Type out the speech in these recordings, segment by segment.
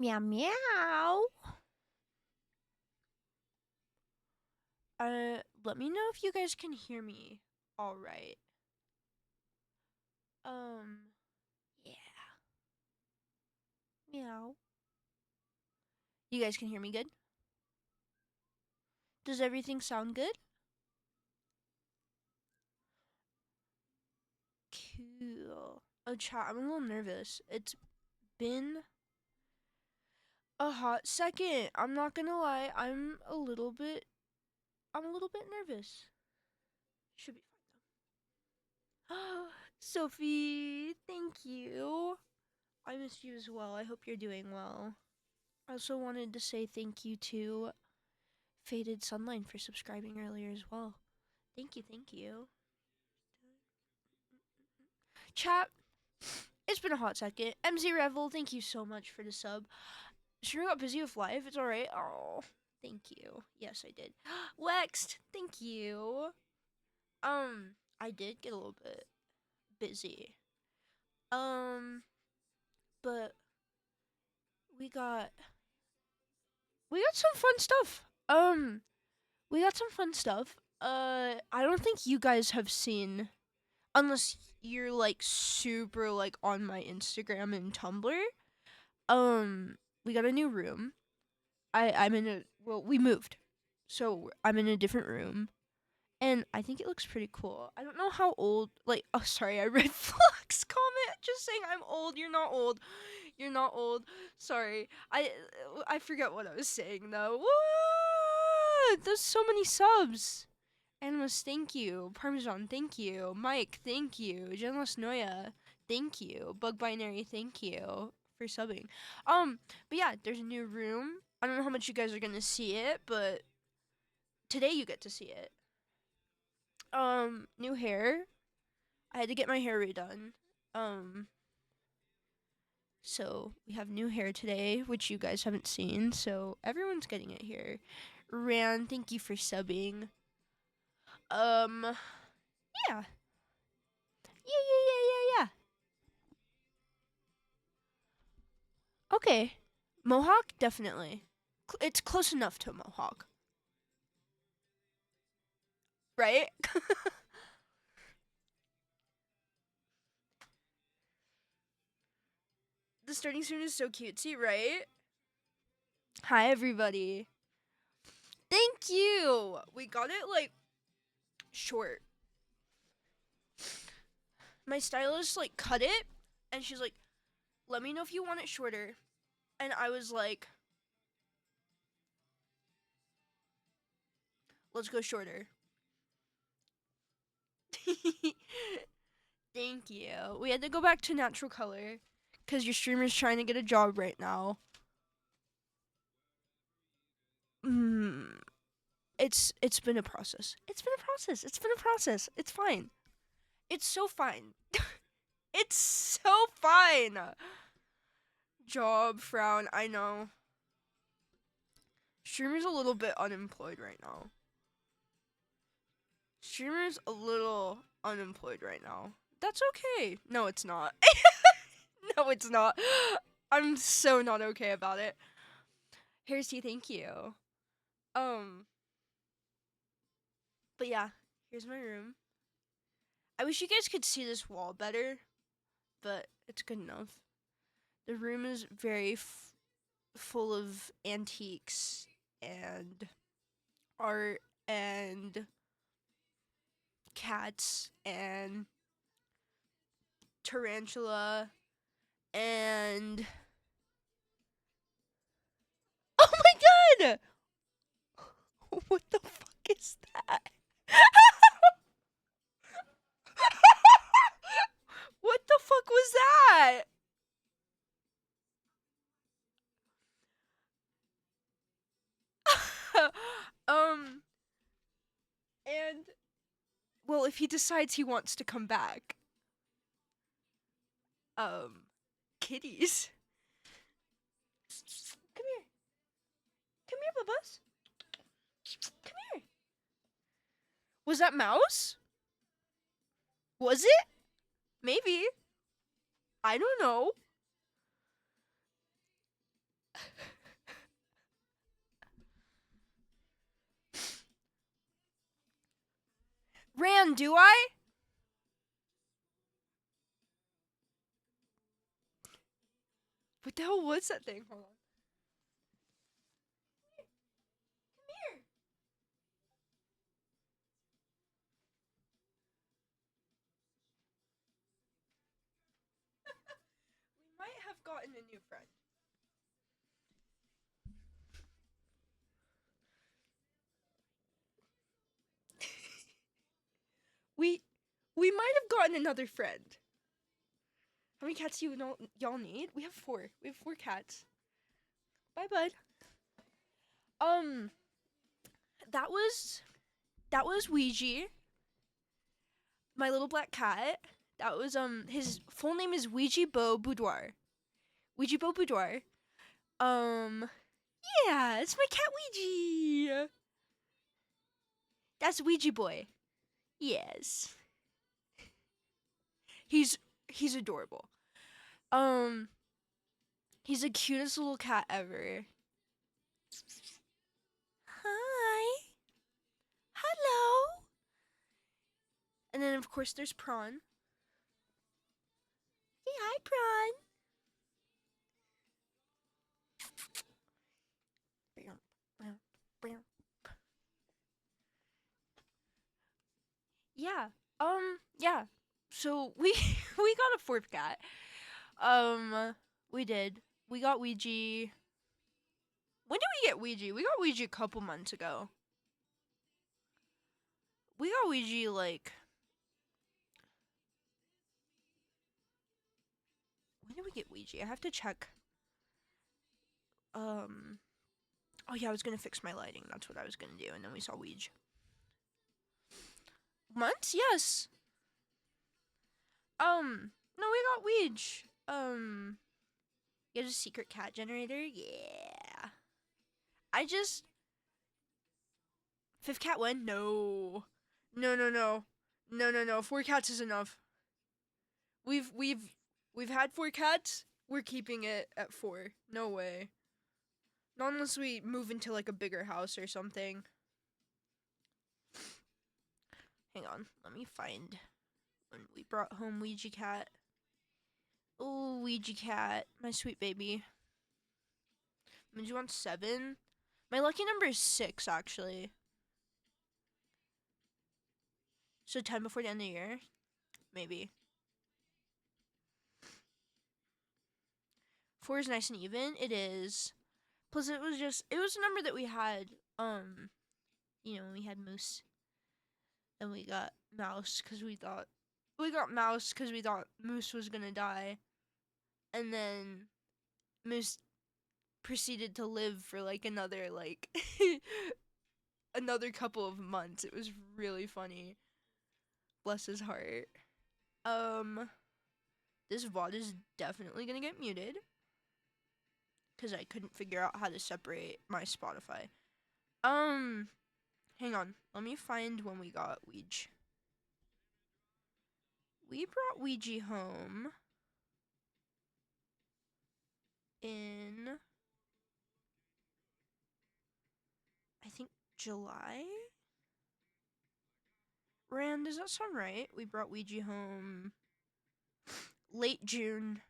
Meow meow. Let me know if you guys can hear me all right. Yeah. Meow. You guys can hear me good? Does everything sound good? Cool. Oh, chat, I'm a little nervous. It's been a hot second. I'm not gonna lie. I'm a little bit nervous. Should be fine though. Sophie, thank you. I missed you as well. I hope you're doing well. I also wanted to say thank you to Faded Sunline for subscribing earlier as well. Thank you, thank you. Chat, it's been a hot second. MZ Revel, thank you so much for the sub. Sure got busy with life, it's alright. Oh, thank you. Yes, I did. Wexed, thank you. I did get a little bit busy. But we got some fun stuff. We got some fun stuff. I don't think you guys have seen, unless you're like super like on my Instagram and Tumblr. We got a new room. I'm in a we moved, so I'm in a different room, and I think it looks pretty cool. I don't know how old. Like, oh, sorry, I read Flux comment just saying I'm old. You're not old. You're not old. Sorry, I forget what I was saying though. What? There's so many subs. Animus, thank you. Parmesan, thank you. Mike, thank you. Genless Noya, thank you. Bug Binary, thank you for subbing. But yeah, there's a new room. I don't know how much you guys are gonna see it, but today you get to see it. New hair. I had to get my hair redone. So we have new hair today, which you guys haven't seen, so everyone's getting it here. Ran, thank you for subbing. Yeah. Yeah, yeah, yeah, yeah, yeah. Okay. Mohawk, definitely. It's close enough to a Mohawk. Right? The starting soon is so cutesy, right? Hi, everybody. Thank you. We got it, like, short. My stylist, like, cut it, and she's like, let me know if you want it shorter. And I was like, let's go shorter. Thank you. We had to go back to natural color because your streamer's trying to get a job right now. It's been a process. It's been a process. It's been a process. It's fine. It's so fine. It's so fine. Job frown. I know. Streamer's a little bit unemployed right now. Streamer's a little unemployed right now. That's okay. No, it's not. No, it's not. I'm so not okay about it. Here's T, thank you. But yeah, here's my room. I wish you guys could see this wall better, but it's good enough. The room is very full of antiques and art and cats and tarantula and oh my god! What the fuck is that? What the fuck was that? And well, if he decides he wants to come back, kitties. Come here. Come here, Bubba's. Come here. Was that Mouse? Was it? Maybe. I don't know. Rand, do I? What the hell was that thing? Hold on. Come here. We might have gotten a new friend. we might have gotten another friend. How many cats do y'all need? We have 4. We have 4 cats. Bye, bud. That was Ouija, my little black cat. That was his full name is Ouija Beau Boudoir. Ouija Beau Boudoir. Yeah, it's my cat Ouija. That's Ouija boy. Yes. He's adorable. He's the cutest little cat ever. Hi. Hello. And then of course there's Prawn. Hey, hi Prawn. Yeah. Yeah. So we we got a 4th cat. We did. We got Ouija. When did we get Ouija? We got Ouija a couple months ago. We got Ouija like. When did we get Ouija? I have to check. Oh yeah, I was gonna fix my lighting. That's what I was gonna do, and then we saw Ouija. Months? Yes. No, we got Ouija. Get a secret cat generator? Yeah. I just 5th cat win? No. No. 4 cats is enough. We've had 4 cats. We're keeping it at 4. No way. Not unless we move into like a bigger house or something. Hang on, let me find when we brought home Ouija cat. Oh, Ouija cat, my sweet baby. Did you want 7? My lucky number is 6, actually. So 10 before the end of the year? Maybe. 4 is nice and even. It is. Plus, it was a number that we had, when we had Moose. And we got Mouse because we thought Moose was gonna die. And then Moose proceeded to live for like another another couple of months. It was really funny. Bless his heart. This VOD is definitely gonna get muted because I couldn't figure out how to separate my Spotify. Hang on. Let me find when we got Ouija. We brought Ouija home in, I think, July? Rand, does that sound right? We brought Ouija home late June.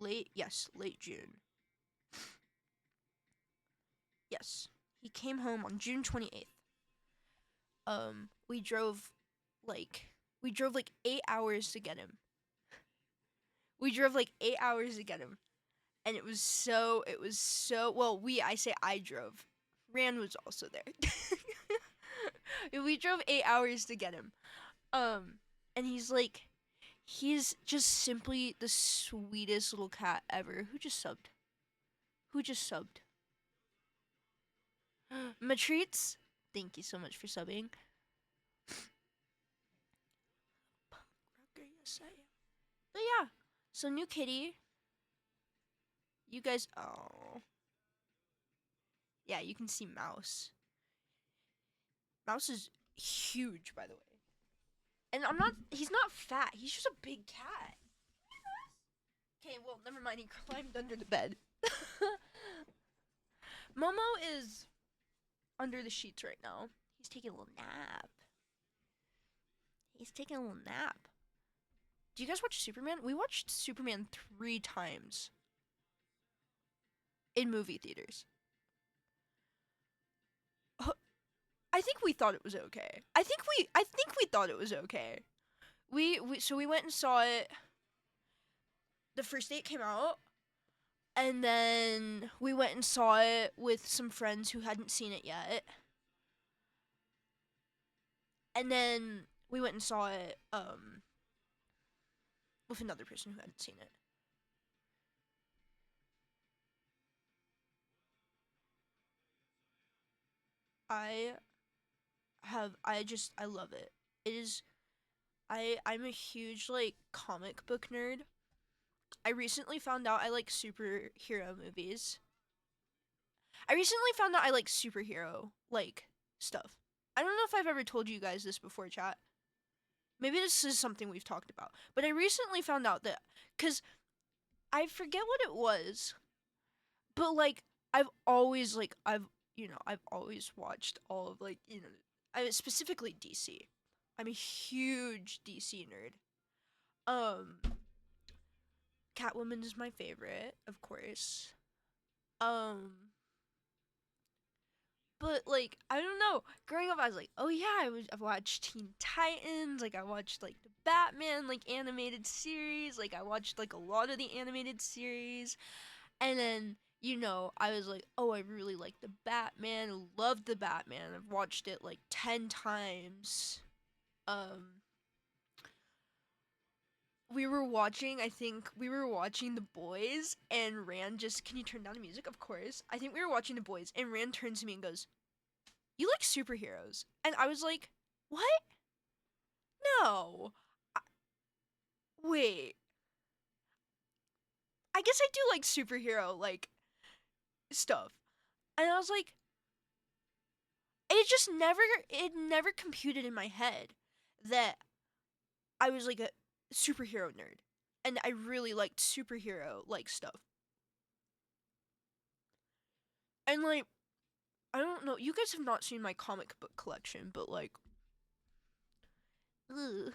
Late June. Yes. He came home on June 28th. We drove like 8 hours to get him. And it was so well, I drove. Rand was also there. We drove 8 hours to get him. And he's just simply the sweetest little cat ever. Who just subbed? Matreats, thank you so much for subbing. Yes, I am. But yeah, so new kitty. You guys, oh. Yeah, you can see Mouse. Mouse is huge, by the way. And he's not fat. He's just a big cat. Okay, well, never mind. He climbed under the bed. Momo is under the sheets right now. He's taking a little nap. He's taking a little nap. Do you guys watch Superman? We watched Superman 3 times in movie theaters. I think we thought it was okay. I think we thought it was okay. We went and saw it the first day it came out, and then we went and saw it with some friends who hadn't seen it yet. And then we went and saw it with another person who hadn't seen it. I I love it. It is I'm a huge like comic book nerd. I recently found out I like superhero movies. I recently found out I like superhero like stuff. I don't know if I've ever told you guys this before, chat. Maybe this is something we've talked about. But I recently found out that cuz I forget what it was, but like I've always watched all of like, I specifically DC. I'm a huge DC nerd. Um Catwoman is my favorite, of course. Um but like I don't know. Growing up, I was like, oh yeah, I've watched Teen Titans. Like I watched like the Batman like animated series. Like I watched like a lot of the animated series, and then I was like, oh, I really like the Batman. Loved the Batman. I've watched it like 10 times. Um, I think we were watching The Boys, and Rand just, can you turn down the music? Of course. I think we were watching The Boys, and Rand turns to me and goes, you like superheroes? And I was like, what? No. I, wait. I guess I do like superhero like stuff. And I was like, it never computed in my head that I was like a superhero nerd. And I really liked superhero like stuff. And like, I don't know, you guys have not seen my comic book collection, but like, ugh,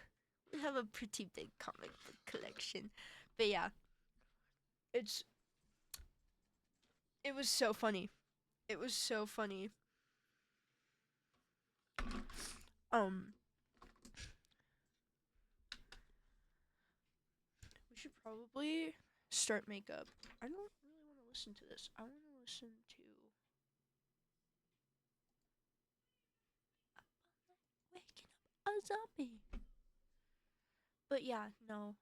we have a pretty big comic book collection. But yeah, it's it was so funny. It was so funny. Um, we should probably start makeup. I don't really want to listen to this. I want to listen to Waking Up a Zombie. But yeah, no.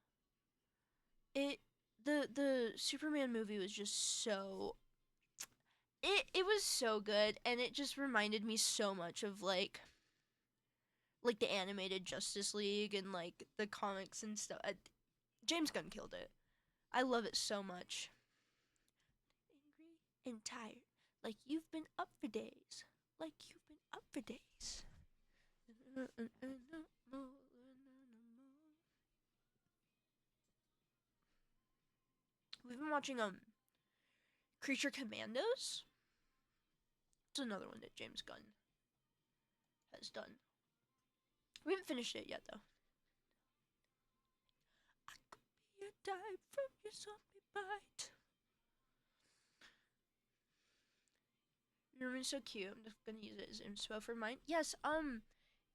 It the Superman movie was just so it was so good, and it just reminded me so much of like the animated Justice League and like the comics and stuff. James Gunn killed it. I love it so much. Angry and tired, like you've been up for days. Like you've been up for days. We've been watching Creature Commandos. It's another one that James Gunn has done. We haven't finished it yet though. I could be a type from your zombie bite. Your room is so cute. I'm just gonna use it as inspo for mine. Yes,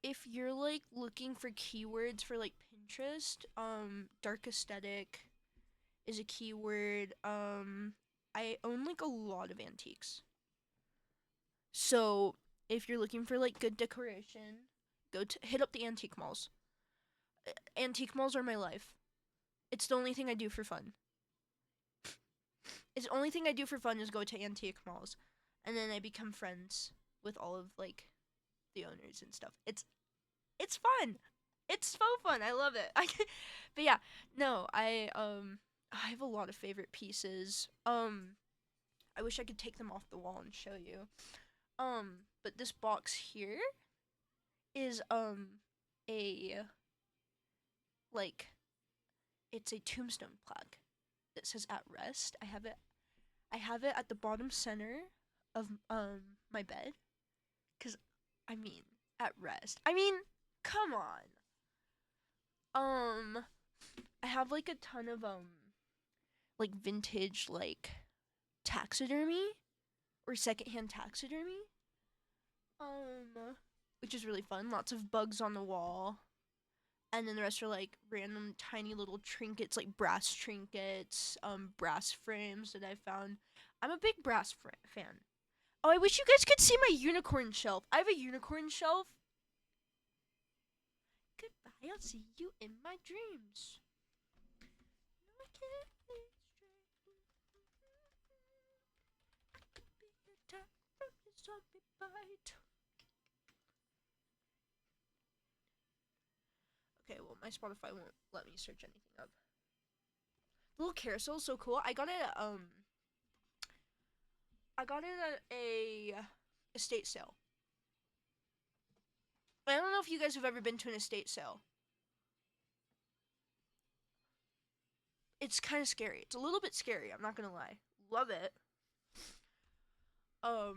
if you're like looking for keywords for like Pinterest, dark aesthetic is a keyword. I own like a lot of antiques. So if you're looking for like good decoration, hit up the antique malls. Antique malls are my life. It's the only thing I do for fun. It's the only thing I do for fun is go to antique malls, and then I become friends with all of like the owners and stuff. It's fun. It's so fun. I love it. But yeah, no, I have a lot of favorite pieces. I wish I could take them off the wall and show you. But this box here is a like it's a tombstone plaque that says at rest. I have it at the bottom center of my bed, cause I mean at rest. I mean, come on. I have like a ton of like vintage like taxidermy or secondhand taxidermy. Which is really fun. Lots of bugs on the wall. And then the rest are like random tiny little trinkets, like brass trinkets, brass frames that I found. I'm a big brass fan. Oh, I wish you guys could see my unicorn shelf. I have a unicorn shelf. Goodbye, I'll see you in my dreams. No, I can't think straight. I could be attacked from the zombie bite. Okay, well, my Spotify won't let me search anything up. The little carousel is so cool. I got it at a estate sale. I don't know if you guys have ever been to an estate sale. It's kind of scary. It's a little bit scary, I'm not gonna lie. Love it. Oh,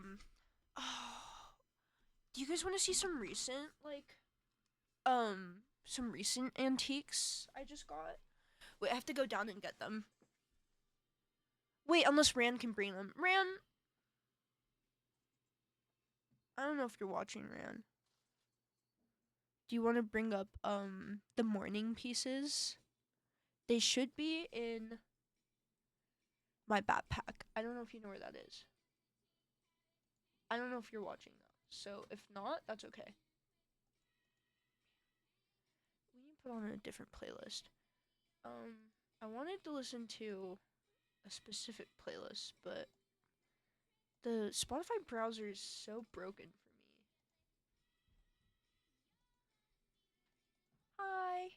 do you guys want to see some recent some recent antiques I just got? Wait, I have to go down and get them. Wait, unless Rand can bring them. Rand, I don't know if you're watching, Rand. Do you want to bring up the mourning pieces? They should be in my backpack. I don't know if you know where that is. I don't know if you're watching though. So if not, that's okay. We need to put on a different playlist. I wanted to listen to a specific playlist, but the Spotify browser is so broken for me. Hi.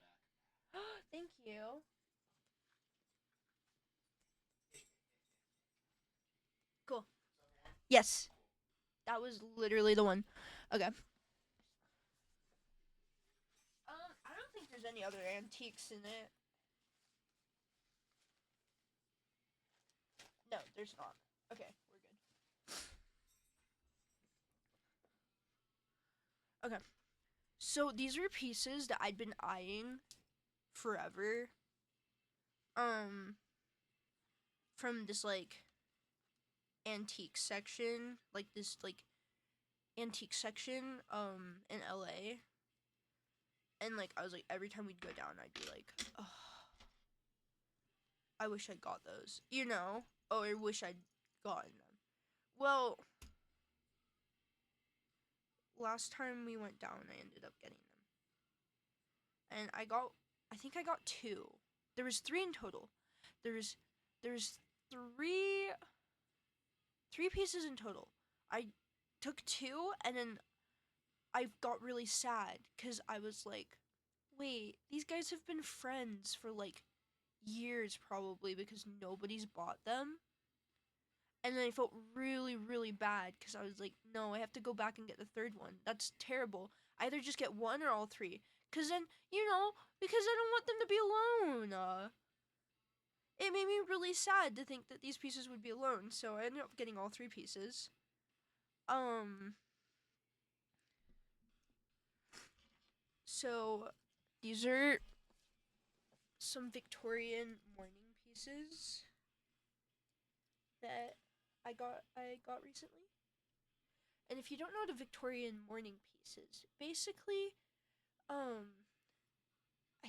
Thank you. Cool. Yes. That was literally the one. Okay. I don't think there's any other antiques in it. No, there's not. Okay, we're good. Okay. So these are pieces that I'd been eyeing forever. From this like antique section, like this like antique section in LA. And like I was like every time we'd go down I'd be like, oh, I wish I got those. You know? Oh, I wish I'd gotten them. Well, last time we went down I ended up getting them. And I think I got two. There was three in total. There's three pieces in total. I took two and then I got really sad because I was like, wait, these guys have been friends for like years probably because nobody's bought them. And then I felt really, really bad because I was like, no, I have to go back and get the third one. That's terrible. Either just get one or all three. Because then, because I don't want them to be alone. It made me really sad to think that these pieces would be alone. So I ended up getting all three pieces. So these are some Victorian mourning pieces that I got recently. And if you don't know the Victorian mourning pieces, basically, I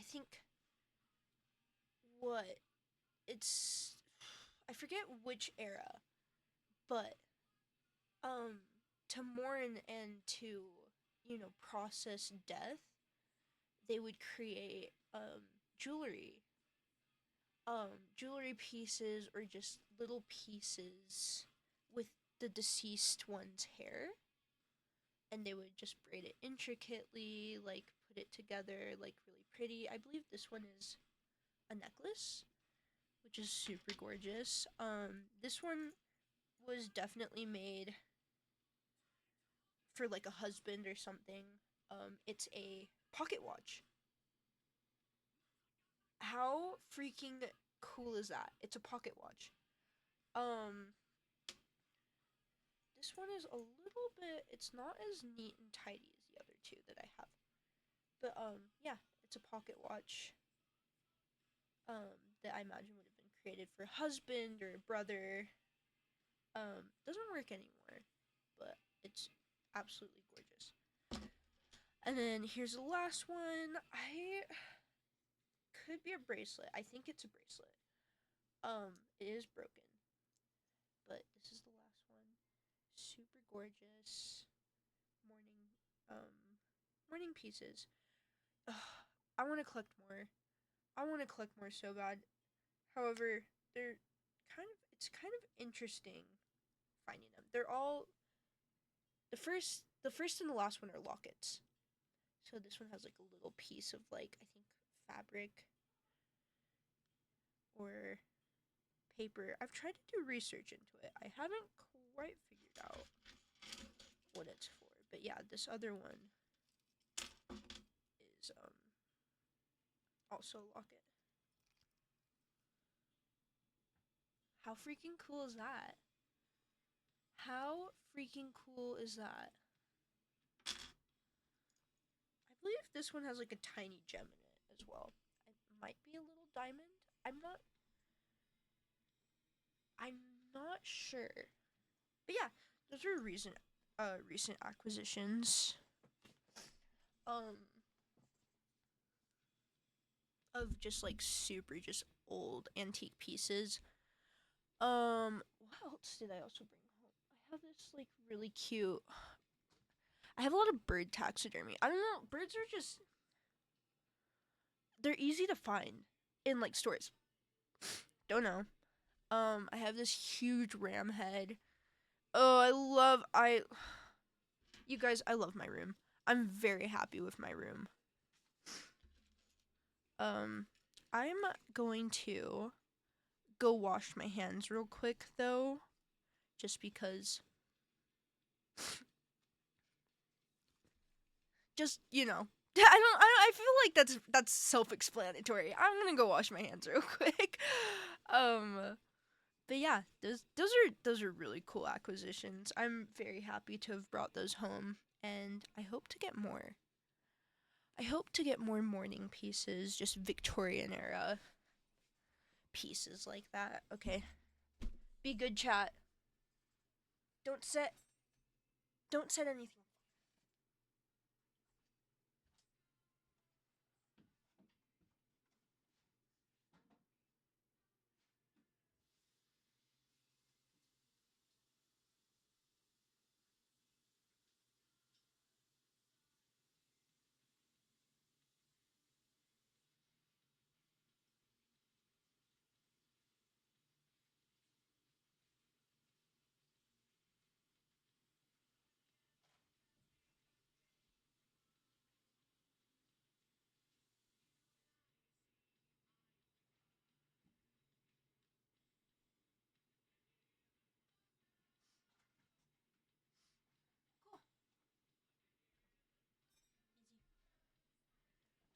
think what it's I forget which era, but to mourn and to process death, they would create jewelry, jewelry pieces or just little pieces with the deceased one's hair, and they would just braid it intricately, like put it together like really pretty. I believe this one is a necklace, which is super gorgeous. This one was definitely made for like a husband or something. It's a pocket watch. How freaking cool is that? It's a pocket watch. Um, this one is a little bit, it's not as neat and tidy as the other two that I have. But yeah, it's a pocket watch. That I imagine would have been created for a husband or a brother. Doesn't work anymore, but it's absolutely gorgeous. And then here's the last one. I could be a bracelet. I think it's a bracelet. It is broken, but this is the last one. Super gorgeous morning, morning pieces. Ugh, I want to collect more. I want to collect more so bad. However, it's kind of interesting finding them. They're all the first and the last one are lockets. So this one has like a little piece of like, I think, fabric or paper. I've tried to do research into it. I haven't quite figured out what it's for. But yeah, this other one is also a locket. How freaking cool is that? How freaking cool is that? I believe this one has like a tiny gem in it as well. It might be a little diamond. I'm not sure. But yeah, those are recent acquisitions. Of just like super just old antique pieces. What else did I also bring home? I have this like really cute. I have a lot of bird taxidermy. I don't know. Birds are just. They're easy to find in like stores. Don't know. I have this huge ram head. Oh, You guys, I love my room. I'm very happy with my room. I'm going to go wash my hands real quick though, just because. Just I feel like that's self-explanatory. I'm gonna go wash my hands real quick. But yeah, those are really cool acquisitions. I'm very happy to have brought those home, and I hope to get more. I hope to get more morning pieces, just Victorian era pieces like that. Okay. Be good, chat. Don't set anything. Cool.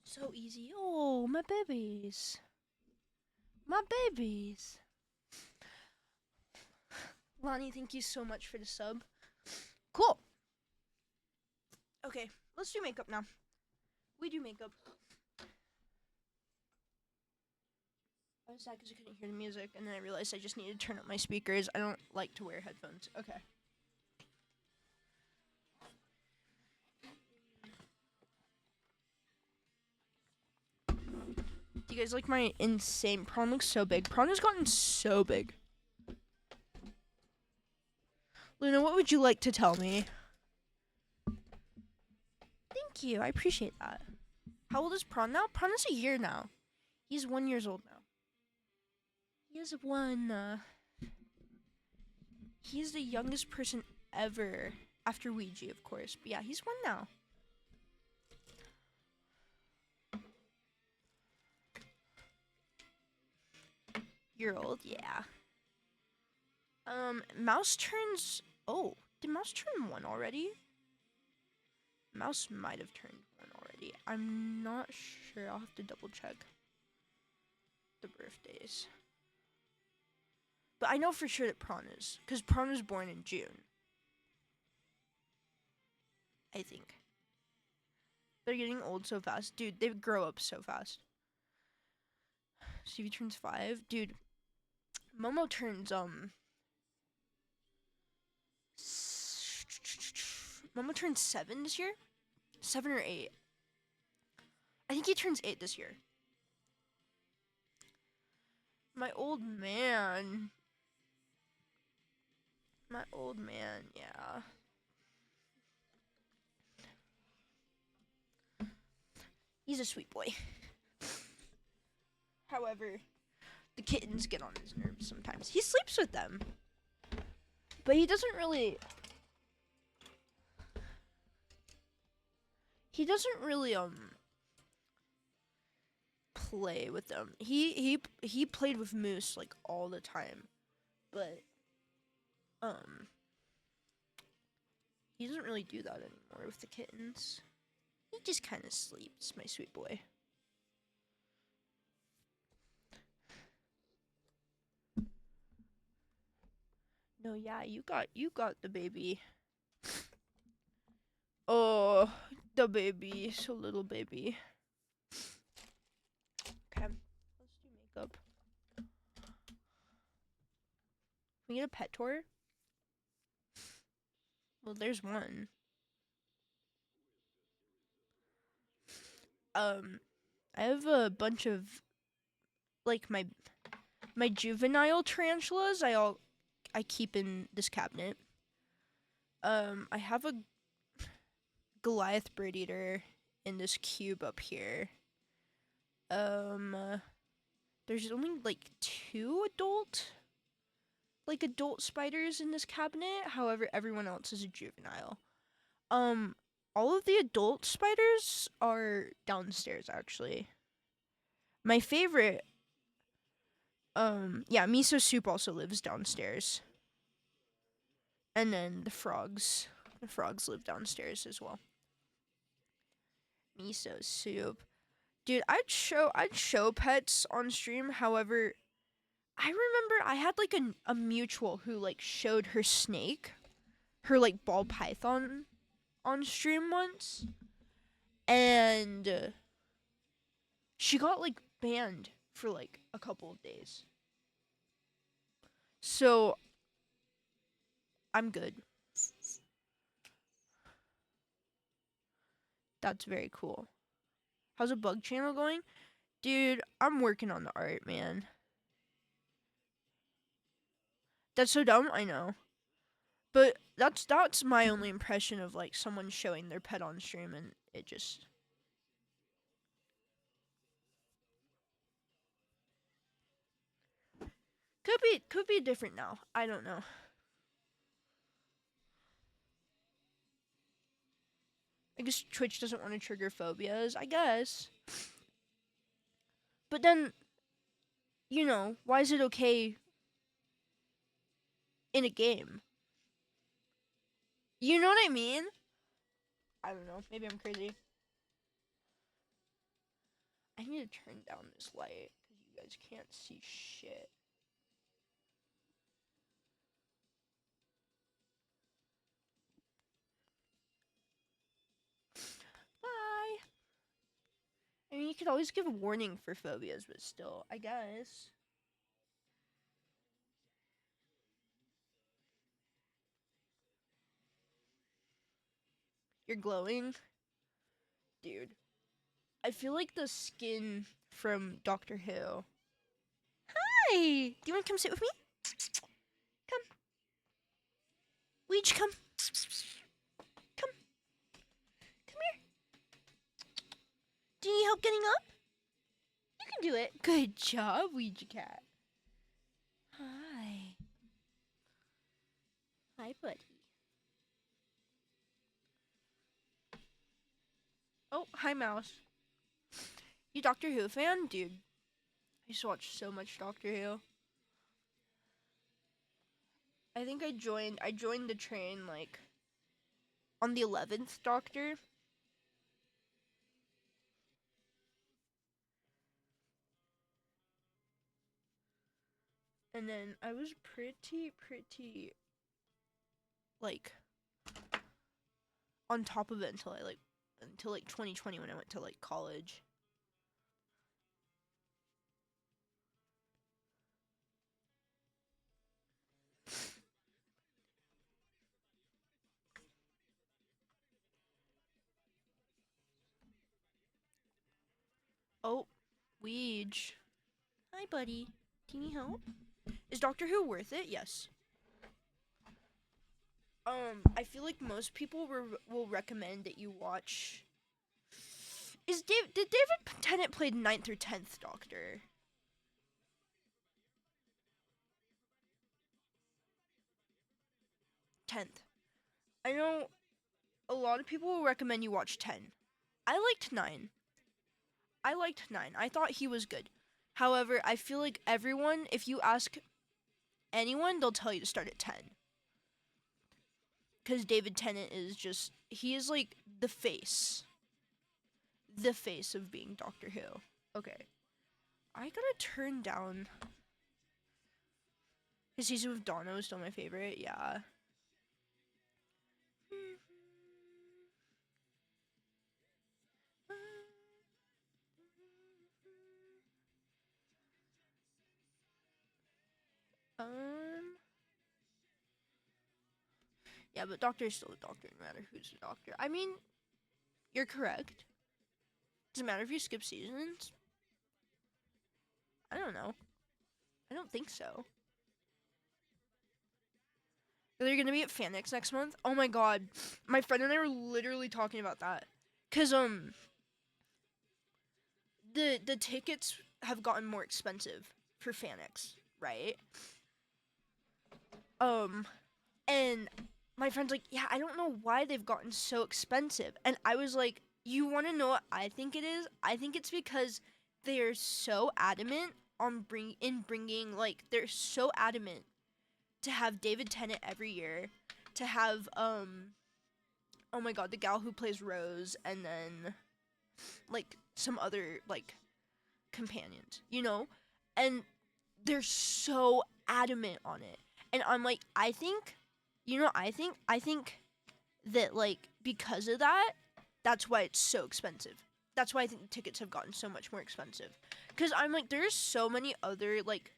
So easy. Oh, my babies. My babies. Lonnie, thank you so much for the sub. Cool. Okay, let's do makeup now. We do makeup. I was sad because I couldn't hear the music, and then I realized I just needed to turn up my speakers. I don't like to wear headphones. Okay. Do you guys like my insane prawn? Looks so big. Prawn has gotten so big. Luna, what would you like to tell me? Thank you. I appreciate that. How old is Prawn now? Prawn is a year now. He's 1 year old now. He is one. He's the youngest person ever after Ouija, of course. But yeah, he's 1 now. Year old, yeah. Mouse turns. Oh, did Mouse turn 1 already? Mouse might have turned 1 already. I'm not sure. I'll have to double check the birthdays. But I know for sure that Prawn is, because Prawn was born in June. I think. They're getting old so fast. Dude, they grow up so fast. Stevie turns 5. Dude, Momo turns, Momo turns 7 this year? 7 or 8. I think he turns 8 this year. My old man. My old man, yeah. He's a sweet boy. However, the kittens get on his nerves sometimes. He sleeps with them. But he doesn't really... He doesn't really, play with them. He played with Moose, like, all the time. But, he doesn't really do that anymore with the kittens. He just kind of sleeps, my sweet boy. No, yeah, you got the baby. Oh, the baby, so little baby. Okay, let's do makeup. Can we get a pet tour? Well, there's one. I have a bunch of, like, my juvenile tarantulas. I keep in this cabinet. I have a Goliath bird eater in this cube up here. There's only like 2 adult spiders in this cabinet. However, everyone else is a juvenile. All of the adult spiders are downstairs actually. My favorite, yeah, Miso Soup also lives downstairs. And then the frogs live downstairs as well. Miso Soup. Dude, I'd show pets on stream. However, I remember I had like a mutual who like showed her snake, her like ball python on stream once. And she got like banned for like a couple of days. So I'm good. That's very cool. How's a bug channel going? Dude, I'm working on the art, man. That's so dumb, I know. But that's my only impression of like someone showing their pet on stream, and it just could be different now. I don't know. I guess Twitch doesn't want to trigger phobias, I guess. But then, you know, why is it okay in a game? You know what I mean? I don't know. Maybe I'm crazy. I need to turn down this light because you guys can't see shit. Bye. I mean, you could always give a warning for phobias, but still, I guess. You're glowing? Dude. I feel like the skin from Doctor Who. Hi! Do you want to come sit with me? Come. Weej, come. Come. Come here. Do you need help getting up? You can do it. Good job, Ouija cat. Hi. Hi, buddy. Oh, hi, mouse. You Doctor Who fan? Dude, I used to watch so much Doctor Who. I think I joined the train, like, on the 11th Doctor. And then I was pretty, like, on top of it until 2020 when I went to like college. Oh, Weege. Hi, buddy. Do you need help? Is Doctor Who worth it? Yes. I feel like most people will recommend that you watch. Did David Tennant play 9th or 10th Doctor? 10th. I know a lot of people will recommend you watch 10. I liked 9. I thought he was good. However, I feel like everyone, if you ask anyone, they'll tell you to start at 10. Because David Tennant is just, he is like the face. The face of being Doctor Who. Okay. I gotta turn down. His season with Donna was still my favorite, yeah. Yeah, but Doctor is still a doctor no matter who's a doctor. I mean, you're correct. Does it matter if you skip seasons? I don't know. I don't think so. They're gonna be at FanX next month. Oh my god, my friend and I were literally talking about that, cause the tickets have gotten more expensive for FanX, right? And my friend's like, yeah, I don't know why they've gotten so expensive, and I was like, you want to know what I think it is? I think it's because they are so adamant on bringing like they're so adamant to have David Tennant every year, to have oh my god, the gal who plays Rose, and then like some other like companions, you know? And they're so adamant on it. And I'm like, I think, I think that like because of that, that's why it's so expensive. That's why I think the tickets have gotten so much more expensive. Cuz I'm like there's so many other like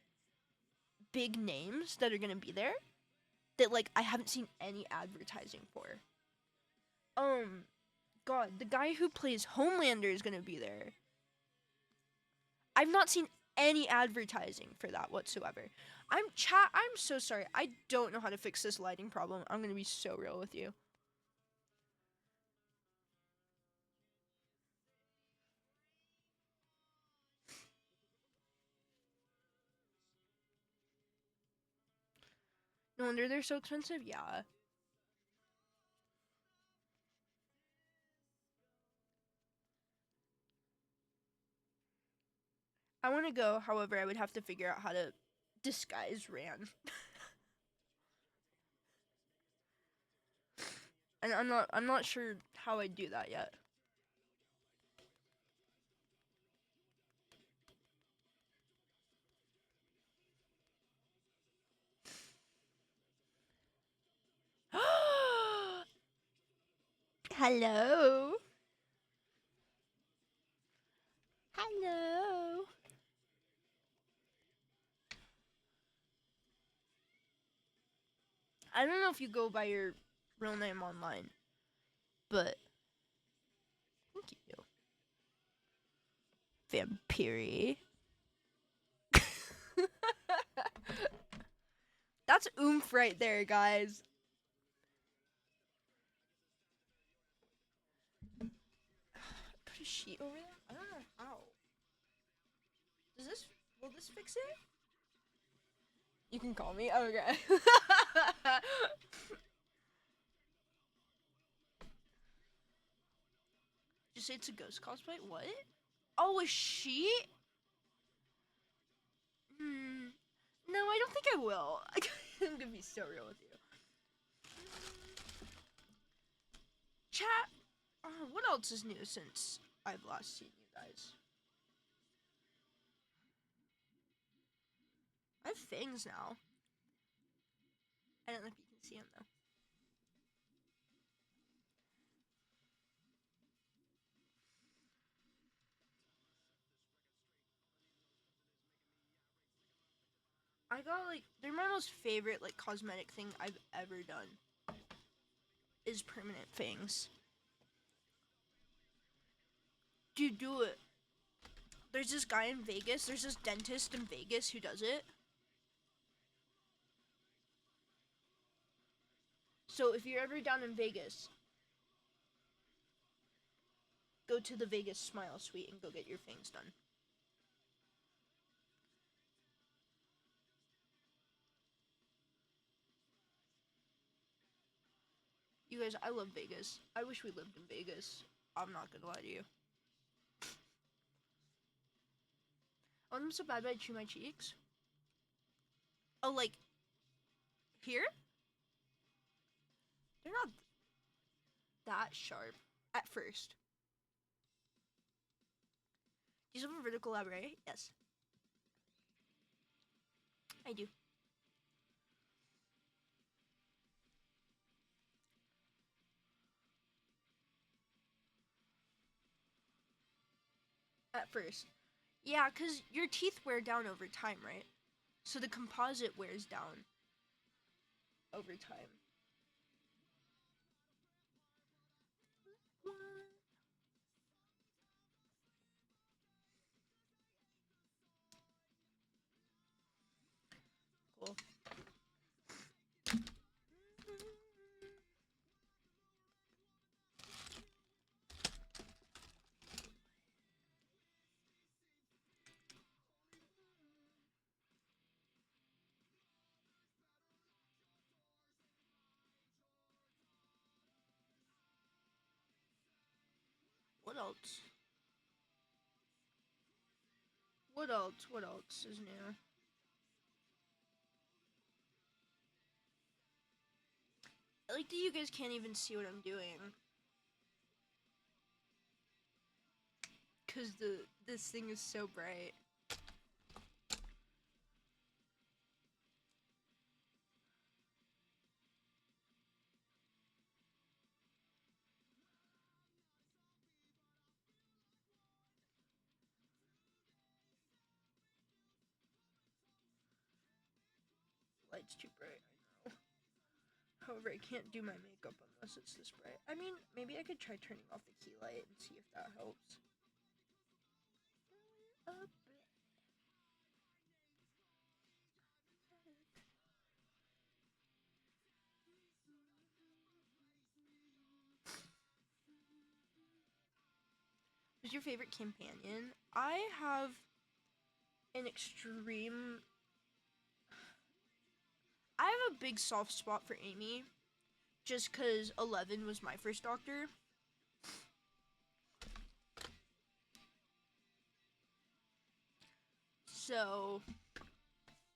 big names that are going to be there that like I haven't seen any advertising for. God, the guy who plays Homelander is going to be there. I've not seen any advertising for that whatsoever. I'm so sorry. I don't know how to fix this lighting problem. I'm going to be so real with you. No wonder they're so expensive. Yeah. I want to go. However, I would have to figure out how to disguise Ran. And I'm not sure how I do that yet. Hello. Hello. I don't know if you go by your real name online, but thank you. Vampiri. That's oomph right there, guys. Put a sheet over there? I don't know how. Will this fix it? You can call me? Okay. Did you say it's a ghost cosplay? What? Oh, a sheet? No, I don't think I will. I'm gonna be so real with you. Chat, what else is new since I've last seen you guys? I have fangs now. I don't know if you can see them though. I got like they're my most favorite like cosmetic thing I've ever done. Is permanent fangs. Dude, do it. There's this guy in Vegas. There's this dentist in Vegas who does it. So if you're ever down in Vegas, go to the Vegas Smile Suite and go get your fangs done. You guys, I love Vegas. I wish we lived in Vegas. I'm not gonna lie to you. Oh, I'm so bad, but I chew my cheeks. Oh, like here? They're not that sharp at first. Do you have a vertical labyrinth? Yes, I do. At first. Yeah, because your teeth wear down over time, right? So the composite wears down over time. Cool. What else? What else? What else is new? I like that you guys can't even see what I'm doing. Cause this thing is so bright. Light's too bright, I know. However, I can't do my makeup unless it's this bright. I mean, maybe I could try turning off the key light and see if that helps. Who's your favorite companion? I have an extreme. I have a big soft spot for Amy, just because 11 was my first doctor. So,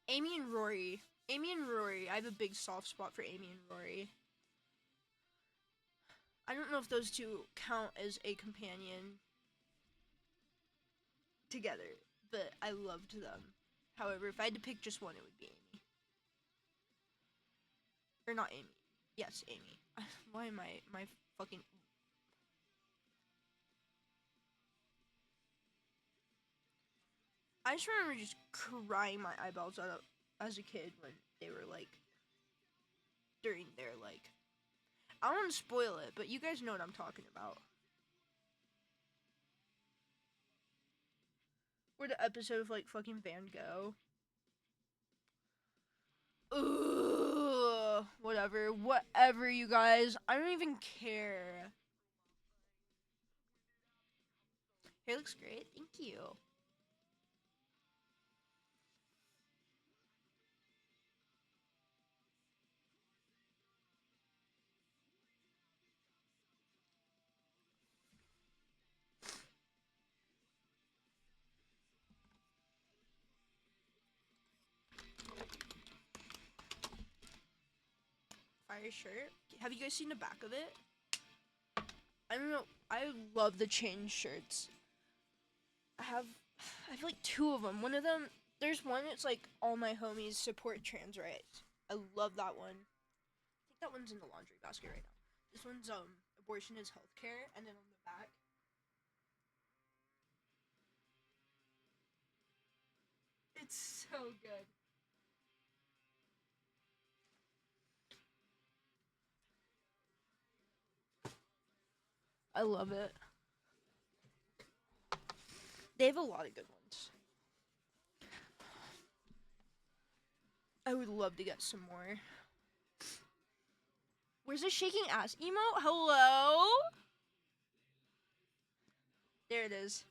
Amy and Rory. Amy and Rory. I have a big soft spot for Amy and Rory. I don't know if those two count as a companion together, but I loved them. However, if I had to pick just one, it would be Amy. Or not Amy. Yes, Amy. Why am I my fucking I just remember just crying my eyeballs out as a kid when they were like during their like I don't want to spoil it, but you guys know what I'm talking about. Or the episode of like fucking Van Gogh. Ugh, whatever, you guys. I don't even care. Hair looks great. Thank you. Fire shirt. Have you guys seen the back of it? I don't know. I love the chain shirts. I have like two of them. One of them, there's one. It's like all my homies support trans rights. I love that one. I think that one's in the laundry basket right now. This one's abortion is healthcare, and then on the back, it's so good. I love it. They have a lot of good ones. I would love to get some more. Where's the shaking ass emote? Hello? There it is.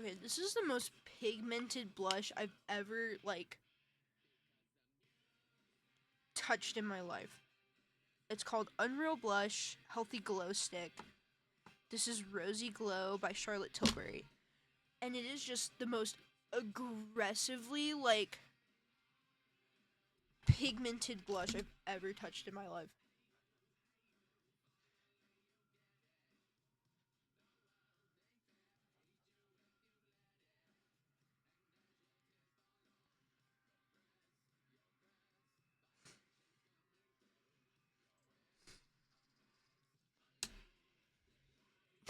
Okay, this is the most pigmented blush I've ever, like, touched in my life. It's called Unreal Blush Healthy Glow Stick. This is Rosy Glow by Charlotte Tilbury. And it is just the most aggressively, like, pigmented blush I've ever touched in my life.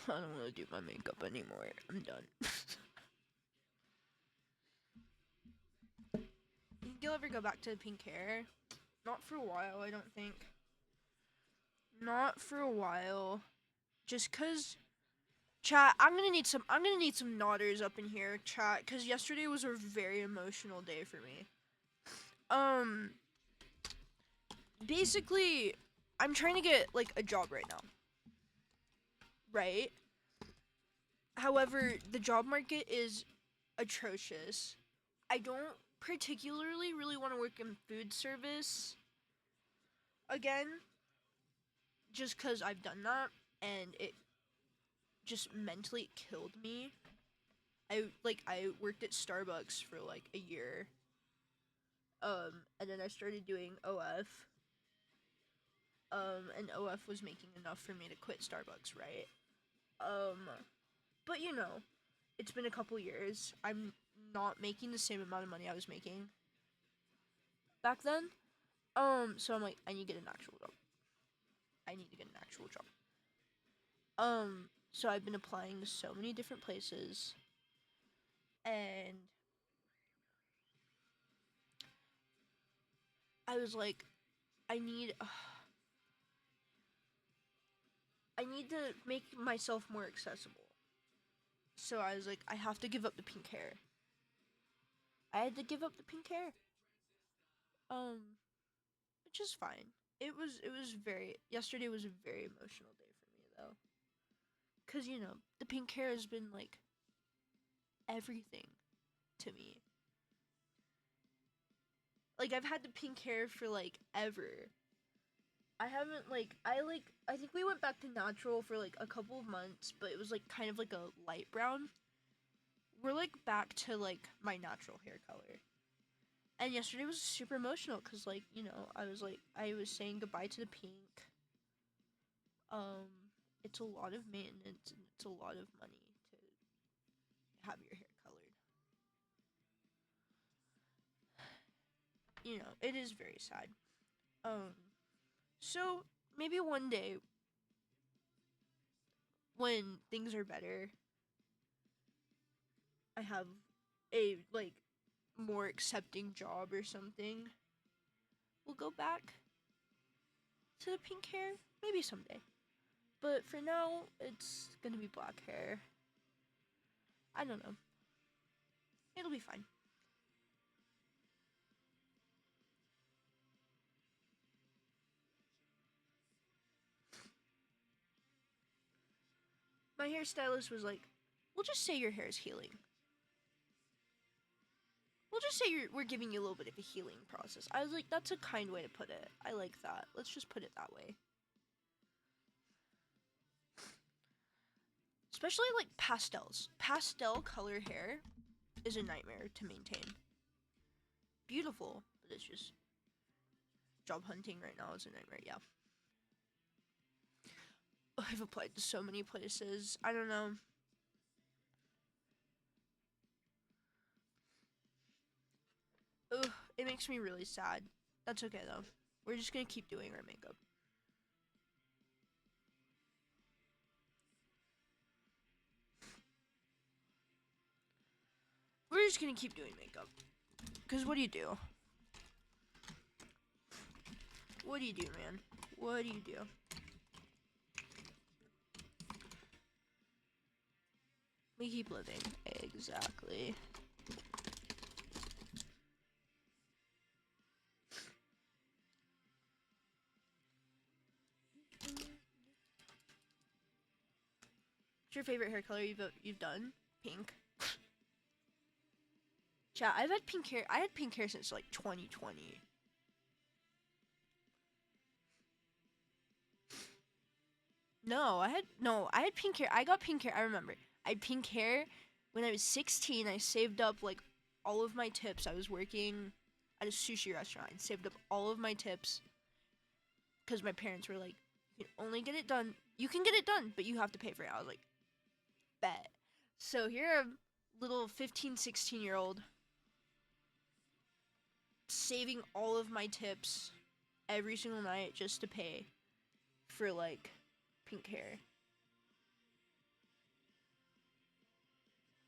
I don't want to do my makeup anymore. I'm done. You think you'll ever go back to the pink hair? Not for a while, I don't think. Not for a while. Just cause chat, I'm gonna need some nodders up in here, chat, cause yesterday was a very emotional day for me. Basically, I'm trying to get like a job right now. Right? However, the job market is atrocious. I don't particularly really want to work in food service again, just because I've done that and it just mentally killed me. I worked at Starbucks for like a year, and then I started doing OF, and OF was making enough for me to quit Starbucks, right? But you know, it's been a couple years. I'm not making the same amount of money I was making back then. So I'm like, I need to get an actual job. I need to get an actual job. So I've been applying to so many different places, and I was like, I need, I need to make myself more accessible. So I was like, I have to give up the pink hair. I had to give up the pink hair. Which is fine. It was very, yesterday was a very emotional day for me though. Cause you know, the pink hair has been like everything to me. Like I've had the pink hair for like ever. I haven't I think we went back to natural for like a couple of months, but it was like kind of like a light brown. We're like back to like my natural hair color. And yesterday was super emotional cuz like, you know, I was saying goodbye to the pink. Um it's a lot of maintenance and it's a lot of money to have your hair colored. You know, it is very sad. Um so maybe one day when things are better, I have a like more accepting job or something, we'll go back to the pink hair. Maybe someday. But for now, it's gonna be black hair. I don't know. It'll be fine. My hairstylist was like, we'll just say your hair is healing. We'll just say we're giving you a little bit of a healing process. I was like, that's a kind way to put it. I like that. Let's just put it that way. Especially like pastels. Pastel color hair is a nightmare to maintain. Beautiful, but it's just job hunting right now is a nightmare, yeah. I've applied to so many places. I don't know. Ugh, it makes me really sad. That's okay though. We're just gonna keep doing our makeup. We're just gonna keep doing makeup. Because what do you do? What do you do, man? What do you do? We keep living. Exactly. What's your favorite hair color you've done? Pink. Chat, I've had pink hair. I had pink hair since like 2020. No, I had pink hair. I got pink hair. I remember. I had pink hair when I was 16. I saved up like all of my tips. I was working at a sushi restaurant and saved up all of my tips because my parents were like, "You can only get it done. You can get it done, but you have to pay for it." I was like, "Bet." So here, a little 15, 16-year-old saving all of my tips every single night just to pay for like pink hair.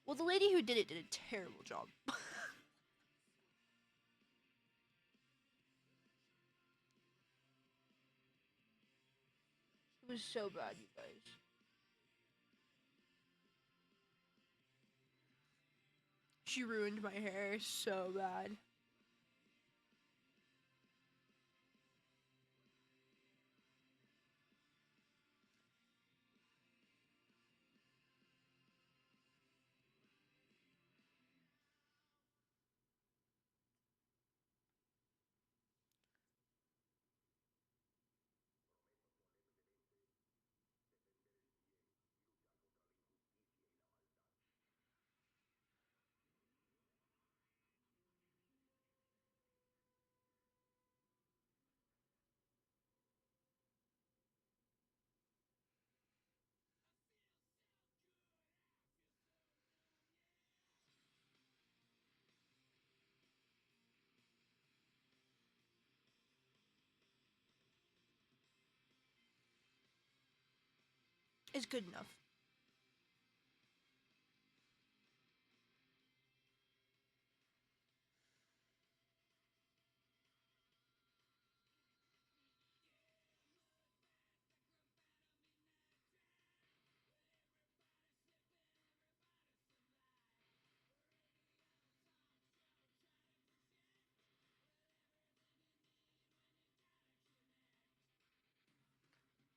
Well, the lady who did it did a terrible job. It was so bad, you guys. She ruined my hair so bad. It's good enough.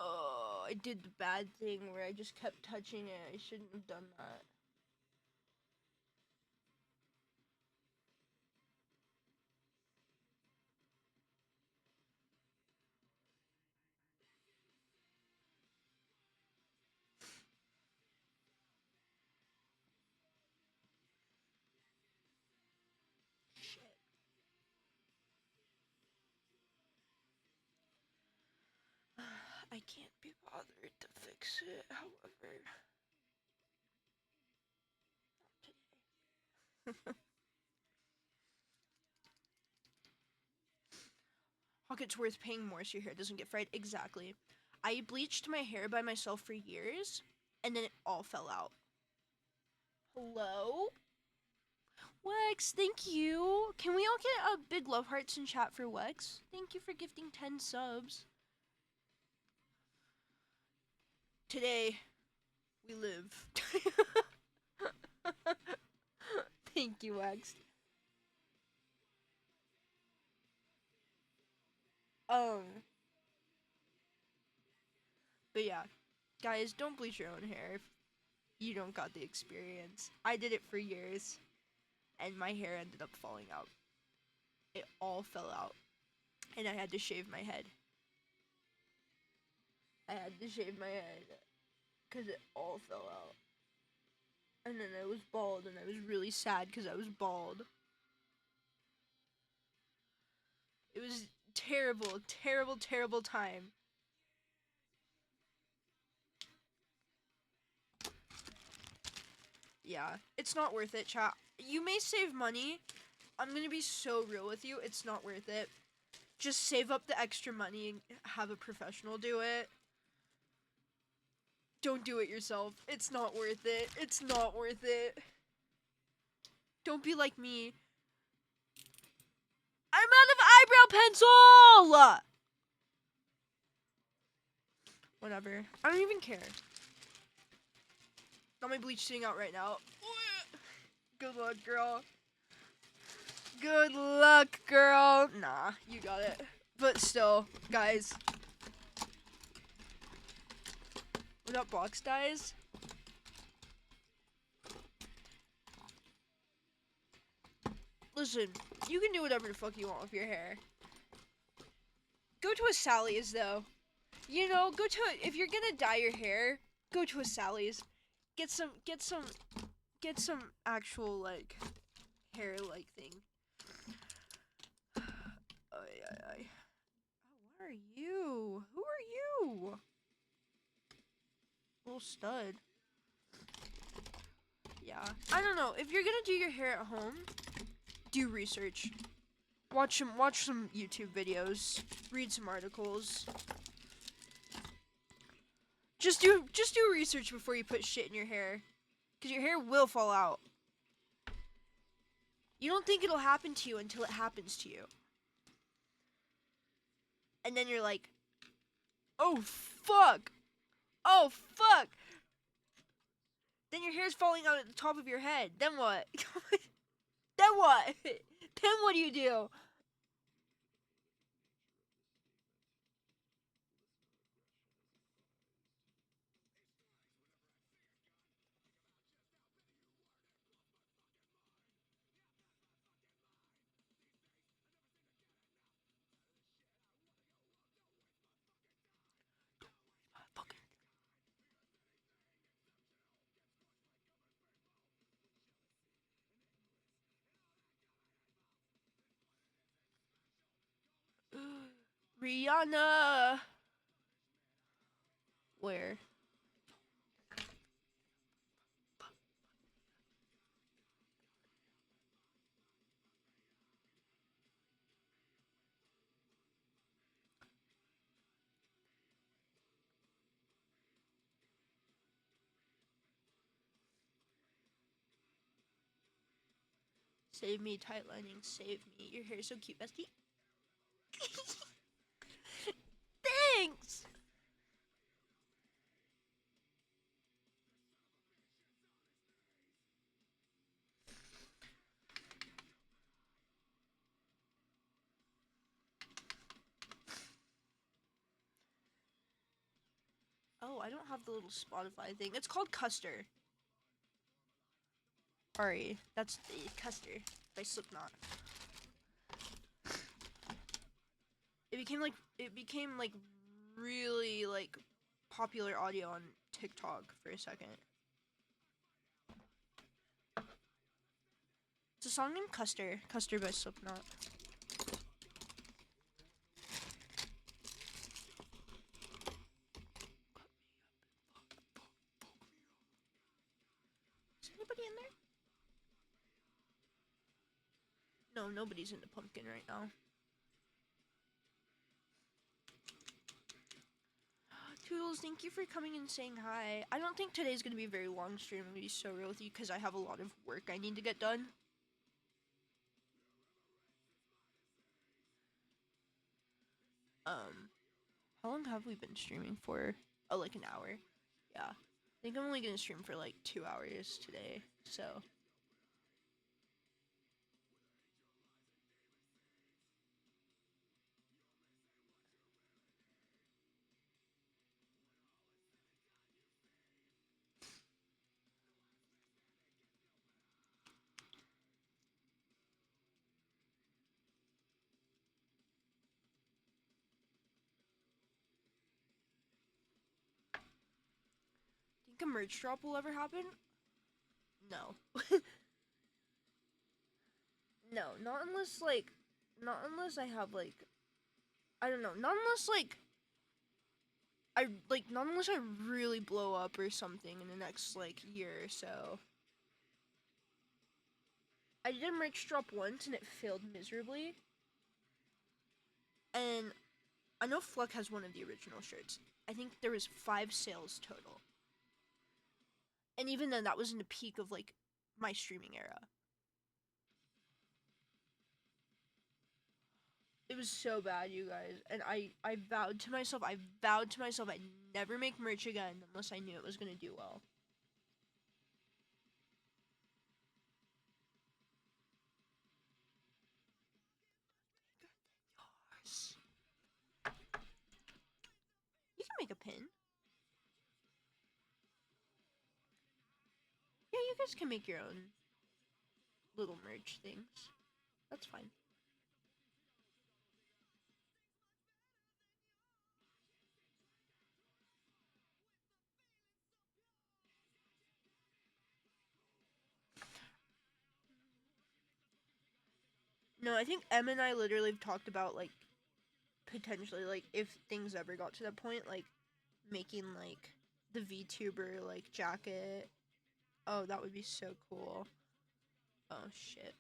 Oh, I did the bad thing where I just kept touching it. I shouldn't have done that. Shit. I can't be bothered to fix it, however. Not today. Hawk, it's worth paying more so your hair doesn't get fried. Exactly. I bleached my hair by myself for years, and then it all fell out. Hello? Wex, thank you. Can we all get a big love hearts in chat for Wex? Thank you for gifting 10 subs. Today, we live. Thank you, Wex. But yeah, guys, don't bleach your own hair if you don't got the experience. I did it for years, and my hair ended up falling out. It all fell out, and I had to shave my head. I had to shave my head because it all fell out. And then I was bald, and I was really sad because I was bald. It was terrible, terrible, terrible time. Yeah, it's not worth it, chat. You may save money. I'm gonna be so real with you. It's not worth it. Just save up the extra money and have a professional do it. Don't do it yourself. It's not worth it. It's not worth it. Don't be like me. I'm out of eyebrow pencil! Whatever. I don't even care. Got my bleach sitting out right now. Good luck, girl. Good luck, girl. Nah, you got it. But still, guys. When that box dies. Listen, you can do whatever the fuck you want with your hair. Go to a Sally's, though. You know, if you're gonna dye your hair, go to a Sally's. Get some actual, like, hair, like, thing. Ay. What are you? Who are you? Little stud. Yeah. I don't know. If you're gonna do your hair at home, do research. Watch some YouTube videos. Read some articles. Just do research before you put shit in your hair. Because your hair will fall out. You don't think it'll happen to you until it happens to you. And then you're like, oh fuck! Oh fuck! Then your hair's falling out at the top of your head. Then what? Then what? Then what do you do? Rihanna. Where? Save me, tight lining, save me. Your hair's so cute, bestie. Thanks! Oh, I don't have the little Spotify thing. It's called Custer. Sorry, that's the Custer by Slipknot. It became like really like popular audio on TikTok for a second. It's a song named Custer. Custer by Slipknot. Is anybody in there? No, nobody's in the pumpkin right now. Toodles, thank you for coming and saying hi. I don't think today's gonna be a very long stream. I'm gonna be so real with you because I have a lot of work I need to get done. How long have we been streaming for? Oh, like an hour. Yeah. I think I'm only gonna stream for like 2 hours today, so. Think a merch drop will ever happen? No. No, not unless I have like, I don't know, not unless not unless I really blow up or something in the next like year or so. I did a merch drop once and it failed miserably. And I know Fluck has one of the original shirts. I think there was 5 sales total. And even then, that was in the peak of like my streaming era. It was so bad, you guys. And I vowed to myself, I'd never make merch again unless I knew it was gonna do well. You can make a pin. Yeah, you guys can make your own little merch things. That's fine. No, I think Em and I literally have talked about, like, potentially, like, if things ever got to that point, like, making, like, the VTuber, like, jacket. Oh, that would be so cool. Oh, shit.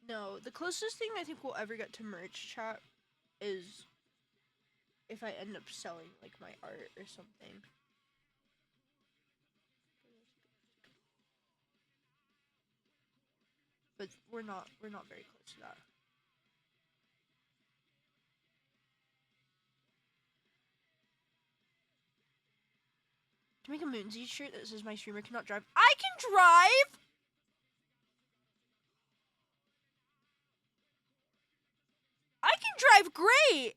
No, the closest thing I think we'll ever get to merch, chat, is if I end up selling, like, my art or something. But we're not very close to that. To make a Moonsy shirt that says my streamer cannot drive. I can drive! I can drive great!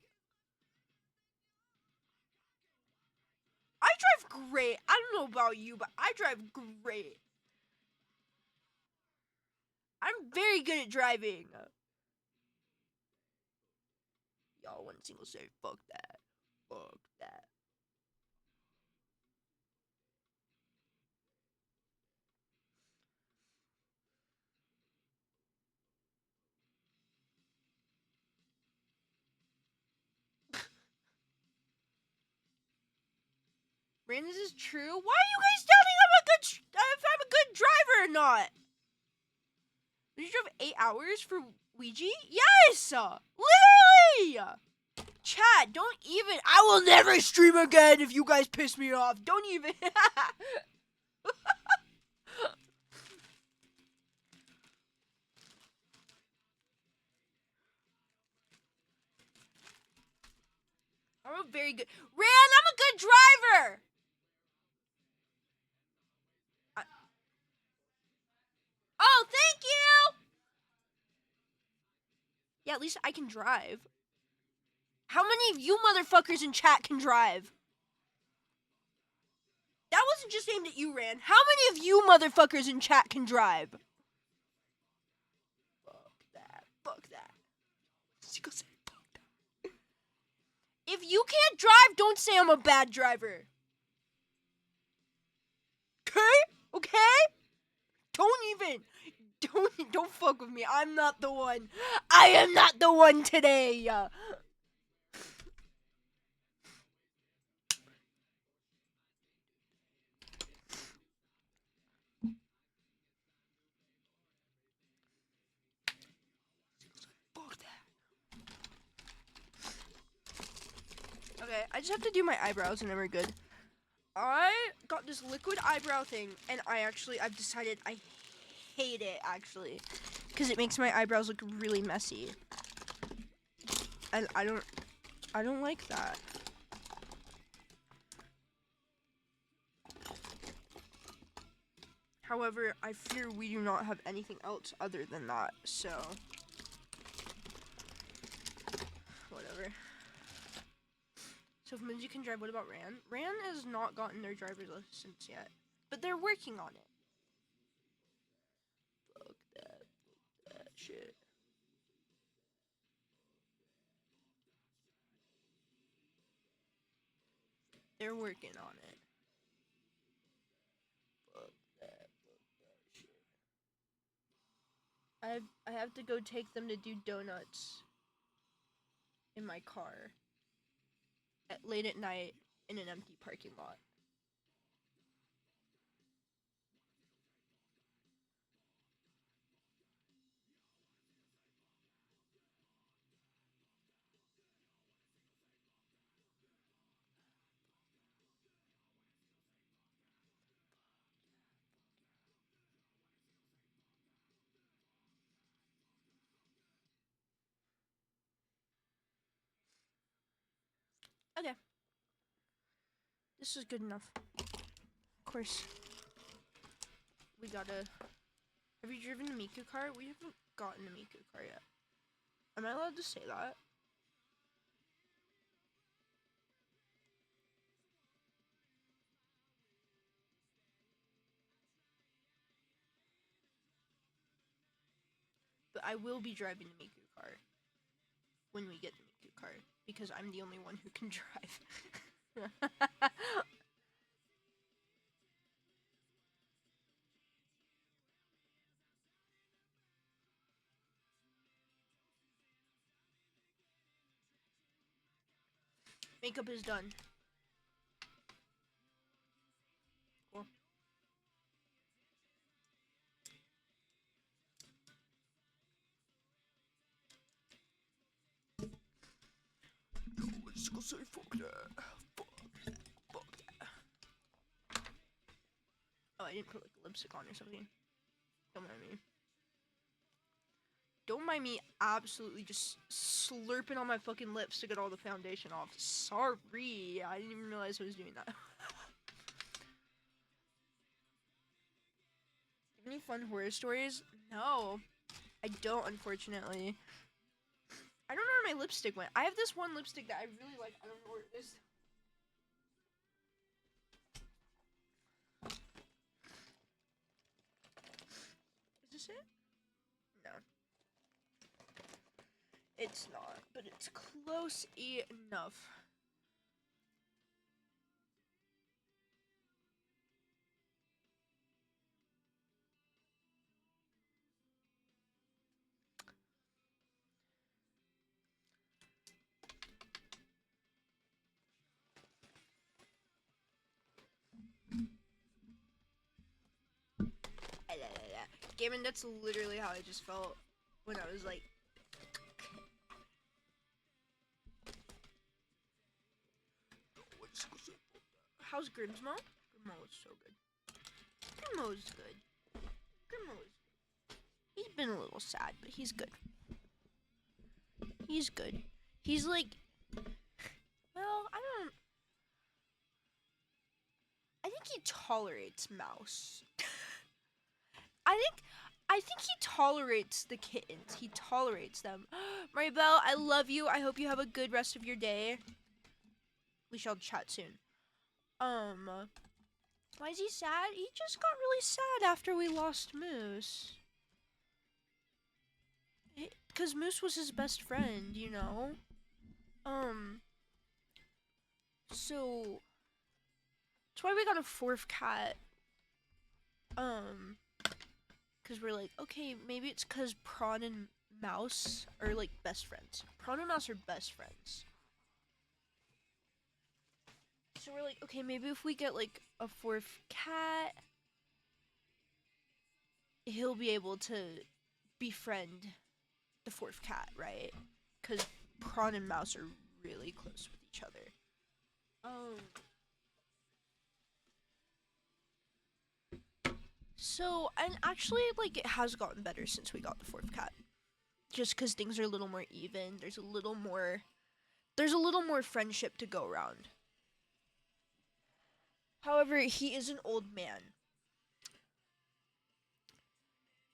I drive great. I don't know about you, but I drive great. I'm very good at driving. Y'all, one single say, fuck that. Fuck that. Brandon, this is true? Why are you guys telling if I'm a good driver or not? Did you drive 8 hours for Ouija? Yes! Literally! Chat, don't even. I will never stream again if you guys piss me off. Don't even. I'm a very good. Ran, I'm a good driver! Oh, thank you! Yeah, at least I can drive. How many of you motherfuckers in chat can drive? That wasn't just aimed at you, Ran. How many of you motherfuckers in chat can drive? Fuck that. Fuck that. If you can't drive, don't say I'm a bad driver. Okay? Okay? Don't fuck with me. I'm not the one. I am not the one today. Fuck that. Okay, I just have to do my eyebrows and then we're good. I got this liquid eyebrow thing and I've decided I hate it actually. Because it makes my eyebrows look really messy. And I don't like that. However, I fear we do not have anything else other than that, so whatever. So if Moonsy can drive, what about Ran? Ran has not gotten their driver's license yet, but they're working on it. Fuck that shit. They're working on it. Fuck that shit. I have to go take them to do donuts in my car. late at night in an empty parking lot. Okay. This is good enough. Of course. We gotta... Have you driven a Miku car? We haven't gotten a Miku car yet. Am I allowed to say that? But I will be driving the Miku car when we get the Miku car because I'm the only one who can drive. Makeup is done. Cool. Let's go say fuck that. Fuck that. Oh, I didn't put like lipstick on or something. Don't mind me. Don't mind me absolutely just slurping on my fucking lips to get all the foundation off. Sorry, I didn't even realize I was doing that. Any fun horror stories? No, I don't, unfortunately. I don't know where my lipstick went. I have this one lipstick that I really like. I don't know where it is. Is this it? No. It's not, but it's close enough. Gavin, that's literally how I just felt when I was like... How's Grimsmo? Grimmo is so good. Grimmo's good. Grimmo's good. He's been a little sad, but he's good. He's good. He's like... Well, I think he tolerates Mouse. I think he tolerates the kittens. He tolerates them. Maribel, I love you. I hope you have a good rest of your day. We shall chat soon. Why is he sad? He just got really sad after we lost Moose. Because Moose was his best friend, you know? So... That's why we got a fourth cat. Because we're like, okay, maybe it's because Prawn and Mouse are, like, best friends. Prawn and Mouse are best friends. So we're like, okay, maybe if we get, like, a fourth cat, he'll be able to befriend the fourth cat, right? Because Prawn and Mouse are really close with each other. So, and actually, like, it has gotten better since we got the fourth cat. Just because things are a little more even. There's a little more friendship to go around. However, he is an old man.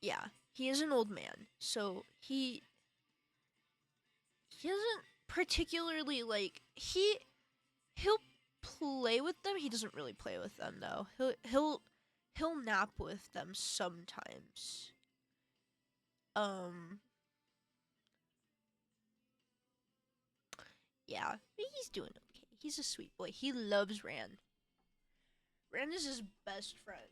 Yeah, he is an old man. So, he doesn't particularly, like, he'll play with them. He doesn't really play with them, though. He'll nap with them sometimes. Yeah, he's doing okay. He's a sweet boy. He loves Rand. Rand is his best friend.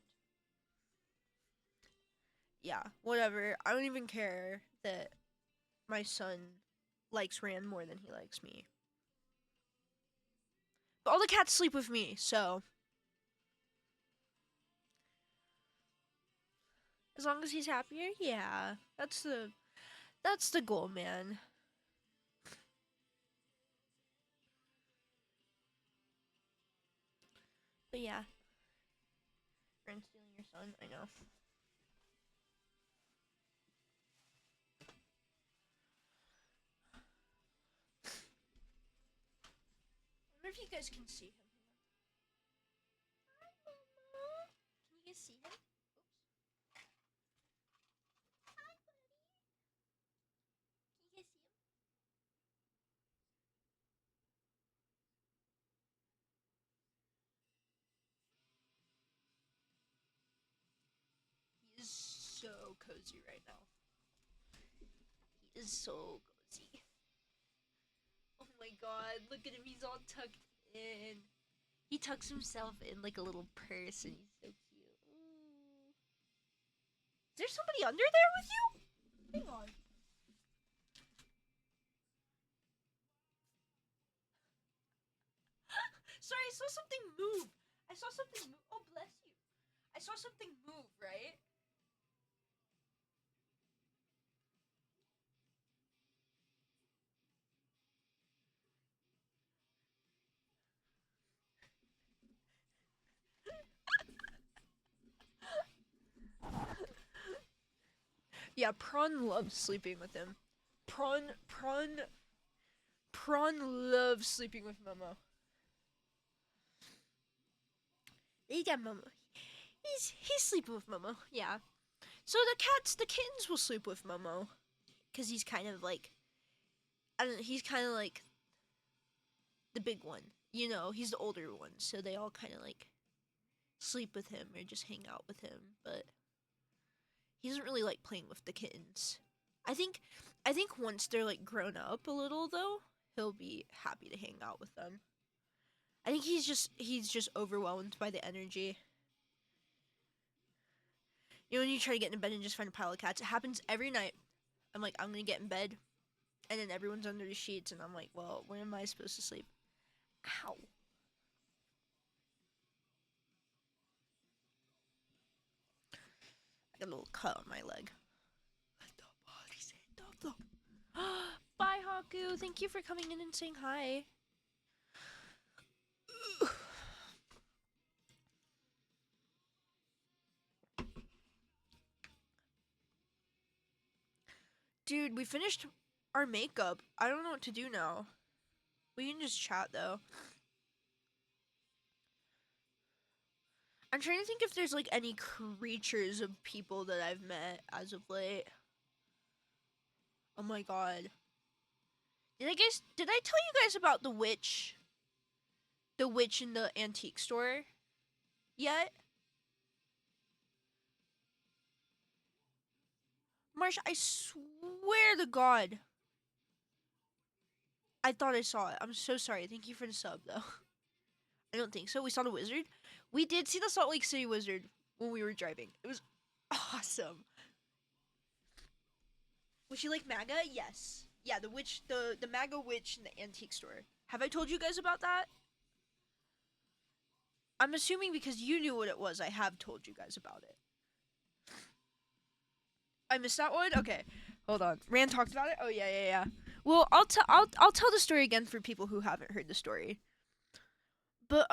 Yeah, whatever. I don't even care that my son likes Rand more than he likes me. all the cats sleep with me, so as long as he's happier, yeah. That's the goal, man. But yeah. Friend stealing your son, I know. I wonder if you guys can see him. Hi, Mama. Can you guys see him? Oops. Hi, buddy. Can you guys see him? He is so cozy right now. He is so cozy. Oh my god, look at him. He's all tucked in. He tucks himself in like a little purse and he's so cute. Ooh. Is there somebody under there with you? Hang on. Sorry, I saw something move. I saw something move. Oh, bless you. I saw something move, right? Yeah, Prawn loves sleeping with him. Prawn loves sleeping with Momo. You got Momo. He's sleeping with Momo. Yeah. So the kittens will sleep with Momo, cause he's kind of like, I don't know. He's kind of like the big one. You know, he's the older one, so they all kind of like sleep with him or just hang out with him. But he doesn't really like playing with the kittens. I think I think once they're like grown up a little though, he'll be happy to hang out with them. I think he's just overwhelmed by the energy. You know when you try to get in bed and just find a pile of cats, it happens every night. I'm like, I'm gonna get in bed, and then everyone's under the sheets, and I'm like, well, where am I supposed to sleep? Ow. I got a little cut on my leg. Let the body say Bye, Haku. Thank you for coming in and saying hi. Dude, we finished our makeup. I don't know what to do now. We can just chat though. I'm trying to think if there's like any creatures of people that I've met as of late. Oh my god. Did I tell you guys about the witch? The witch in the antique store yet? Marsh, I swear to god. I thought I saw it. I'm so sorry. Thank you for the sub though. I don't think so. We saw the wizard. We did see the Salt Lake City wizard when we were driving. It was awesome. Was she like MAGA? Yes. Yeah, the witch, the MAGA witch in the antique store. Have I told you guys about that? I'm assuming because you knew what it was, I have told you guys about it. I missed that one. Okay, hold on. Rand talked about it. Oh yeah. Well, I'll tell the story again for people who haven't heard the story. But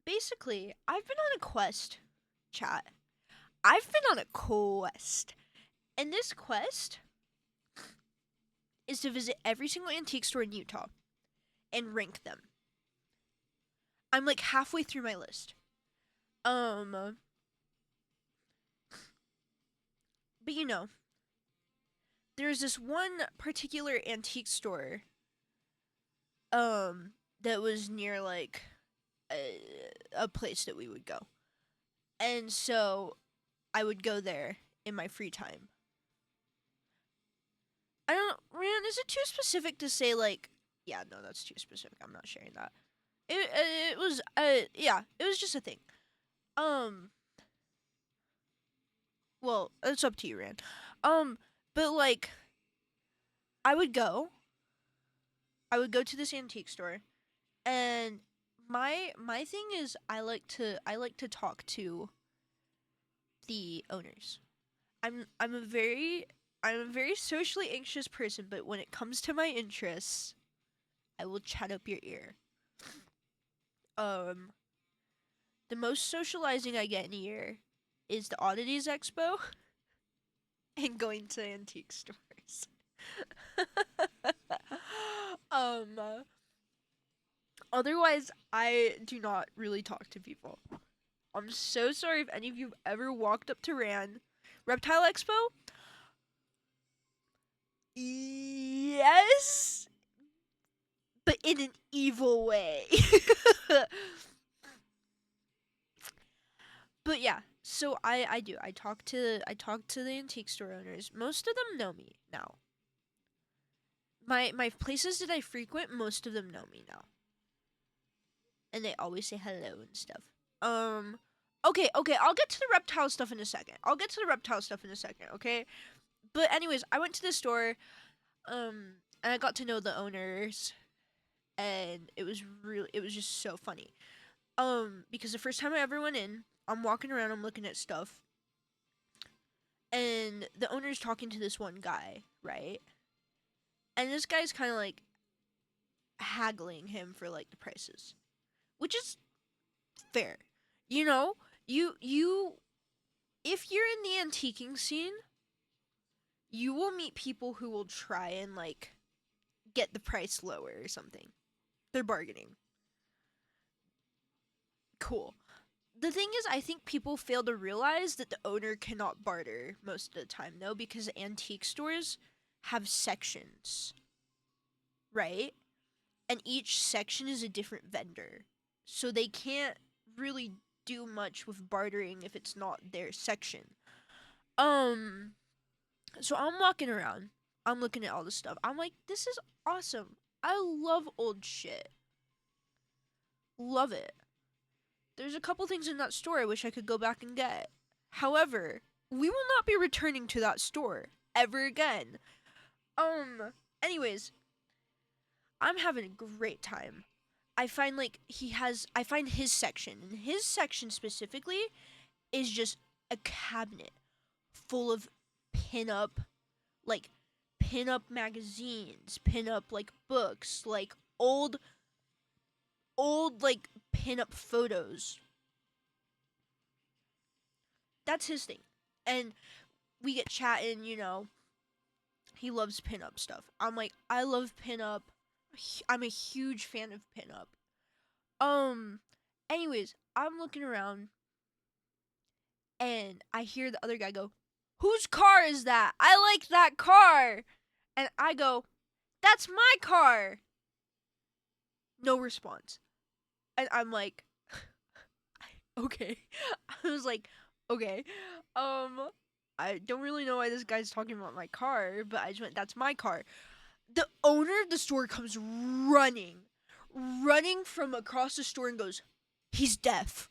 basically, I've been on a quest, chat. I've been on a quest, and this quest is to visit every single antique store in Utah and rank them. I'm like halfway through my list. But you know, there's this one particular antique store that was near like a place that we would go. And so I would go there in my free time. I don't know, Ryan, is it too specific to say like yeah, no, that's too specific. I'm not sharing that. It was yeah, it was just a thing. Um well, it's up to you, Rand. But like I would go to this antique store and my thing is I like to talk to the owners. I'm a very socially anxious person, but when it comes to my interests, I will chat up your ear. Um, the most socializing I get in a year is the Oddities Expo and going to antique stores. um, Otherwise, I do not really talk to people. I'm so sorry if any of you've ever walked up to Reptile Expo. Yes, but in an evil way. But yeah, so I do. I talk to the antique store owners. Most of them know me now. My places that I frequent, most of them know me now, and they always say hello and stuff. Um, okay, I'll get to the reptile stuff in a second. Okay. But anyways, I went to the store, and I got to know the owners, and it was just so funny. Because the first time I ever went in, I'm walking around, I'm looking at stuff, and the owner's talking to this one guy, right? And this guy's kind of like haggling him for like the prices, which is fair. You know, you if you're in the antiquing scene, you will meet people who will try and like get the price lower or something. They're bargaining. Cool. The thing is, I think people fail to realize that the owner cannot barter most of the time, though, because antique stores have sections, right? And each section is a different vendor. So they can't really do much with bartering if it's not their section. Um, so I'm walking around. I'm looking at all this stuff. I'm like, this is awesome. I love old shit. Love it. There's a couple things in that store I wish I could go back and get. However, we will not be returning to that store ever again. Anyways, I'm having a great time. I find his section, and his section specifically is just a cabinet full of pin-up, like, pin-up magazines, pin-up, like, books, like, old, like, pin-up photos. That's his thing. And we get chatting, he loves pin-up stuff. I'm like, I love pin-up. I'm a huge fan of pin-up. Um, Anyways, I'm looking around and I hear the other guy go, "Whose car is that? I like that car." And I go, "That's my car." No response. And I'm like, "Okay." I was like, "Okay." Um I don't really know why this guy's talking about my car, but I just went, "That's my car." The owner of the store comes running from across the store and goes, "He's deaf."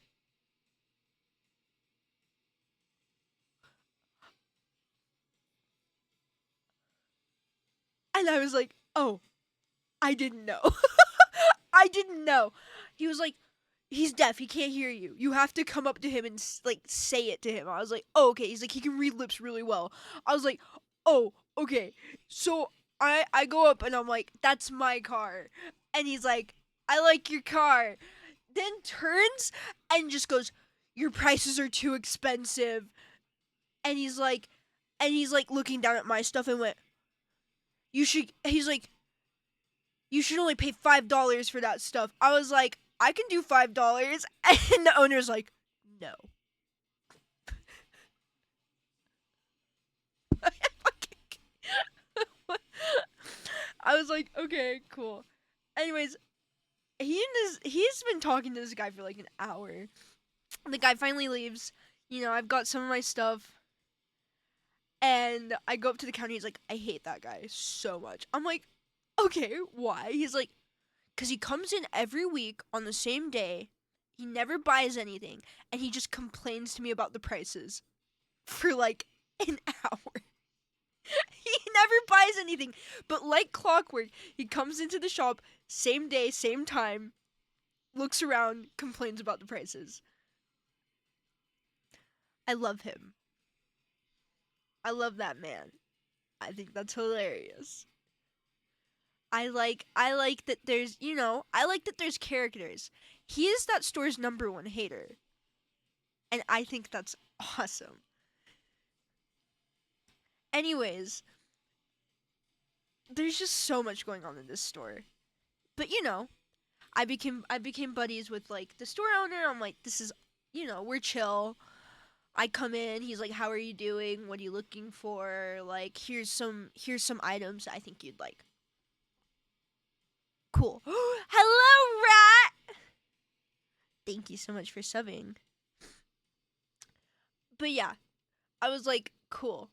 And I was like, "Oh, I didn't know." I didn't know. He was like, "He's deaf. He can't hear you. You have to come up to him and like say it to him." I was like, "Oh, okay." He's like, "He can read lips really well." I was like, "Oh, okay." So I go up and I'm like, "That's my car." And he's like, "I like your car." Then turns and just goes, "Your prices are too expensive." And he's like looking down at my stuff and went, "You should." He's like, "You should only pay $5 for that stuff." I was like, "I can do $5." And the owner's like, "No." I was like, "Okay, cool." Anyways, he's been talking to this guy for like an hour. The guy finally leaves. I've got some of my stuff, and I go up to the counter. He's like, "I hate that guy so much." I'm like, "Okay, why?" He's like, "Cause he comes in every week on the same day. He never buys anything, and he just complains to me about the prices for like an hour." He never buys anything, but like clockwork, he comes into the shop same day, same time, looks around, complains about the prices. I love him. I love that man. I think that's hilarious. I like that there's, I like that there's characters. He is that store's number one hater. And I think that's awesome. Anyways, there's just so much going on in this store. But I became buddies with like the store owner. I'm like, this is, we're chill. I come in, he's like, "How are you doing? What are you looking for? Like, here's some items I think you'd like." Cool. Hello, rat. Thank you so much for subbing. But yeah, I was like, "Cool.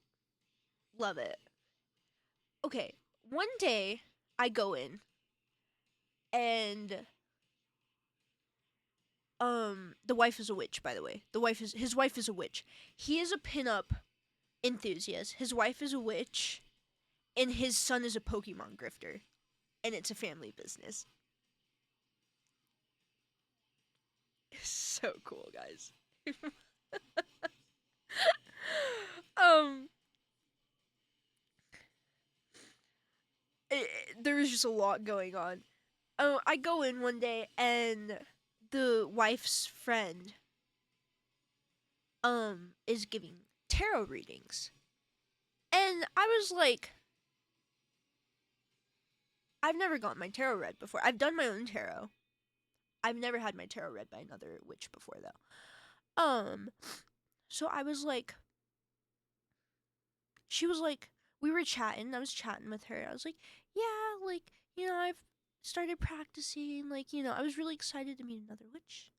Love it." Okay, one day I go in and the wife is a witch, by the way. His wife is a witch. He is a pinup enthusiast. His wife is a witch and his son is a Pokemon grifter, and it's a family business. So cool, guys. um there was just a lot going on. Oh, I go in one day and the wife's friend is giving tarot readings. And I was like, I've never gotten my tarot read before. I've done my own tarot. I've never had my tarot read by another witch before though. So I was like, she was like, we were chatting. I was chatting with her. I was like, yeah, like, I've started practicing. Like, I was really excited to meet another witch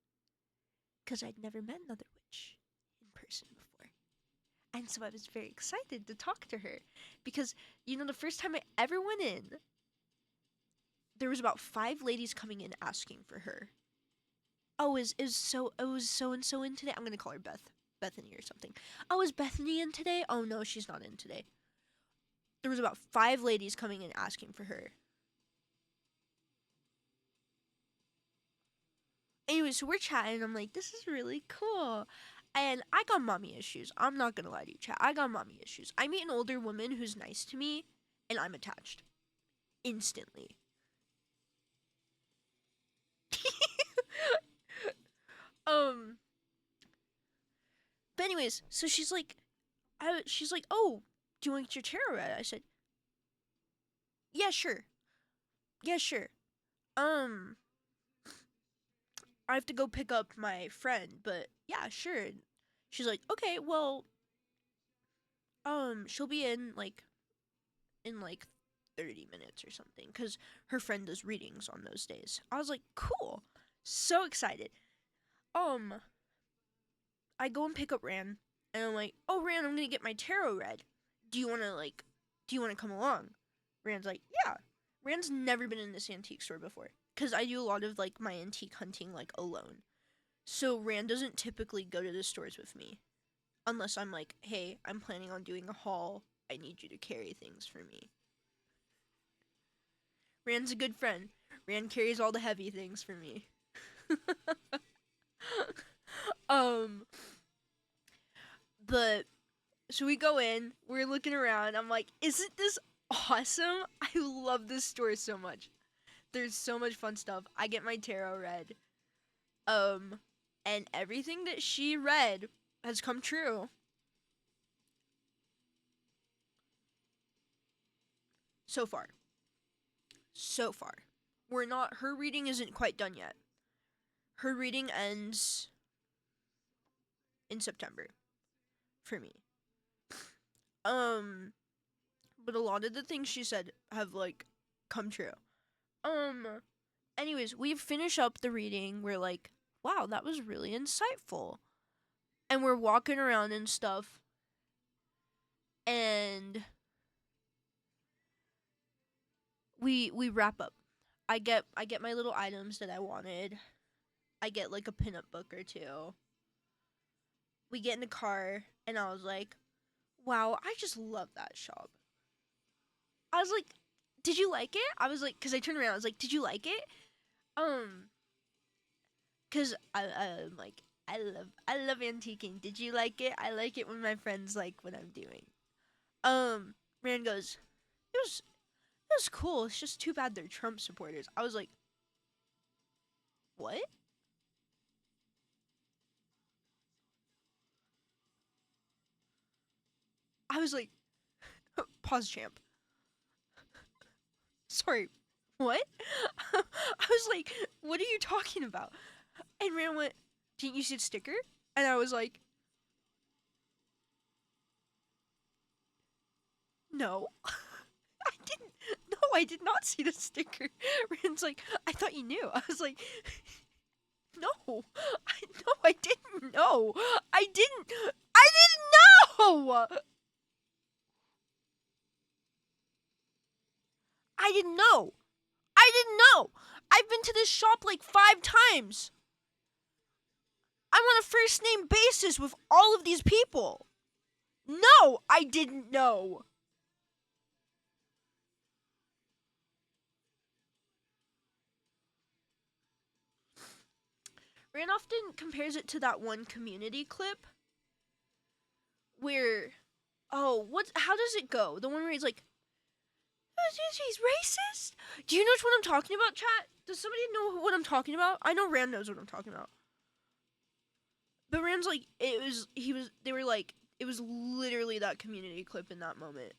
because I'd never met another witch in person before. And so I was very excited to talk to her because, the first time I ever went in, there was about 5 ladies coming in asking for her. Oh, was so and so in today? I'm gonna call her Bethany or something. Oh, is Bethany in today? Oh no, she's not in today. There was about 5 ladies coming in asking for her. Anyway, so we're chatting. I'm like, this is really cool. And I got mommy issues. I'm not gonna lie to you, chat. I got mommy issues. I meet an older woman who's nice to me, and I'm attached instantly. um. But anyways, so she's like, oh, do you want to get your tarot read? I said, yeah, sure. Yeah, sure. Um, I have to go pick up my friend, but yeah, sure. She's like, okay, well, she'll be in like 30 minutes or something cuz her friend does readings on those days. I was like, "Cool." So excited. Um, I go and pick up Ran and I'm like, "Oh, Ran, I'm going to get my tarot read. Do you want to come along?" Rand's like, "Yeah." Rand's never been in this antique store before cuz I do a lot of like my antique hunting like alone. So Rand doesn't typically go to the stores with me unless I'm like, "Hey, I'm planning on doing a haul. I need you to carry things for me." Rand's a good friend. Rand carries all the heavy things for me. um, but so we go in, we're looking around. I'm like, isn't this awesome? I love this store so much. There's so much fun stuff. I get my tarot read. Um, and everything that she read has come true. So far. So far. We're not, her reading isn't quite done yet. Her reading ends in September for me. Um, but a lot of the things she said have like come true. Um, anyways, we finish up the reading. We're like, wow, that was really insightful. And we're walking around and stuff. And we wrap up. I get my little items that I wanted. I get like a pinup book or two. We get in the car and I was like, wow, I just love that shop. I was like, did you like it? I was like, because I turned around, I was like, did you like it? Um, cause I'm like I love antiquing. Did you like it? I like it when my friends like what I'm doing. Rand goes, it was cool. It's just too bad they're Trump supporters. I was like, what? I was like, pause, champ. Sorry, what? I was like, what are you talking about? And Rand went, didn't you see the sticker? And I was like, no. I didn't. No, I did not see the sticker. Rand's like, I thought you knew. I was like, no, I didn't know. I didn't know. I didn't know. I didn't know. I've been to this shop like 5 times. I'm on a first name basis with all of these people. No, I didn't know. Rand often compares it to that one Community clip where, how does it go? The one where he's like, he's racist? Do you know what I'm talking about, chat? Does somebody know what I'm talking about? I know Rand knows what I'm talking about. But Rand's like, they were like, it was literally that Community clip in that moment.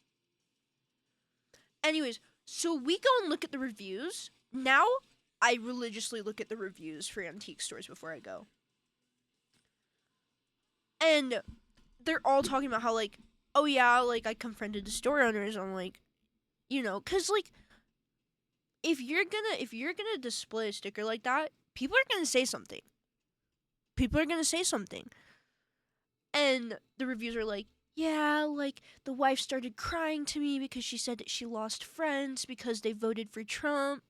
Anyways, so we go and look at the reviews. Now, I religiously look at the reviews for antique stores before I go. And they're all talking about how, like, oh yeah, like, I confronted the store owners. I'm like, you know, because, like, if you're gonna display a sticker like that, people are gonna say something. And the reviews are like, yeah, like, the wife started crying to me because she said that she lost friends because they voted for Trump.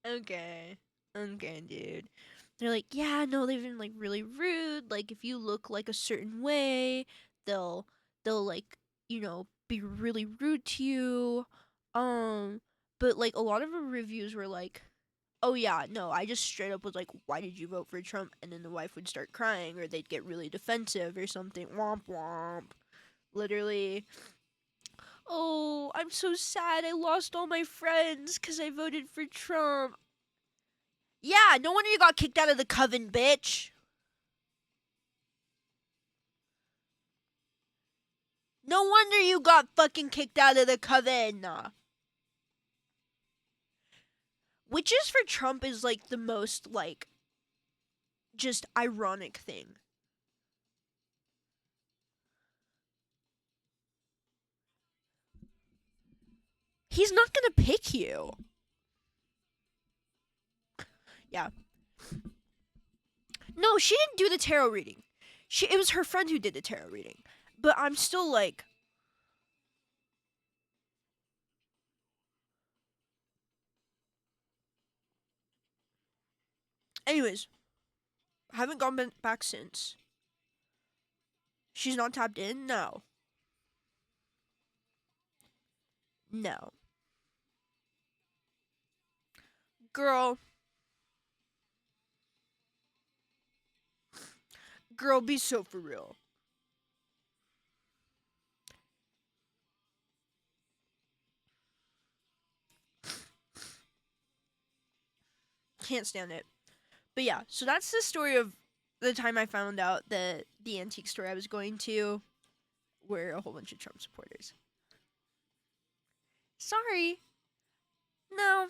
Okay, dude. They're like, yeah, no, they've been like really rude. Like, if you look like a certain way, they'll like, be really rude to you. But like a lot of the reviews were like, oh yeah, no, I just straight up was like, why did you vote for Trump? And then the wife would start crying, or they'd get really defensive or something. Womp womp. Literally. Oh, I'm so sad. I lost all my friends because I voted for Trump. Yeah, no wonder you got kicked out of the coven, bitch. No wonder you got fucking kicked out of the coven. Witches for Trump is like the most, like, just ironic thing. He's not gonna pick you. Yeah. No, she didn't do the tarot reading. It was her friend who did the tarot reading. But I'm still like, anyways, I haven't gone back since. She's not tapped in? No. No. Girl. Girl, be so for real. Can't stand it. But yeah, so that's the story of the time I found out that the antique store I was going to were a whole bunch of Trump supporters. Sorry. No.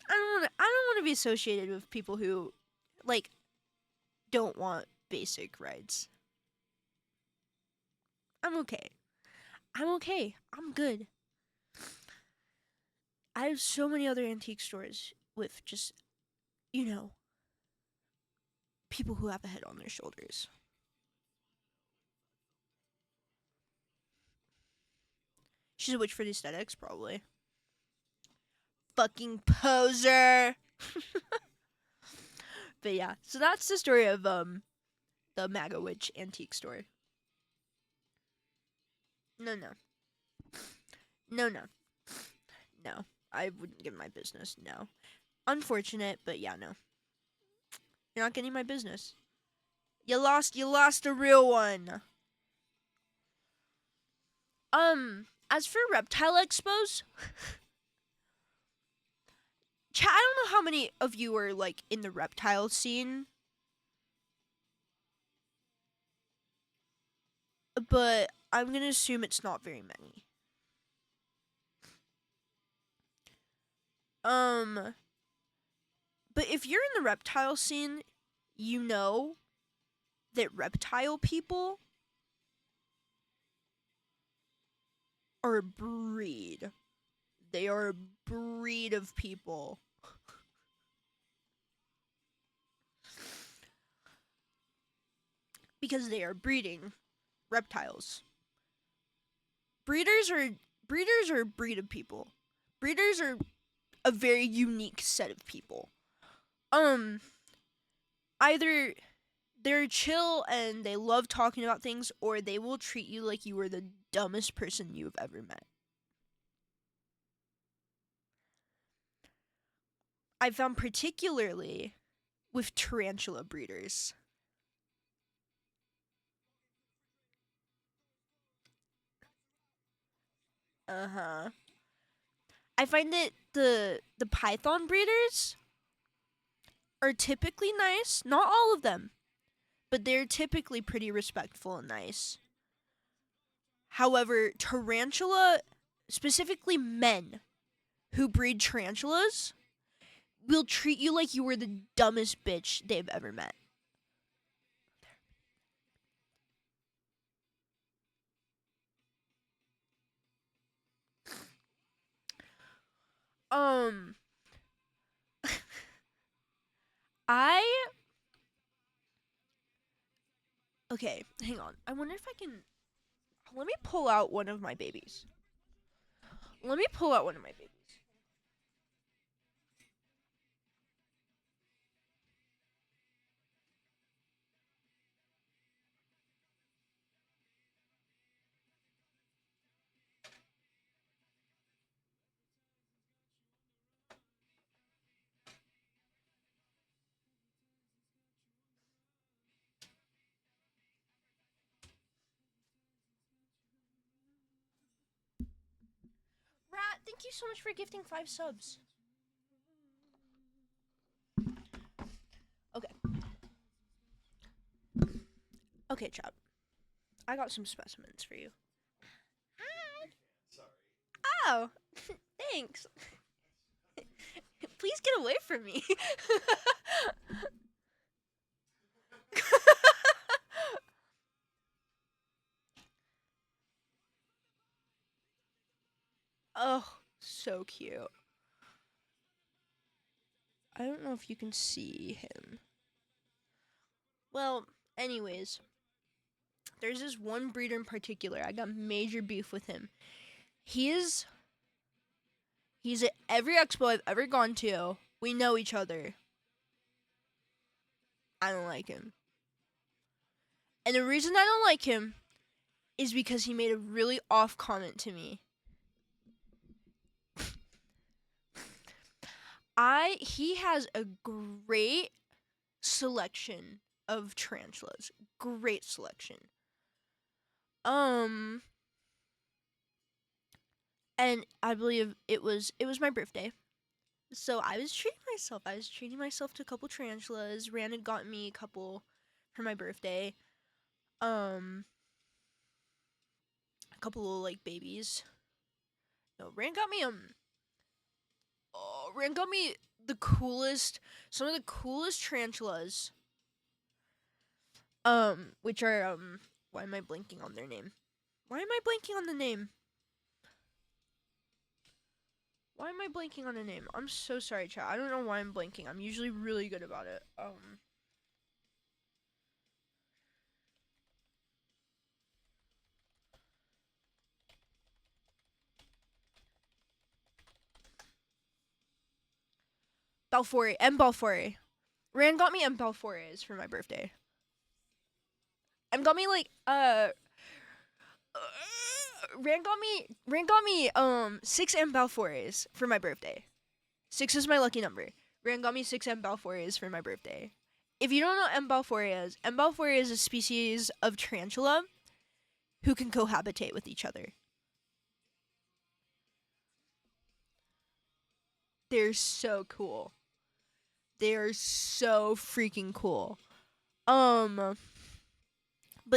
I don't want to be associated with people who like don't want basic rights. I'm okay. I'm good. I have so many other antique stores with just, you know, people who have a head on their shoulders. She's a witch for the aesthetics, probably. Fucking poser. But yeah, so that's the story of the MAGA witch antique store. No. No, no, no. I wouldn't give my business. No. Unfortunate, but yeah, no. You're not getting my business. You lost a real one. As for reptile expos, I don't know how many of you are like in the reptile scene, but I'm gonna assume it's not very many. But if you're in the reptile scene, you know that reptile people are a breed. They are a breed of people. Because they are breeding reptiles. Breeders are a breed of people. Breeders are a very unique set of people. Either they're chill and they love talking about things, or they will treat you like you were the dumbest person you've ever met. I found particularly with tarantula breeders. Uh-huh. I find that the python breeders are typically nice, not all of them, but they're typically pretty respectful and nice. However, tarantula, specifically men who breed tarantulas, will treat you like you were the dumbest bitch they've ever met. Um, I okay, hang on. I wonder if I can. Let me pull out one of my babies. Let me pull out one of my babies. Rat, thank you so much for gifting 5 subs. Okay. Okay, chat. I got some specimens for you. Oh, thanks. Please get away from me. Oh, so cute. I don't know if you can see him. Well, anyways, there's this one breeder in particular. I got major beef with him. He's at every expo I've ever gone to. We know each other. I don't like him. And the reason I don't like him is because he made a really off comment to me. He has a great selection of tarantulas. Great selection. And I believe it was my birthday. So I was treating myself. I was treating myself to a couple tarantulas. Rand had gotten me a couple for my birthday. A couple of like babies. No, Rand got me Rand got me the coolest, some of the coolest tarantulas. Which are why am I blanking on their name? Why am I blanking on the name? Why am I blanking on the name? I'm so sorry, chat. I don't know why I'm blanking. I'm usually really good about it. Balfour, M. Balfour. Rand got me M. Balfours for my birthday. M got me like Rand got me 6 M Balfours for my birthday. 6 is my lucky number. Rand got me 6 M Balfours for my birthday. If you don't know M Balfour is, M Balfour is a species of tarantula who can cohabitate with each other. They're so cool. They are so freaking cool. But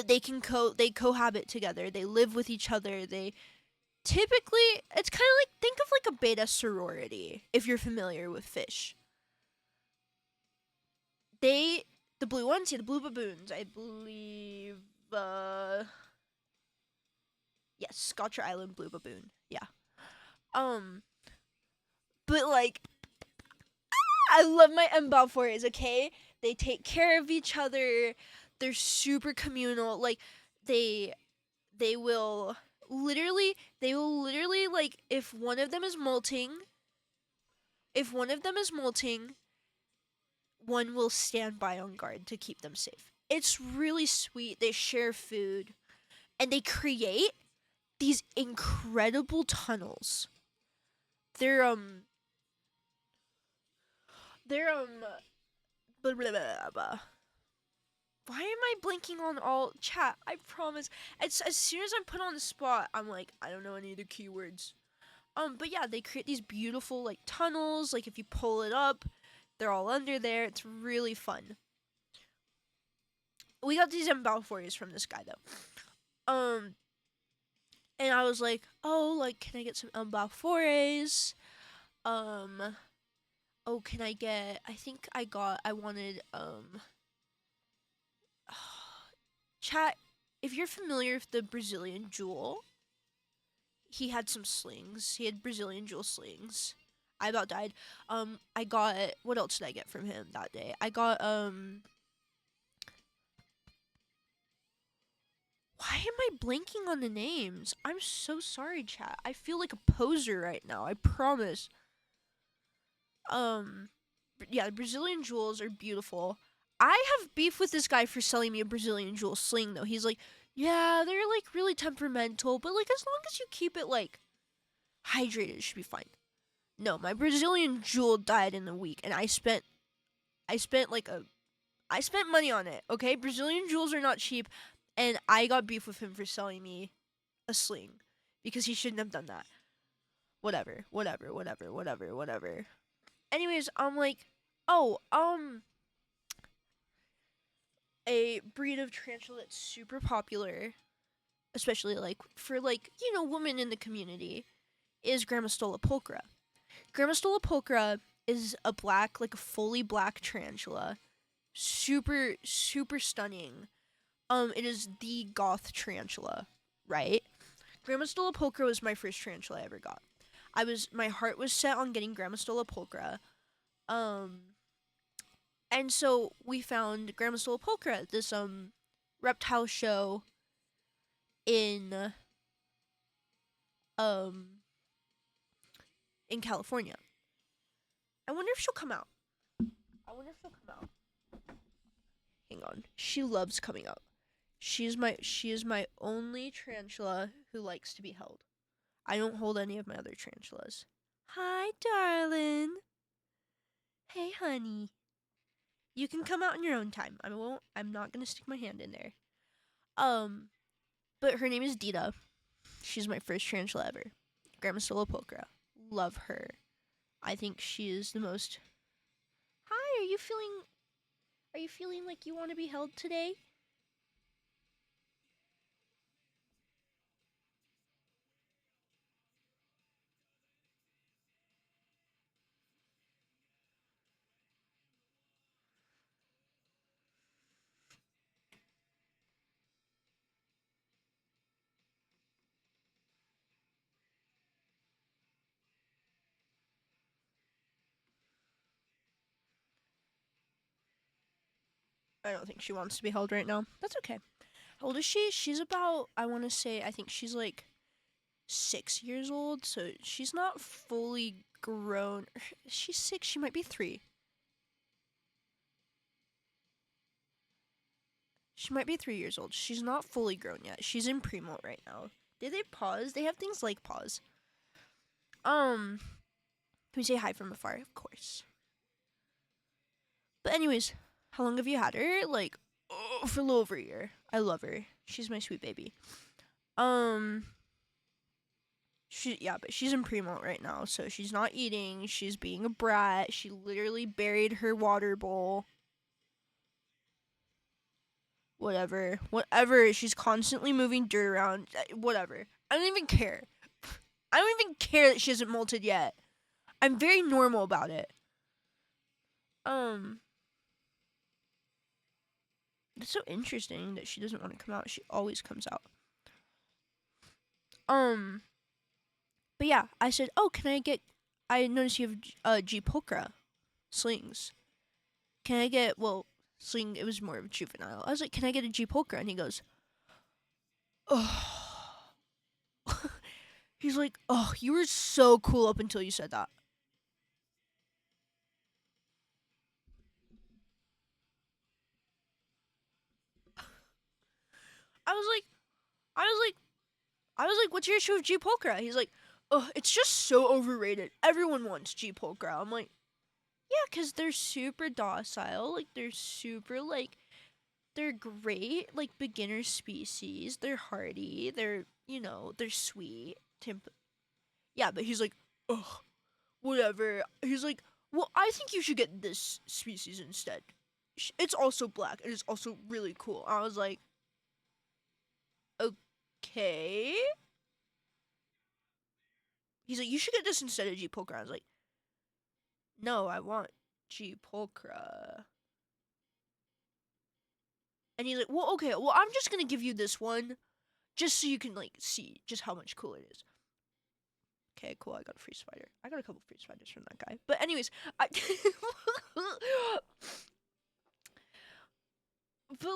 they cohabit together. They live with each other. They typically, it's kind of like, think of like a beta sorority if you're familiar with fish. The blue ones, yeah, the blue baboons, I believe. Yes, Scotcher Island blue baboon. Yeah. But like, I love my M Balfours. Okay, they take care of each other. They're super communal. Like, they they will literally like if one of them is molting, one will stand by on guard to keep them safe. It's really sweet. They share food and they create these incredible tunnels. They're they're blah, blah, blah, blah. Why am I blanking on all chat? I promise. As soon as I'm put on the spot, I'm like, I don't know any of the keywords. But yeah, they create these beautiful like tunnels. Like if you pull it up, they're all under there. It's really fun. We got these M Balfours from this guy though. And I was like, oh, like, can I get some M Balfours? Oh, can I get? I wanted chat. If you're familiar with the Brazilian jewel, he had some slings. He had Brazilian jewel slings. I about died. I got, what else did I get from him that day? I got why am I blanking on the names? I'm so sorry, chat. I feel like a poser right now. I promise. Yeah, the Brazilian jewels are beautiful. I have beef with this guy for selling me a Brazilian jewel sling though. He's like, yeah, they're like really temperamental, but like as long as you keep it like hydrated, it should be fine. No, my Brazilian jewel died in a week, and I spent like a I spent money on it. Okay, Brazilian jewels are not cheap, and I got beef with him for selling me a sling because he shouldn't have done that. Whatever. Anyways, I'm like, oh, a breed of tarantula that's super popular, especially like for like women in the community, is Grammostola pulchra. Grammostola pulchra is a black, like a fully black tarantula, super stunning. It is the goth tarantula, right? Grammostola pulchra was my first tarantula I ever got. My heart was set on getting Grammostola pulchra. Um, and so we found Grammostola pulchra at this reptile show in um in California. I wonder if she'll come out. Hang on. She loves coming out. She is my only tarantula who likes to be held. I don't hold any of my other tarantulas. Hi, darling. Hey, honey. You can come out in your own time. I'm not gonna stick my hand in there. But her name is Dita. She's my first tarantula ever. Grammostola pulchra. Love her. I think she is the most. Hi, are you feeling? Are you feeling like you want to be held today? I don't think she wants to be held right now. That's okay. How old is she? She's about, I want to say, I think she's like 6 years old, so she's not fully grown. She's 6, she might be 3. She might be 3 years old. She's not fully grown yet. She's in premolt right now. Did they pause? They have things like pause. Can we say hi from afar? Of course. But anyways, how long have you had her? Like, oh, for a little over a year. I love her. She's my sweet baby. But she's in pre-molt right now, so she's not eating. She's being a brat. She literally buried her water bowl. Whatever. She's constantly moving dirt around. Whatever. I don't even care. I don't even care that she hasn't molted yet. I'm very normal about it. It's so interesting that she doesn't want to come out. She always comes out. But yeah, I said, oh, I noticed you have G-Pulchra slings. Can I get, sling, it was more of a juvenile. I was like, can I get a G-Pulchra? And he goes, oh. He's like, oh, you were so cool up until you said that. I was like, what's your issue with G-Pulchra? He's like, oh, it's just so overrated. Everyone wants G-Pulchra. I'm like, yeah, because they're super docile. Like, they're super, like, they're great, like, beginner species. They're hardy. They're sweet. Yeah, but he's like, ugh, whatever. He's like, well, I think you should get this species instead. It's also black, and it's also really cool. I was like, okay. He's like, you should get this instead of G-Pulchra. I was like, no, I want G-Pulchra. And he's like, well, okay, well, I'm just gonna give you this one, just so you can, like, see just how much cooler it is. Okay, cool, I got a free spider. I got a couple free spiders from that guy. But anyways, but,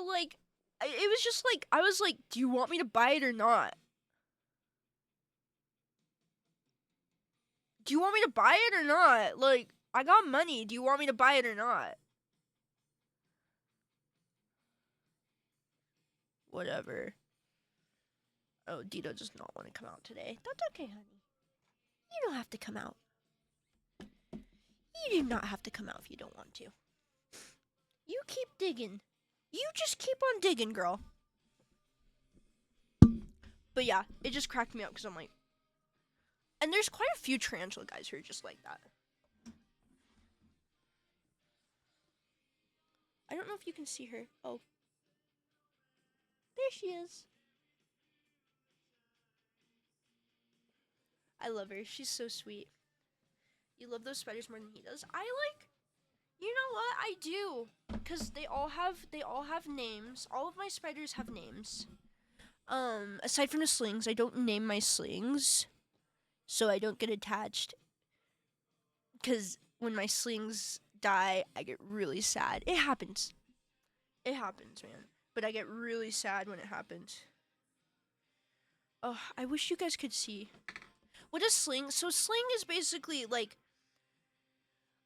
like, it was just, like, I was like, do you want me to buy it or not? Do you want me to buy it or not? Like, I got money. Do you want me to buy it or not? Whatever. Oh, Dito does not want to come out today. That's okay, honey. You don't have to come out. You do not have to come out if you don't want to. You keep digging. You just keep on digging, girl. But yeah, it just cracked me up because I'm like... And there's quite a few tarantula guys who are just like that. I don't know if you can see her. Oh. There she is. I love her. She's so sweet. You love those spiders more than he does. You know what? I do. Because they all have names. All of my spiders have names. Aside from the slings, I don't name my slings. So I don't get attached. Because when my slings die, I get really sad. It happens. It happens, man. But I get really sad when it happens. Oh, I wish you guys could see. What is sling? So sling is basically like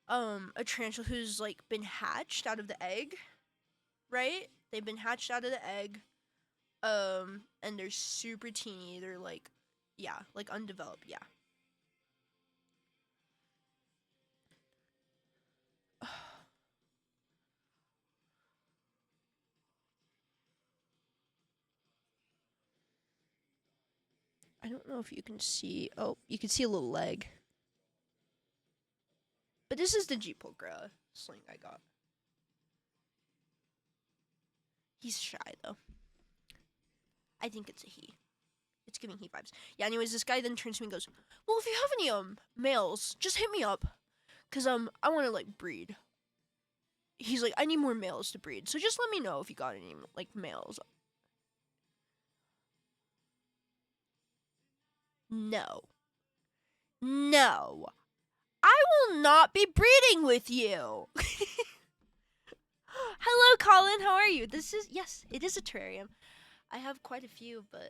a tarantula who's like been hatched out of the egg, right? They've been hatched out of the egg. And they're super teeny. They're like, yeah, like undeveloped, yeah. I don't know if you can see. Oh, you can see a little leg. But this is the G-Pulchra sling I got. He's shy though. I think it's a he. It's giving he vibes. Yeah, anyways, this guy then turns to me and goes, well, if you have any males, just hit me up. Cause I wanna like breed. He's like, I need more males to breed. So just let me know if you got any like males. No. No. I will not be breeding with you. Hello, Colin. How are you? It is a terrarium. I have quite a few, but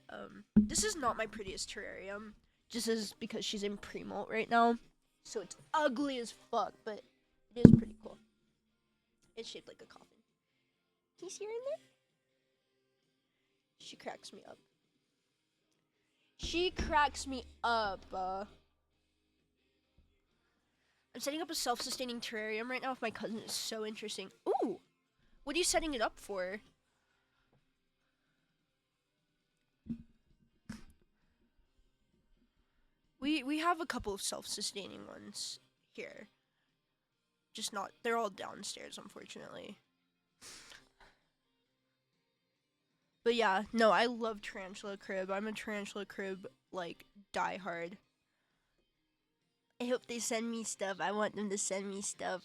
this is not my prettiest terrarium. Just as because she's in pre-molt right now, so it's ugly as fuck, but it is pretty cool. It's shaped like a coffin. Can you see her in there? She cracks me up. She cracks me up. I'm setting up a self-sustaining terrarium right now with my cousin. It's so interesting. Ooh, what are you setting it up for? We have a couple of self-sustaining ones here. Just not, they're all downstairs, unfortunately. But yeah, no, I love Tarantula Crib. I'm a Tarantula Crib, like, diehard. I hope they send me stuff. I want them to send me stuff.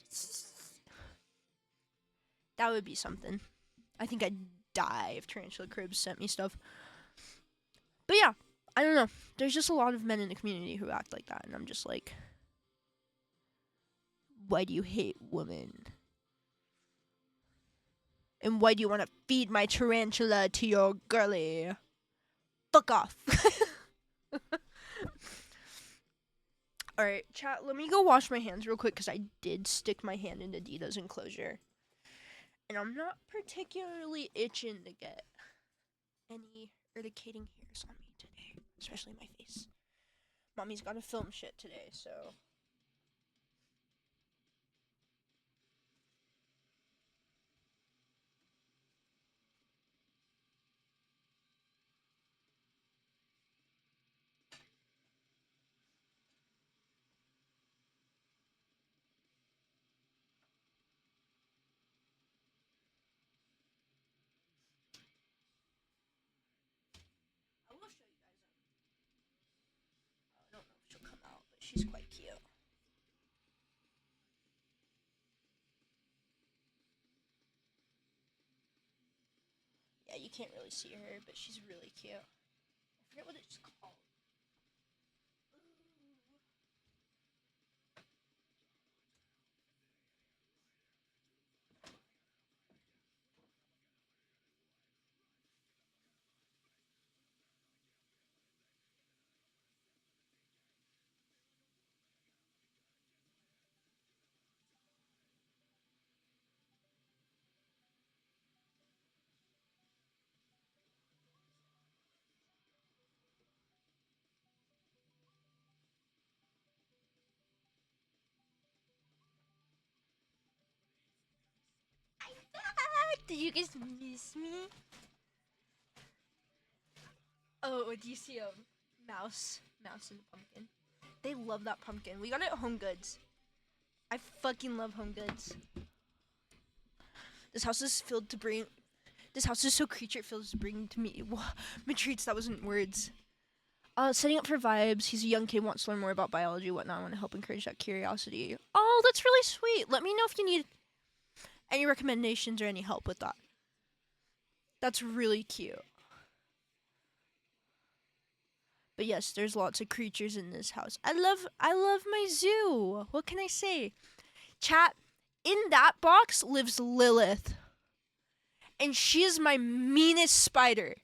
That would be something. I think I'd die if Tarantula Cribs sent me stuff. But yeah, I don't know. There's just a lot of men in the community who act like that, and I'm just like, why do you hate women? And why do you want to feed my tarantula to your girly? Fuck off. Alright, chat, let me go wash my hands real quick because I did stick my hand into Dita's enclosure. And I'm not particularly itching to get any irritating hairs on me today, especially my face. Mommy's got to film shit today, so. I will show you guys. I don't know if she'll come out, but she's quite cute. Yeah, you can't really see her, but she's really cute. I forget what it's called. Did you guys miss me? Oh, do you see a mouse? Mouse in the pumpkin. They love that pumpkin. We got it at Home Goods. I fucking love Home Goods. This house is filled to bring. This house is so creature it feels to bring to me. Treats, that wasn't words. Setting up for vibes. He's a young kid, wants to learn more about biology, whatnot. I want to help encourage that curiosity. Oh, that's really sweet. Let me know if you need any recommendations or any help with that. That's really cute. But yes, there's lots of creatures in this house. I love my zoo. What can I say? Chat, in that box lives Lilith. And she is my meanest spider.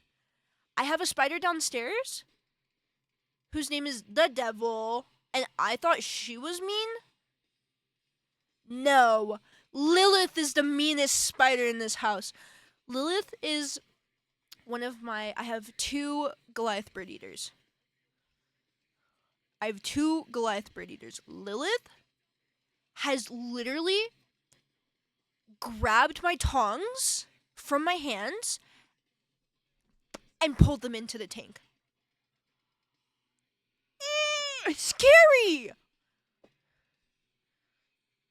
I have a spider downstairs whose name is the Devil, and I thought she was mean. No, Lilith is the meanest spider in this house. Lilith is one of my. I have 2 Goliath bird eaters. Lilith has literally grabbed my tongs from my hands and pulled them into the tank. It's scary!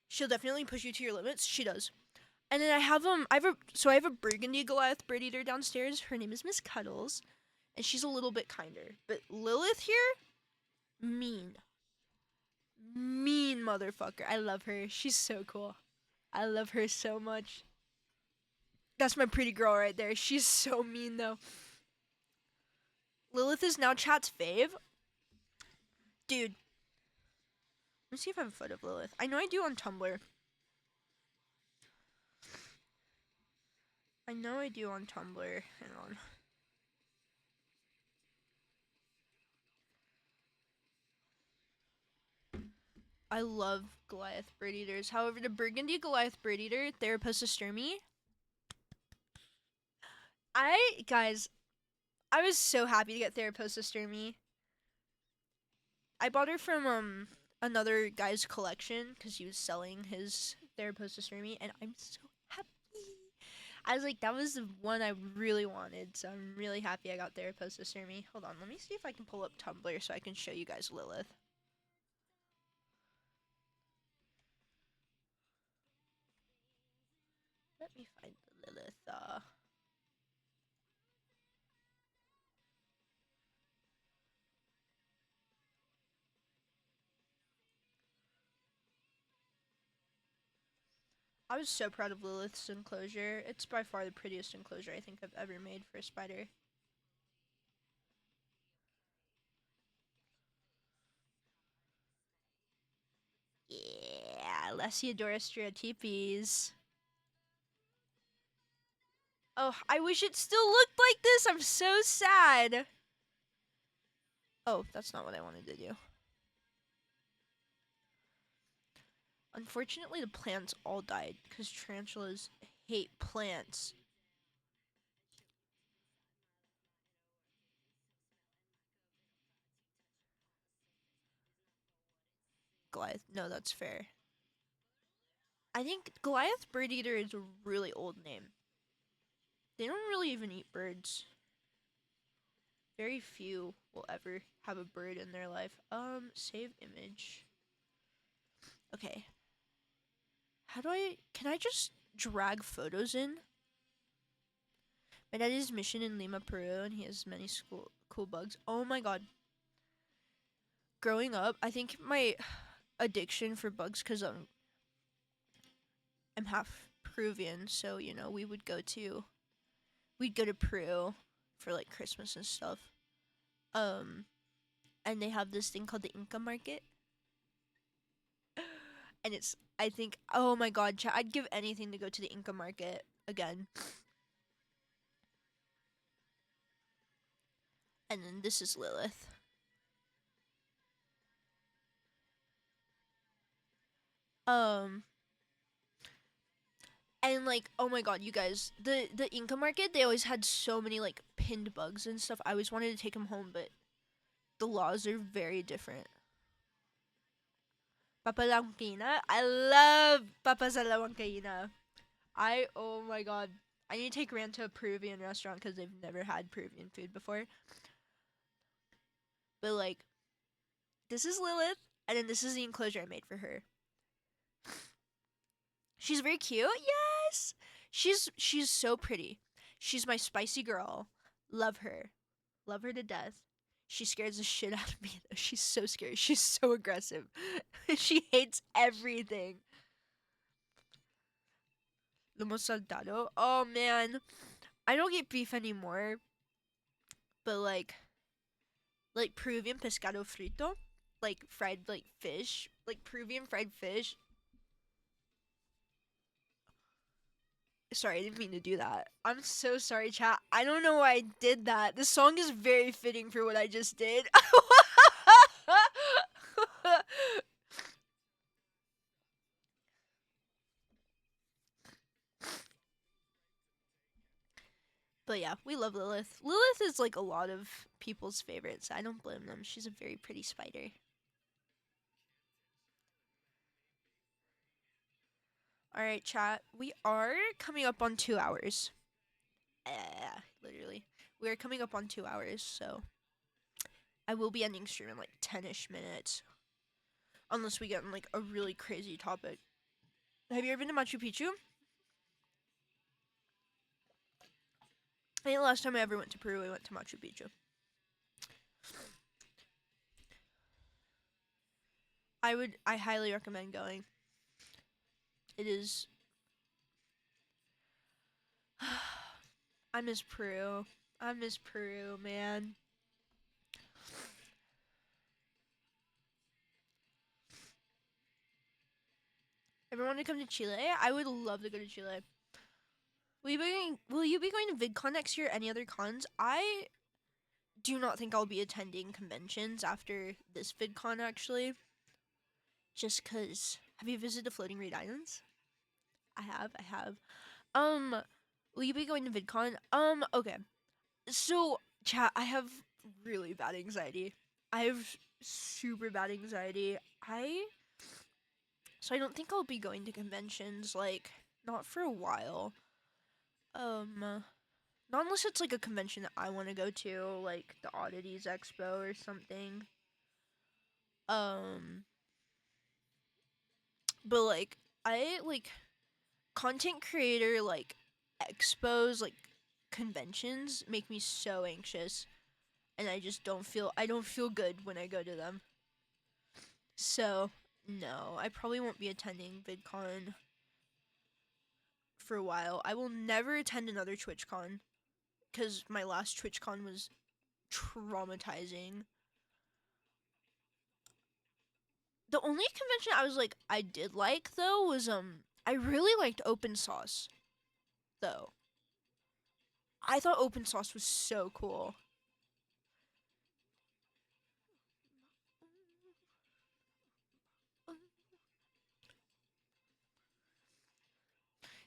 She'll definitely push you to your limits. She does. And then I have a burgundy Goliath bird eater downstairs. Her name is Miss Cuddles, and she's a little bit kinder. But Lilith here, mean motherfucker. I love her. She's so cool. I love her so much. That's my pretty girl right there. She's so mean though. Lilith is now chat's fave. Dude. Let me see if I have a photo of Lilith. I know I do on Tumblr. Hang on. I love Goliath bird eaters. However, the burgundy Goliath bird eater, Therapostosturmi. Guys, I was so happy to get Therapostosturmi. I bought her from another guy's collection because he was selling his Theraposa Surmi, and I'm so happy. I was like, that was the one I really wanted, so I'm really happy I got Theraposa Surmi. Hold on, let me see if I can pull up Tumblr so I can show you guys Lilith. Let me find the Lilith. I was so proud of Lilith's enclosure. It's by far the prettiest enclosure I think I've ever made for a spider. Yeah, Lesiodora stereotypes. Oh, I wish it still looked like this. I'm so sad. Oh, that's not what I wanted to do. Unfortunately, the plants all died because tarantulas hate plants. Goliath. No, that's fair. I think Goliath Bird Eater is a really old name. They don't really even eat birds. Very few will ever have a bird in their life. Save image. Okay. Can I just drag photos in? My dad is mission in Lima, Peru, and he has many cool bugs. Oh my god. Growing up, I think my addiction for bugs, because I'm half Peruvian, so, you know, we'd go to Peru for, like, Christmas and stuff. And they have this thing called the Inca Market. And it's, I think, oh my god, I'd give anything to go to the Inca Market again. And then this is Lilith. And like, oh my god, you guys, the Inca Market, they always had so many like pinned bugs and stuff. I always wanted to take them home, but the laws are very different. Papalangkina, I love papasalawankina. Oh my god, I need to take Rand to a Peruvian restaurant because they've never had Peruvian food before. But like, this is Lilith, and then this is the enclosure I made for her. She's very cute. Yes, she's so pretty. She's my spicy girl. Love her. Love her to death. She scares the shit out of me though. She's so scary. She's so aggressive. She hates everything. Lomo saltado. Oh man. I don't get beef anymore. But like Peruvian pescado frito, like fried like fish, like Peruvian fried fish. Sorry, I didn't mean to do that. I'm so sorry, chat. I don't know why I did that. This song is very fitting for what I just did. But yeah, we love Lilith. Lilith is like a lot of people's favorites. I don't blame them. She's a very pretty spider. Alright, chat. We are coming up on 2 hours. Literally. We are coming up on 2 hours, so I will be ending stream in like 10-ish minutes. Unless we get in like a really crazy topic. Have you ever been to Machu Picchu? I think the last time I ever went to Peru, I went to Machu Picchu. I highly recommend going. It is. I miss Peru. I miss Peru, man. Ever want to come to Chile? I would love to go to Chile. Will you be going to VidCon next year? Any other cons? I do not think I'll be attending conventions after this VidCon actually. Just cause have you visited the Floating Reed Islands? I have. Will you be going to VidCon? Okay. So chat, I have really bad anxiety. I have super bad anxiety. So I don't think I'll be going to conventions, like, not for a while. Not unless it's like a convention that I want to go to, like the Oddities Expo or something. Um, but like I like content creator like expos, like conventions make me so anxious, and I don't feel good when I go to them. So, no, I probably won't be attending VidCon for a while. I will never attend another TwitchCon cuz my last TwitchCon was traumatizing. The only convention I was like I did like though was I really liked Open Sauce though. I thought Open Sauce was so cool.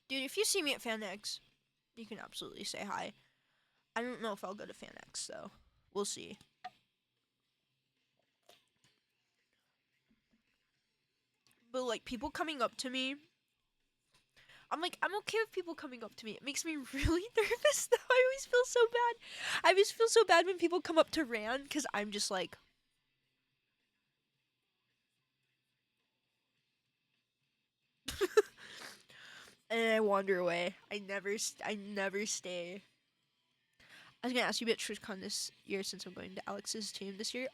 Dude, if you see me at FanX, you can absolutely say hi. I don't know if I'll go to FanX though. We'll see. But like people coming up to me, I'm like, I'm okay with people coming up to me. It makes me really nervous though. I always feel so bad. I always feel so bad when people come up to Rand because I'm just like, and I wander away. I never stay. I was gonna ask you about TwitchCon this year since I'm going to Alex's team this year.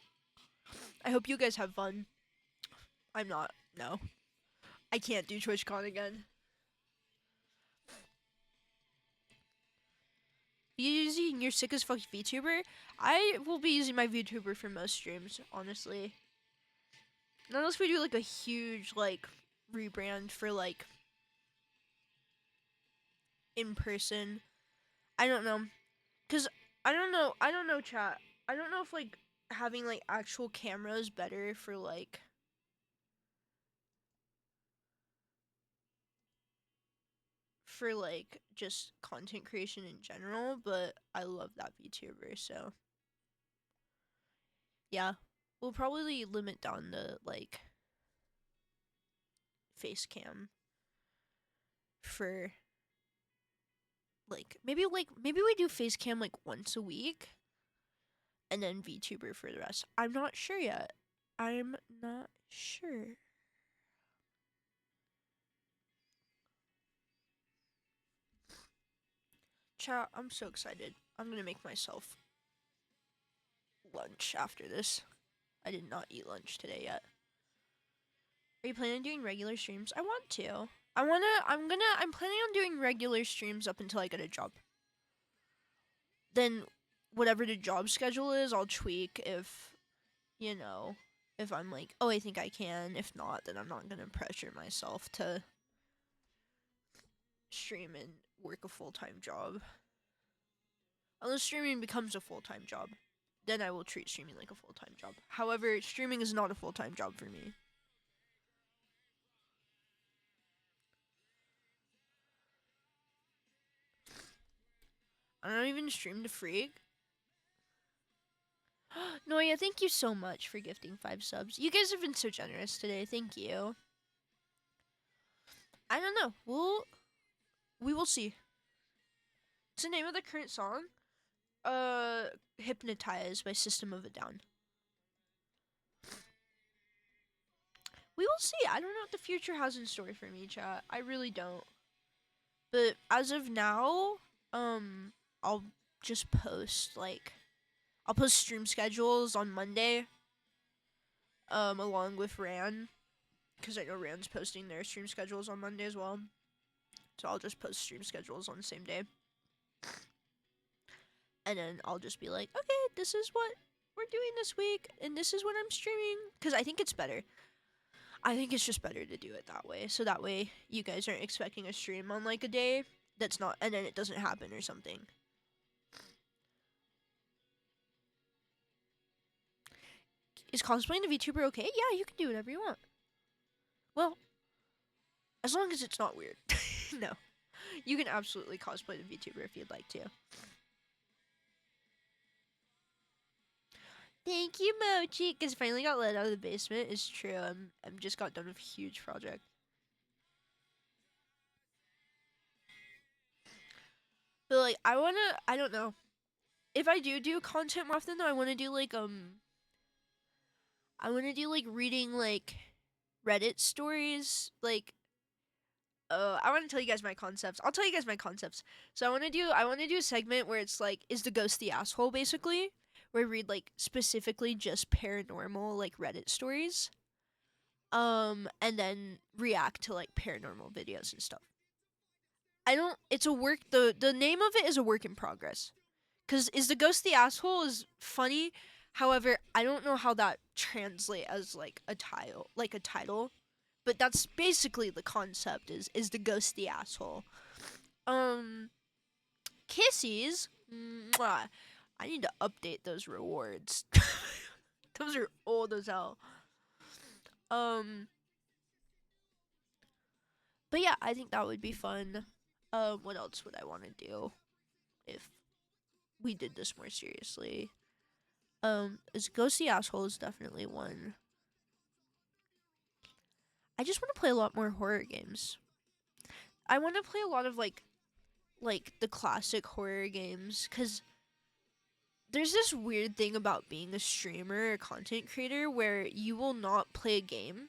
I hope you guys have fun. I'm not. No, I can't do TwitchCon again. You using your sick as fuck VTuber? I will be using my VTuber for most streams, honestly. Unless we do like a huge like rebrand for like in person. I don't know. Cause I don't know chat. I don't know if like having like actual cameras better for like just content creation in general, but I love that VTuber, so yeah. We'll probably limit down the like face cam for maybe we do face cam like once a week and then VTuber for the rest. I'm not sure yet. I'm not sure. Chat, I'm so excited. I'm gonna make myself lunch after this. I did not eat lunch today yet. Are you planning on doing regular streams? I want to. I'm planning on doing regular streams up until I get a job. Then whatever the job schedule is, I'll tweak if, you know, if I'm like, oh, I think I can. If not, then I'm not going to pressure myself to stream and work a full-time job. Unless streaming becomes a full-time job, then I will treat streaming like a full-time job. However, streaming is not a full-time job for me. I don't even stream to Freak. Noya, thank you so much for gifting 5 subs. You guys have been so generous today. Thank you. I don't know. We will see. What's the name of the current song? Hypnotized by System of a Down. We will see. I don't know what the future has in store for me, chat. I really don't. But as of now, I'll just post I'll post stream schedules on Monday. Along with Ran, because I know Rand's posting their stream schedules on Monday as well. So I'll just post stream schedules on the same day. And then I'll just be like, okay, this is what we're doing this week, and this is what I'm streaming. Because I think it's better. I think it's just better to do it that way. So that way you guys aren't expecting a stream on like a day that's not, and then it doesn't happen or something. Is cosplaying the VTuber okay? Yeah, you can do whatever you want. Well, as long as it's not weird. No. You can absolutely cosplay the VTuber if you'd like to. Thank you, Mochi. Because finally got let out of the basement. It's true. I'm just got done with a huge project. But like, I don't know. If I do content more often, though, I wanna do like I wanna do like reading like Reddit stories. Like, I want to tell you guys my concepts. I'll tell you guys my concepts. So I want to do a segment where it's like, is the ghost the asshole, basically, where I read like specifically just paranormal like Reddit stories, and then react to like paranormal videos and stuff. I don't. It's a work. The name of it is a work in progress. Cause is the ghost the asshole is funny. However, I don't know how that translate as like a title. But that's basically the concept is the ghost the asshole. Um Kissies. Mwah. I need to update those rewards. Those are old as hell. Um but yeah, I think that would be fun. What else would I want to do if we did this more seriously? Is Ghost the Asshole is definitely one. I just want to play a lot more horror games. I want to play a lot of like the classic horror games cuz there's this weird thing about being a streamer or content creator where you will not play a game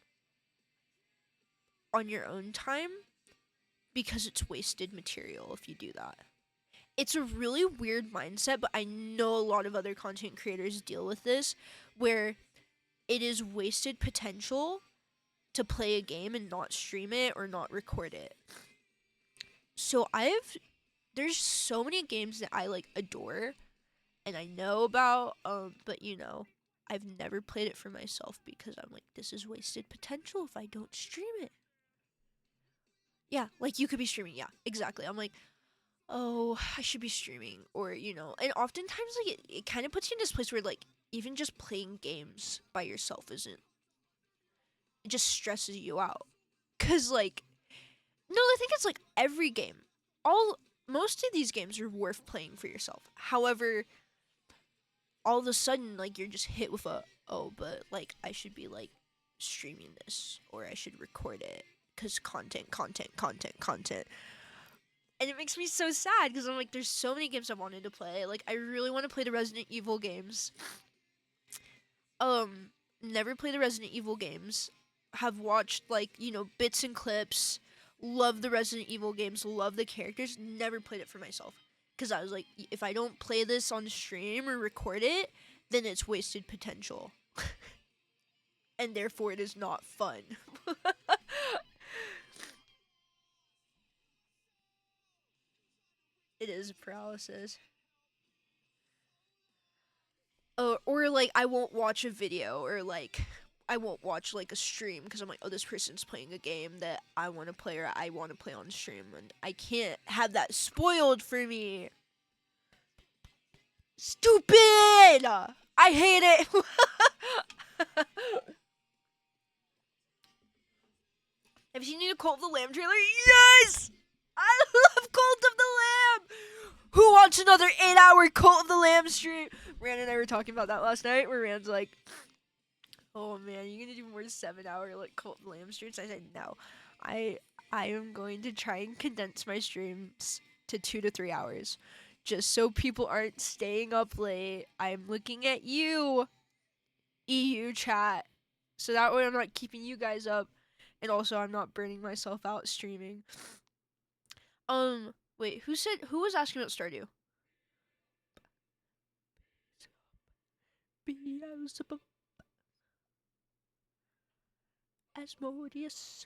on your own time because it's wasted material if you do that. It's a really weird mindset, but I know a lot of other content creators deal with this where it is wasted potential to play a game and not stream it or not record it. So there's so many games that I like adore and I know about, but I've never played it for myself because I'm like, this is wasted potential if I don't stream it. Yeah, like you could be streaming. Yeah, exactly. I'm like, oh, I should be streaming, or and oftentimes like it kind of puts you in this place where like even just playing games by yourself isn't. It just stresses you out, cause like no, I think it's like every game. All Most of these games are worth playing for yourself. However, all of a sudden like you're just hit with a but like I should be like streaming this or I should record it because content, and it makes me so sad because I'm like there's so many games I wanted to play. Like I really want to play the Resident Evil games. Never play the Resident Evil games. Have watched like bits and clips. Love the Resident Evil games. Love the characters. Never played it for myself because I was like, if I don't play this on stream or record it, then it's wasted potential, and therefore it is not fun. It is paralysis. Or like I won't watch a video or like I won't watch like a stream because I'm like, oh, this person's playing a game that I want to play or I want to play on stream, and I can't have that spoiled for me. Stupid! I hate it. Have you seen the Cult of the Lamb trailer? Yes! I love Cult of the Lamb! Who wants another 8-hour Cult of the Lamb stream? Rand and I were talking about that last night where Rand's like, oh man, you gonna do more 7-hour like Cult of the Lamb streams? I said no. I I am going to try and condense my streams to 2 to 3 hours. Just so people aren't staying up late. I'm looking at you, EU chat. So that way I'm not keeping you guys up. And also I'm not burning myself out streaming. Wait, who was asking about Stardew? Beelzebub. Asmodeus.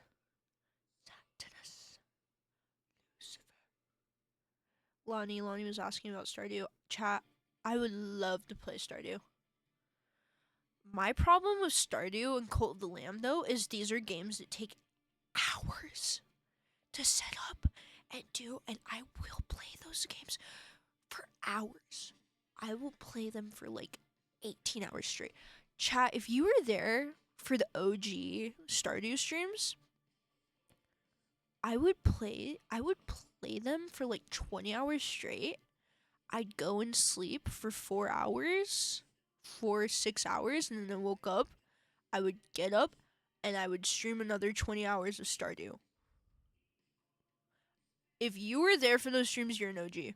Satanus. Lucifer. Lonnie was asking about Stardew. Chat, I would love to play Stardew. My problem with Stardew and Cult of the Lamb, though, is these are games that take hours to set up and do, and I will play those games for hours. I will play them for like 18 hours straight. Chat, if you were there for the OG Stardew streams, I would play them for like 20 hours straight. I'd go and sleep for 4 hours for 6 hours, and then I woke up. I would get up, and I would stream another 20 hours of Stardew. If you were there for those streams, you're an OG.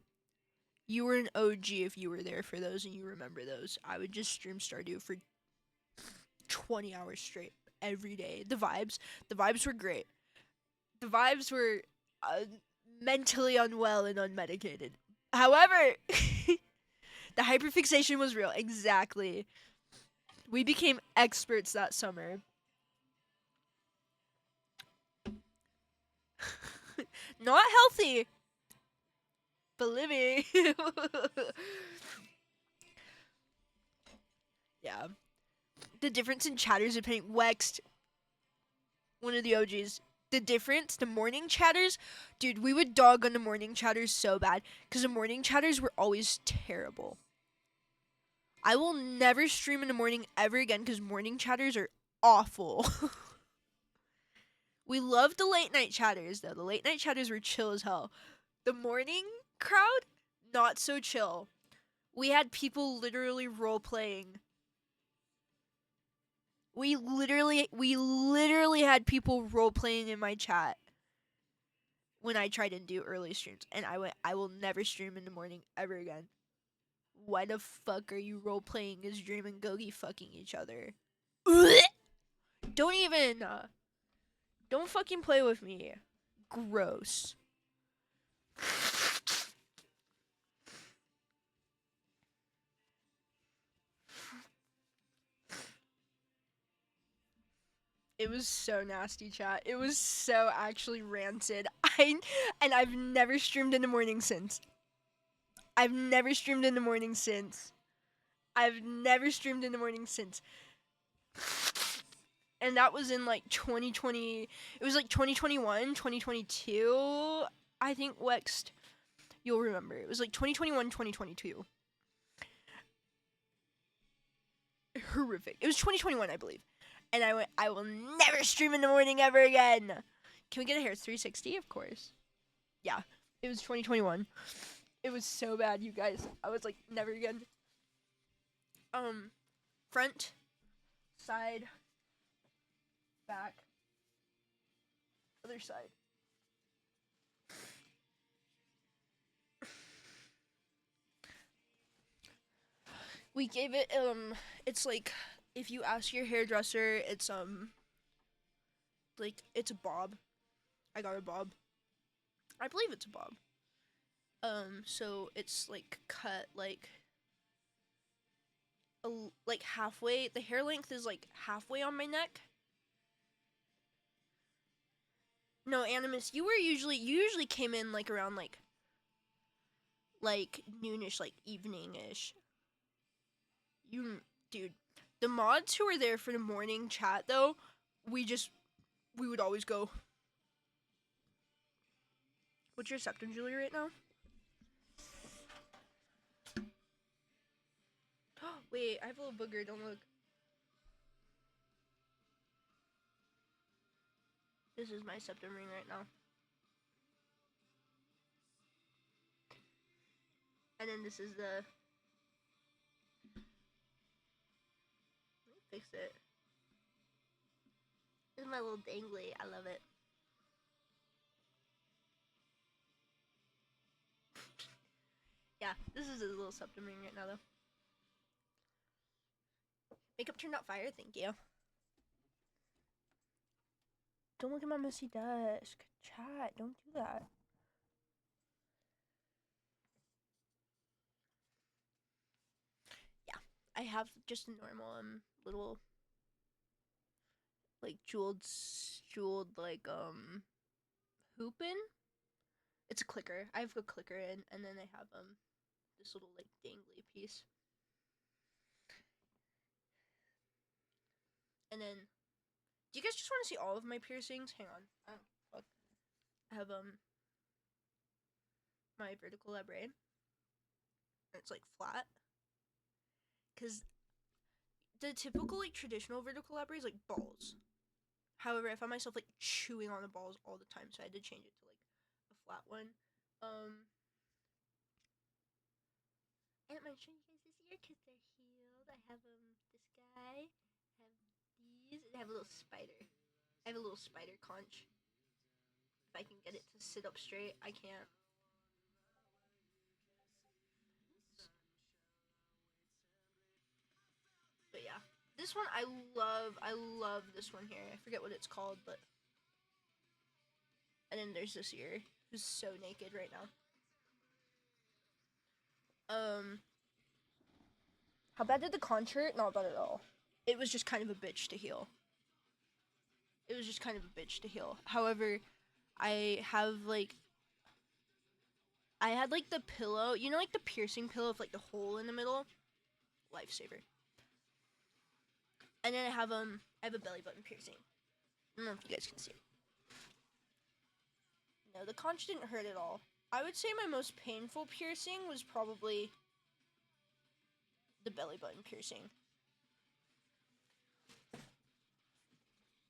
You were an OG if you were there for those and you remember those. I would just stream Stardew for 20 hours straight every day. The vibes were great. The vibes were mentally unwell and unmedicated. However, the hyperfixation was real. Exactly. We became experts that summer. Not healthy, but living. Yeah. The difference in chatters of paint Wexed, one of the OGs. The difference, the morning chatters, dude, we would dog on the morning chatters so bad because the morning chatters were always terrible. I will never stream in the morning ever again because morning chatters are awful. We loved the late night chatters though. The late night chatters were chill as hell. The morning crowd, not so chill. We had people literally role playing. We literally had people role playing in my chat when I tried to do early streams, and I will never stream in the morning ever again. Why the fuck are you role playing as Dream and Gogi fucking each other? Don't even don't fucking play with me. Gross. It was so nasty, chat. It was so actually rancid. I've never streamed in the morning since. I've never streamed in the morning since. I've never streamed in the morning since. And that was in like 2020. It was like 2021, 2022. I think Wext, you'll remember. It was like 2021, 2022. Horrific. It was 2021, I believe. And I went, I will never stream in the morning ever again. Can we get a hair 360? Of course. Yeah. It was 2021. It was so bad, you guys. I was like, never again. Front, side, back, other side. We gave it, it's like, if you ask your hairdresser, it's, like, it's a bob. I got a bob. I believe it's a bob. So it's, like, cut, like halfway. The hair length is, like, halfway on my neck. No, Animus, you usually came in, like, around, like noonish, like, evening-ish. Dude, the mods who were there for the morning chat, though, we would always go. What's your septum, Julie, right now? Wait, I have a little booger, don't look. This is my septum ring right now. And then this is the... Let me fix it. This is my little dangly. I love it. Yeah, this is a little septum ring right now, though. Makeup turned out fire, thank you. Don't look at my messy desk. Chat, don't do that. Yeah, I have just a normal little like jeweled like hoopin. It's a clicker. I have a clicker in, and then I have this little like dangly piece. And then, do you guys just want to see all of my piercings? Hang on. Oh fuck. I have my vertical labrae. And it's like flat. Cause the typical like traditional vertical labrae is like balls. However, I found myself like chewing on the balls all the time, so I had to change it to like a flat one. And my shin cases, your kids are healed. I have this guy. I have these. I have a little spider. I have a little spider conch. If I can get it to sit up straight, I can't. But yeah, this one I love. I love this one here. I forget what it's called, but. And then there's this ear who's so naked right now. How bad did the conch hurt? Not bad at all. It was just kind of a bitch to heal. However, I have like. I had like the pillow, you know, like the piercing pillow with like the hole in the middle. Lifesaver. And then I have a belly button piercing. I don't know if you guys can see it. No, the conch didn't hurt at all. I would say my most painful piercing was probably the belly button piercing.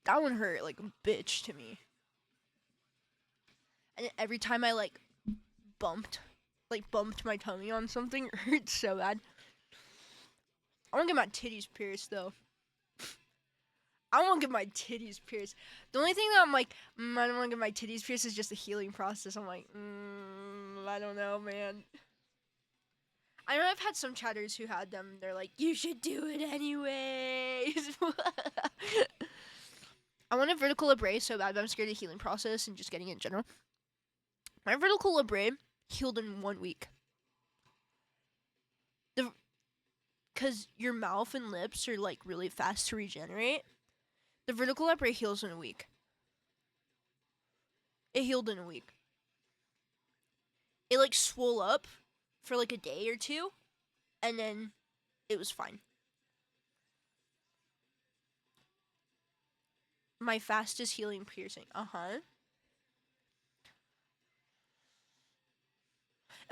That one hurt like a bitch to me. And every time I like bumped my tummy on something, it hurt so bad. I want to get my titties pierced though. I want to get my titties pierced. The only thing that I'm like, I don't want to get my titties pierced is just the healing process. I'm like, I don't know, man. I know I've had some chatters who had them. They're like, you should do it anyways. I want a vertical labrae so bad, but I'm scared of the healing process and just getting it in general. My vertical labrae healed in 1 week. Because your mouth and lips are like really fast to regenerate. The vertical labrae heals in a week. It healed in a week. It like swole up for like a day or two, and then it was fine. My fastest healing piercing. Of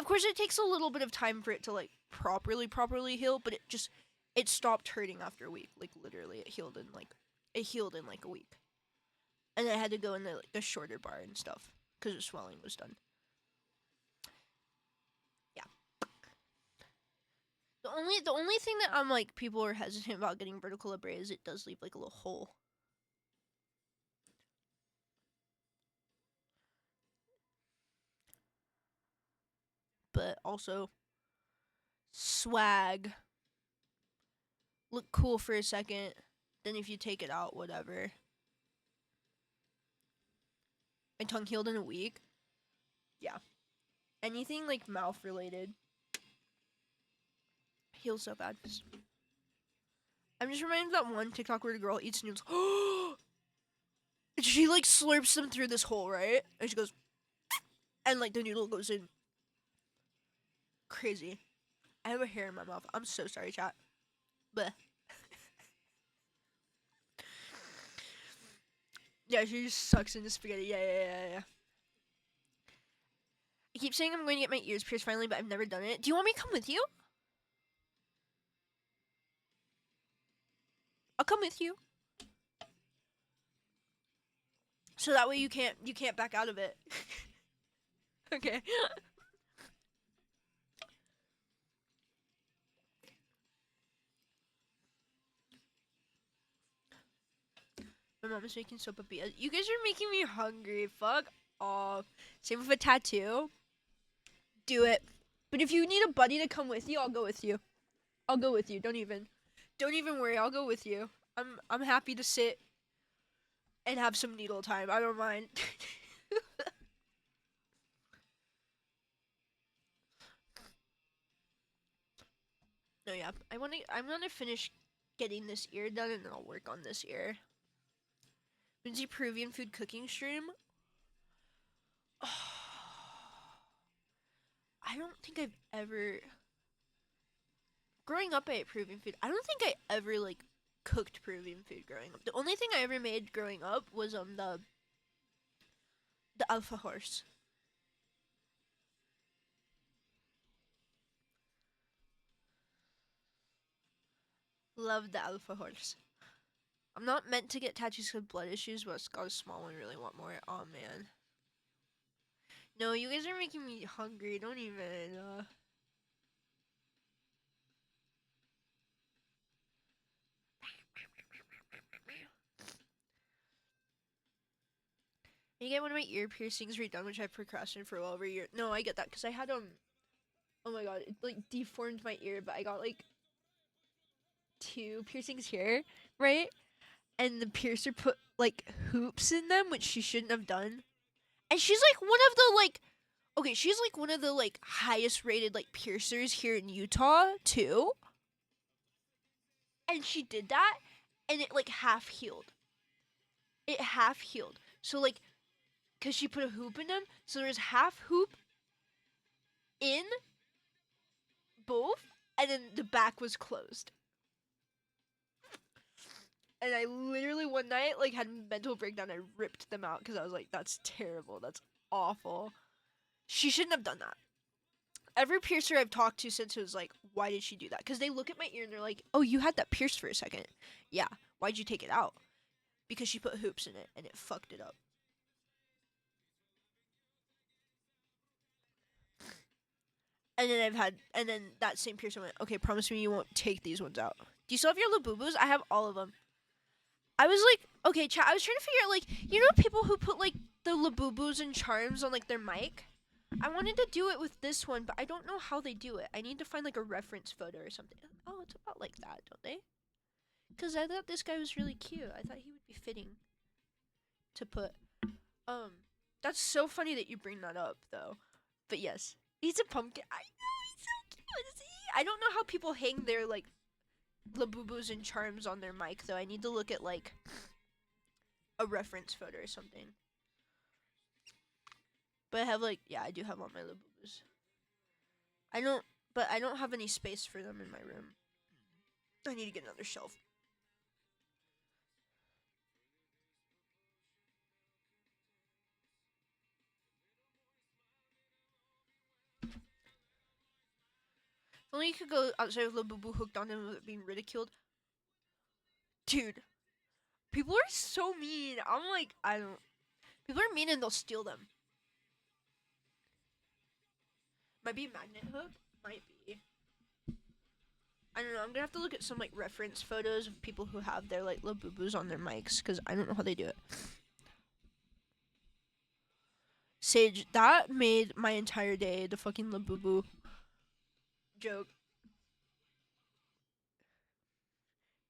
course, it takes a little bit of time for it to like properly heal, but it stopped hurting after a week. Like literally, it healed in like a week, and I had to go in the shorter bar and stuff because the swelling was done. Yeah. The only thing that I'm like people are hesitant about getting vertical labrae is it does leave like a little hole. But also swag. Look cool for a second. Then if you take it out, whatever. My tongue healed in a week. Yeah. Anything like mouth related heals so bad. I'm just reminded of that one TikTok where the girl eats noodles. She like slurps them through this hole, right? And she goes, and like the noodle goes in. Crazy. I have a hair in my mouth. I'm so sorry, chat. But yeah, she just sucks into spaghetti. Yeah. I keep saying I'm going to get my ears pierced finally, but I've never done it. Do you want me to come with you? I'll come with you. So that way you can't back out of it. Okay. My mom is making sopapillas. You guys are making me hungry. Fuck off. Same with a tattoo. Do it. But if you need a buddy to come with you, I'll go with you. Don't even worry. I'll go with you. I'm happy to sit and have some needle time. I don't mind. No, yeah. I'm gonna finish getting this ear done and then I'll work on this ear. Minzy Peruvian food cooking stream. Oh, I don't think I've ever. Growing up, I ate Peruvian food. I don't think I ever like cooked Peruvian food growing up. The only thing I ever made growing up was the alfajors. Love the alfajors. I'm not meant to get tattoos with blood issues, but I've got a small one. Really want more. Oh man. No, you guys are making me hungry. Don't even. I get one of my ear piercings redone, which I've procrastinated for well over a year. No, I get that because I had oh my god, it like deformed my ear, but I got like 2 piercings here, right? And the piercer put like hoops in them, which she shouldn't have done. And she's like one of the like okay, she's like one of the like highest rated like piercers here in Utah too. And she did that and it like half healed. It half healed. So like cuz she put a hoop in them, so there's half hoop in both and then the back was closed. And I literally one night like had a mental breakdown. I ripped them out because I was like, "That's terrible. That's awful." She shouldn't have done that. Every piercer I've talked to since was like, "Why did she do that?" Because they look at my ear and they're like, "Oh, you had that pierced for a second. Yeah. Why'd you take it out? Because she put hoops in it and it fucked it up. And then that same piercer went, "Okay, promise me you won't take these ones out." Do you still have your Labubus? I have all of them. I was like, okay, chat. I was trying to figure out, like, you know, people who put like the Labubus and charms on like their mic. I wanted to do it with this one, but I don't know how they do it. I need to find like a reference photo or something. Oh, it's about like that, don't they? Because I thought this guy was really cute. I thought he would be fitting to put. Um, that's so funny that you bring that up, though. But yes, he's a pumpkin. I know he's so cute. See, I don't know how people hang their like Labubus and charms on their mic, though. I need to look at like a reference photo or something. But I have like, yeah, I do have all my Labubus. But I don't have any space for them in my room. I need to get another shelf. If only you could go outside with Labubu hooked on him without being ridiculed. Dude, people are so mean. I'm like, I don't. People are mean and they'll steal them. Might be a magnet hook. Might be. I don't know. I'm gonna have to look at some like reference photos of people who have their like Labubus on their mics because I don't know how they do it. Sage, that made my entire day. The fucking Labubu joke.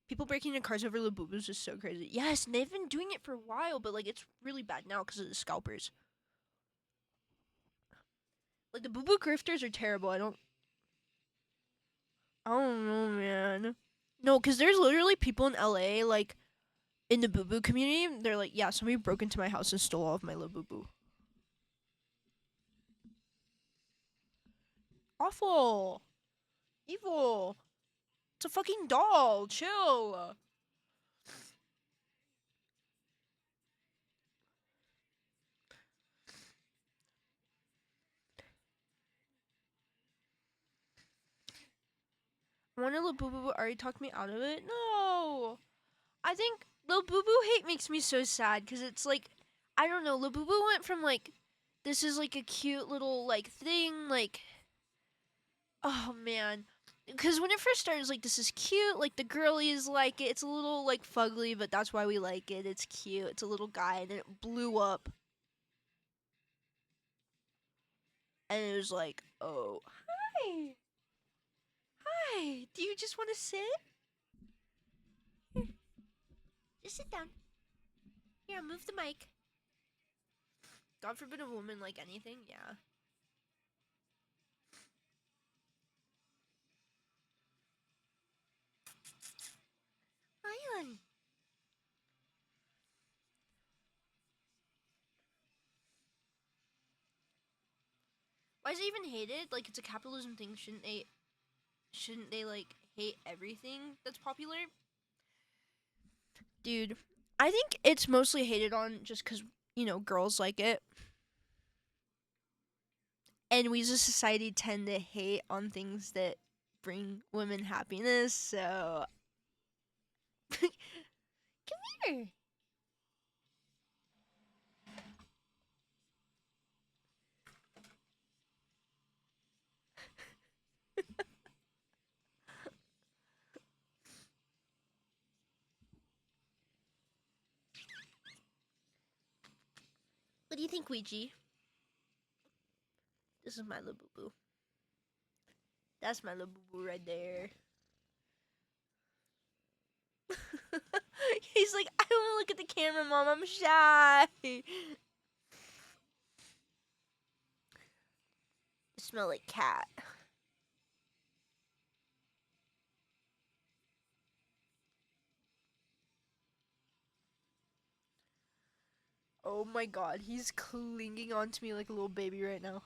People breaking into cars over Labubus is so crazy. Yes, and they've been doing it for a while, but like it's really bad now because of the scalpers. Like the Boo Boo grifters are terrible. I don't know, man. No, because there's literally people in LA like in the Boo Boo community. They're like, yeah, somebody broke into my house and stole all of my Labubu. Awful, evil. It's a fucking doll. Chill. I wanted Lil Boo Boo, but already talked me out of it. No, I think Lil Boo Boo hate makes me so sad because it's like, I don't know. Lil Boo Boo went from like, this is like a cute little like thing, like, oh man. Because when it first started, it was like, this is cute. Like, the girlies like it. It's a little, like, fugly, but that's why we like it. It's cute. It's a little guy. And then it blew up. And it was like, oh, hi. Hi. Do you just want to sit? Here. Just sit down. Here, I'll move the mic. God forbid a woman like anything. Yeah. Hi, hon. Why is it even hated? Like, it's a capitalism thing. Shouldn't they, like, hate everything that's popular? Dude, I think it's mostly hated on just because, you know, girls like it. And we as a society tend to hate on things that bring women happiness, so. Come here. What do you think, Ouija? This is my little boo boo. That's my little boo boo right there. He's like, I don't want to look at the camera, Mom. I'm shy. You smell like cat. Oh my god, he's clinging onto me like a little baby right now.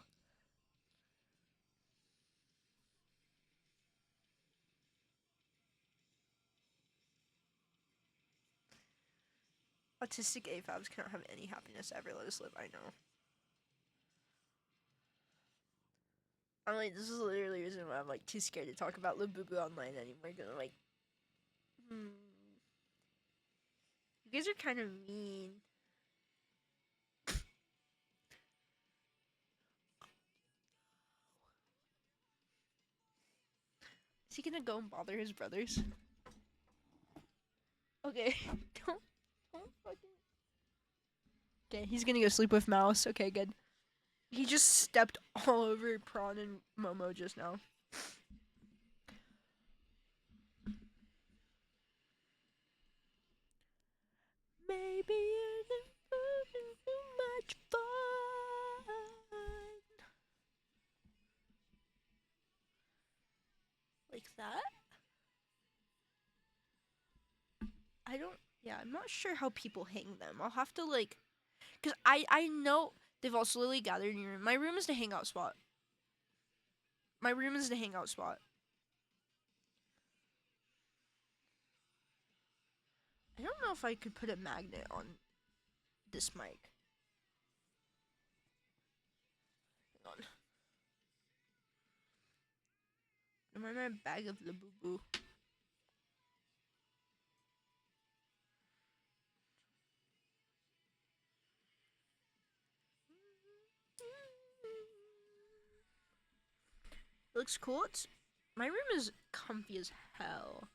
Autistic AFABs cannot have any happiness ever. Let us live. I know. I'm like, this is literally the reason why I'm like too scared to talk about Lil Boo Boo online anymore. Cause I'm like, you guys are kind of mean. Is he gonna go and bother his brothers? Okay, don't fucking. Okay, he's gonna go sleep with Mouse. Okay, good. He just stepped all over Prawn and Momo just now. Maybe you're having too much fun. Like that? I don't. Yeah, I'm not sure how people hang them. I'll have to like, cause I know they've also literally gathered in your room. My room is the hangout spot. My room is the hangout spot. I don't know if I could put a magnet on this mic. Hang on. I'm in my bag of the boo boo. It looks cool. My room is comfy as hell.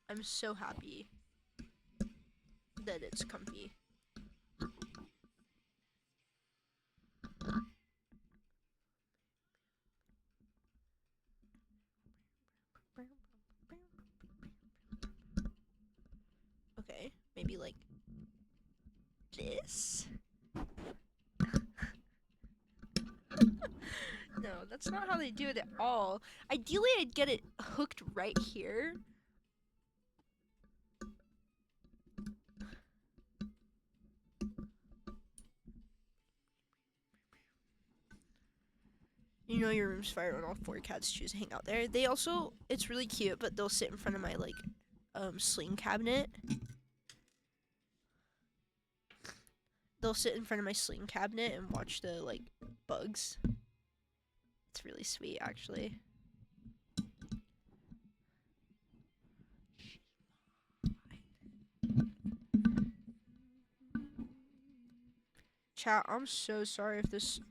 I'm so happy that it's comfy. Okay, maybe like this? No, that's not how they do it at all. Ideally, I'd get it hooked right here. You know your room's fire when all four cats choose to hang out there. They also, it's really cute, but they'll sit in front of my like sling cabinet. They'll sit in front of my sling cabinet and watch the like bugs. It's really sweet, actually. Chat, I'm so sorry if this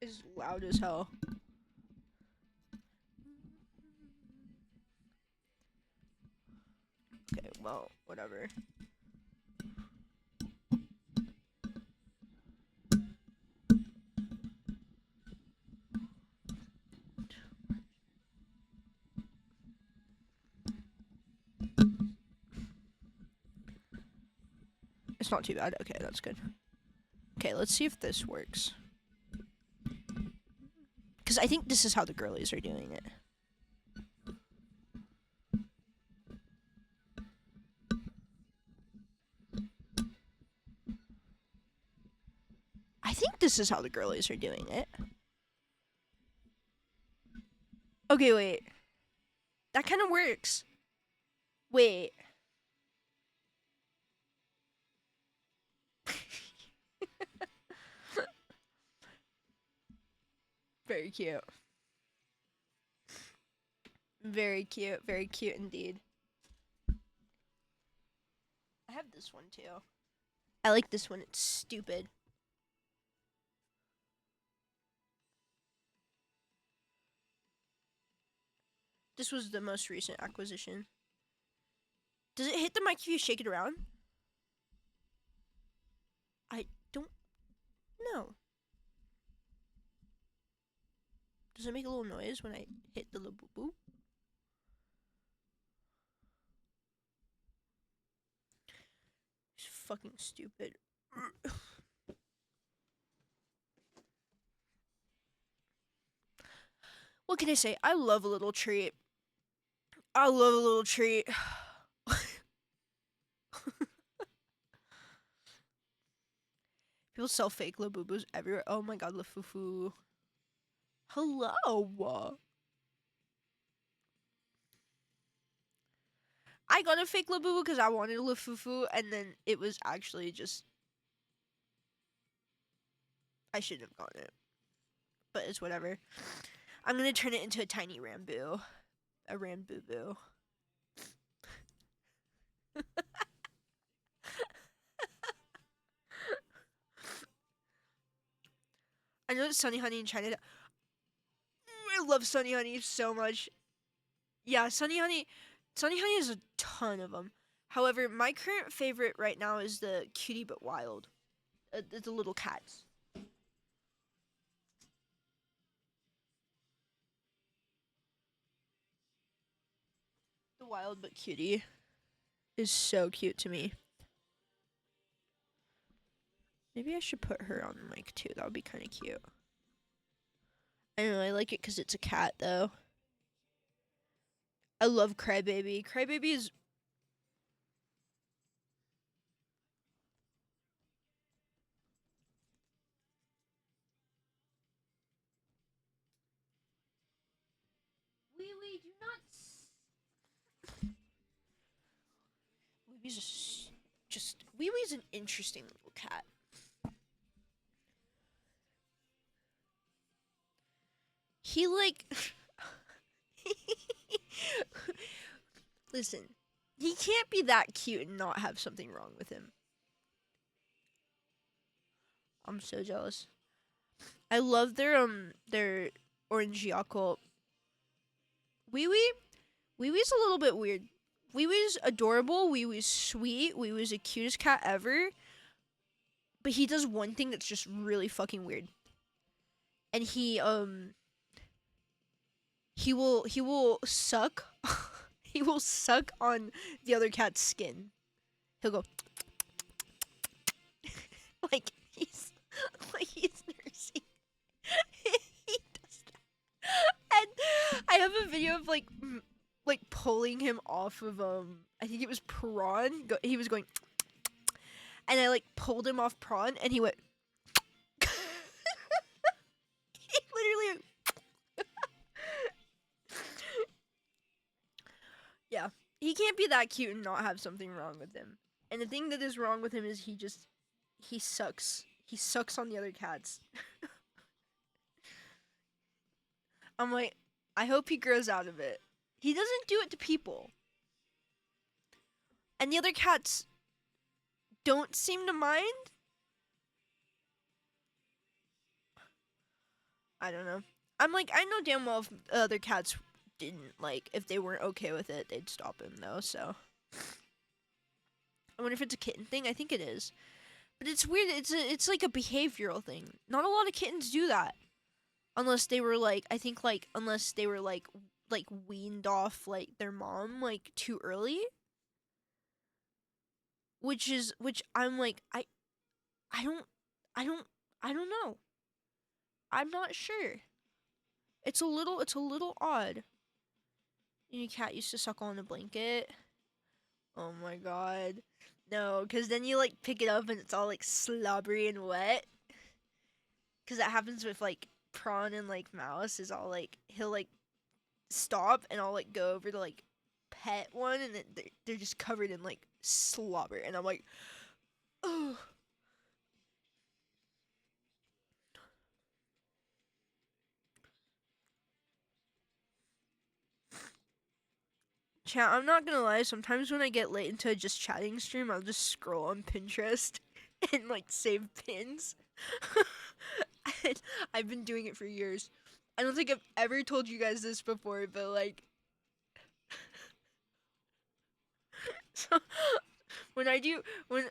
is loud as hell. Okay, well, whatever. It's not too bad. Okay, that's good. Okay, let's see if this works. Because I think this is how the girlies are doing it. I think this is how the girlies are doing it. Okay, wait. That kind of works. Wait. Very cute. Very cute. Very cute indeed. I have this one too. I like this one. It's stupid. This was the most recent acquisition. Does it hit the mic if you shake it around? I don't No. Does it make a little noise when I hit the Labubu? It's fucking stupid. What can I say? I love a little treat. I love a little treat. People sell fake Labubus everywhere. Oh my god, Lafufu. Hello. I got a fake Labubu because I wanted a Lafufu, and then it was actually just. I shouldn't have gotten it. But it's whatever. I'm gonna turn it into a tiny Rambu. A Rambubu. I know it's Sunny Honey in China. I love Sunny Honey so much. Yeah, Sunny Honey. Sunny Honey has a ton of them. However, my current favorite right now is the Cutie But Wild. The little cats. The Wild But Cutie is so cute to me. Maybe I should put her on the mic too. That would be kind of cute. I don't know. I like it because it's a cat, though. I love Crybaby. Crybaby is. Wee do not. Weewee's just. Weewee's an interesting little cat. He like. Listen, he can't be that cute and not have something wrong with him. I'm so jealous. I love their orange Yakult. Wee Wee? Wee Wee's a little bit weird. Wee Wee's adorable, Wee Wee's sweet, Wee Wee's the cutest cat ever. But he does one thing that's just really fucking weird. And he will suck he will suck on the other cat's skin. He'll go like he's nursing. He does that. And I have a video of like pulling him off of I think it was Prawn. He was going and I like pulled him off Prawn and he went he literally yeah, he can't be that cute and not have something wrong with him. And the thing that is wrong with him is he sucks. He sucks on the other cats. I'm like, I hope he grows out of it. He doesn't do it to people. And the other cats don't seem to mind. I don't know. I'm like, I know damn well if other cats didn't, like, if they weren't okay with it, they'd stop him, though, so. I wonder if it's a kitten thing. I think it is. But it's weird. It's like a behavioral thing. Not a lot of kittens do that. Unless they were, like, I think, like, unless they were, like weaned off, like, their mom, like, too early. Which I'm like, I don't know. I'm not sure. It's a little odd. Your cat used to suck on a blanket. Oh my god. No, because then you like pick it up and it's all like slobbery and wet. Because that happens with like Prawn and like Mouse is all like, he'll like stop and I'll like go over to like pet one and they're just covered in like slobber. And I'm like, oh. Chat, I'm not gonna lie, sometimes when I get late into a just chatting stream, I'll just scroll on Pinterest and like save pins. I've been doing it for years. I don't think I've ever told you guys this before, but like so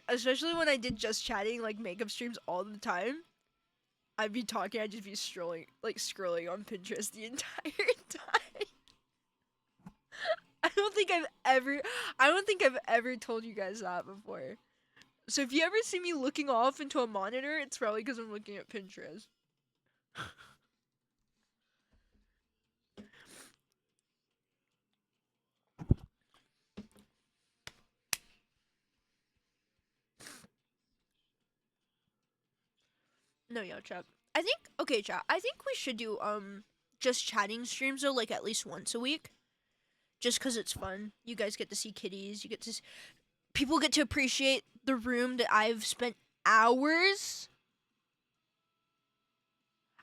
especially when I did just chatting like makeup streams all the time, I'd be talking, I'd just be scrolling on Pinterest the entire time. I don't think I've ever told you guys that before. So if you ever see me looking off into a monitor, it's probably because I'm looking at Pinterest. No, yo, chat. I think okay, chat. I think we should do just chatting streams though, like at least once a week, just because it's fun. You guys get to see kitties. You get to people get to appreciate the room that I've spent hours.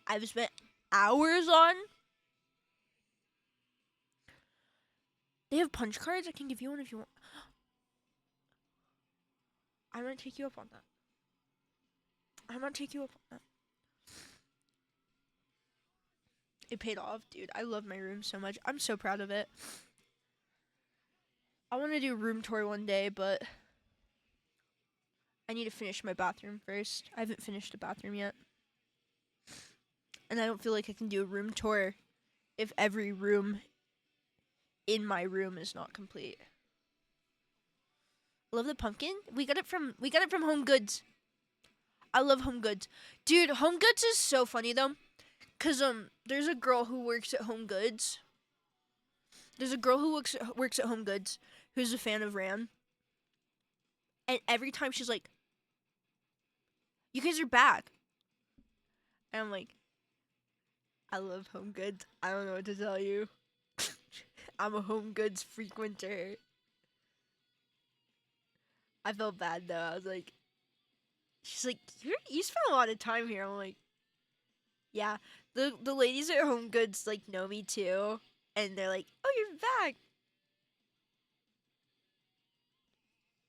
I've spent hours on. They have punch cards. I can give you one if you want. I'm gonna take you up on that. I'm gonna take you up on that. It paid off, dude. I love my room so much. I'm so proud of it. I want to do room tour one day, but I need to finish my bathroom first. I haven't finished a bathroom yet. And I don't feel like I can do a room tour if every room in my room is not complete. Love the pumpkin. We got it from Home Goods. I love Home Goods. Dude, Home Goods is so funny though. Cause there's a girl who works at Home Goods. There's a girl who works at Home Goods who's a fan of Ram. And every time she's like, "You guys are back." And I'm like, I love Home Goods. I don't know what to tell you. I'm a Home Goods frequenter. I felt bad though. I was like, she's like, you spent a lot of time here. I'm like, yeah. The ladies at Home Goods like know me too, and they're like, oh, you're back.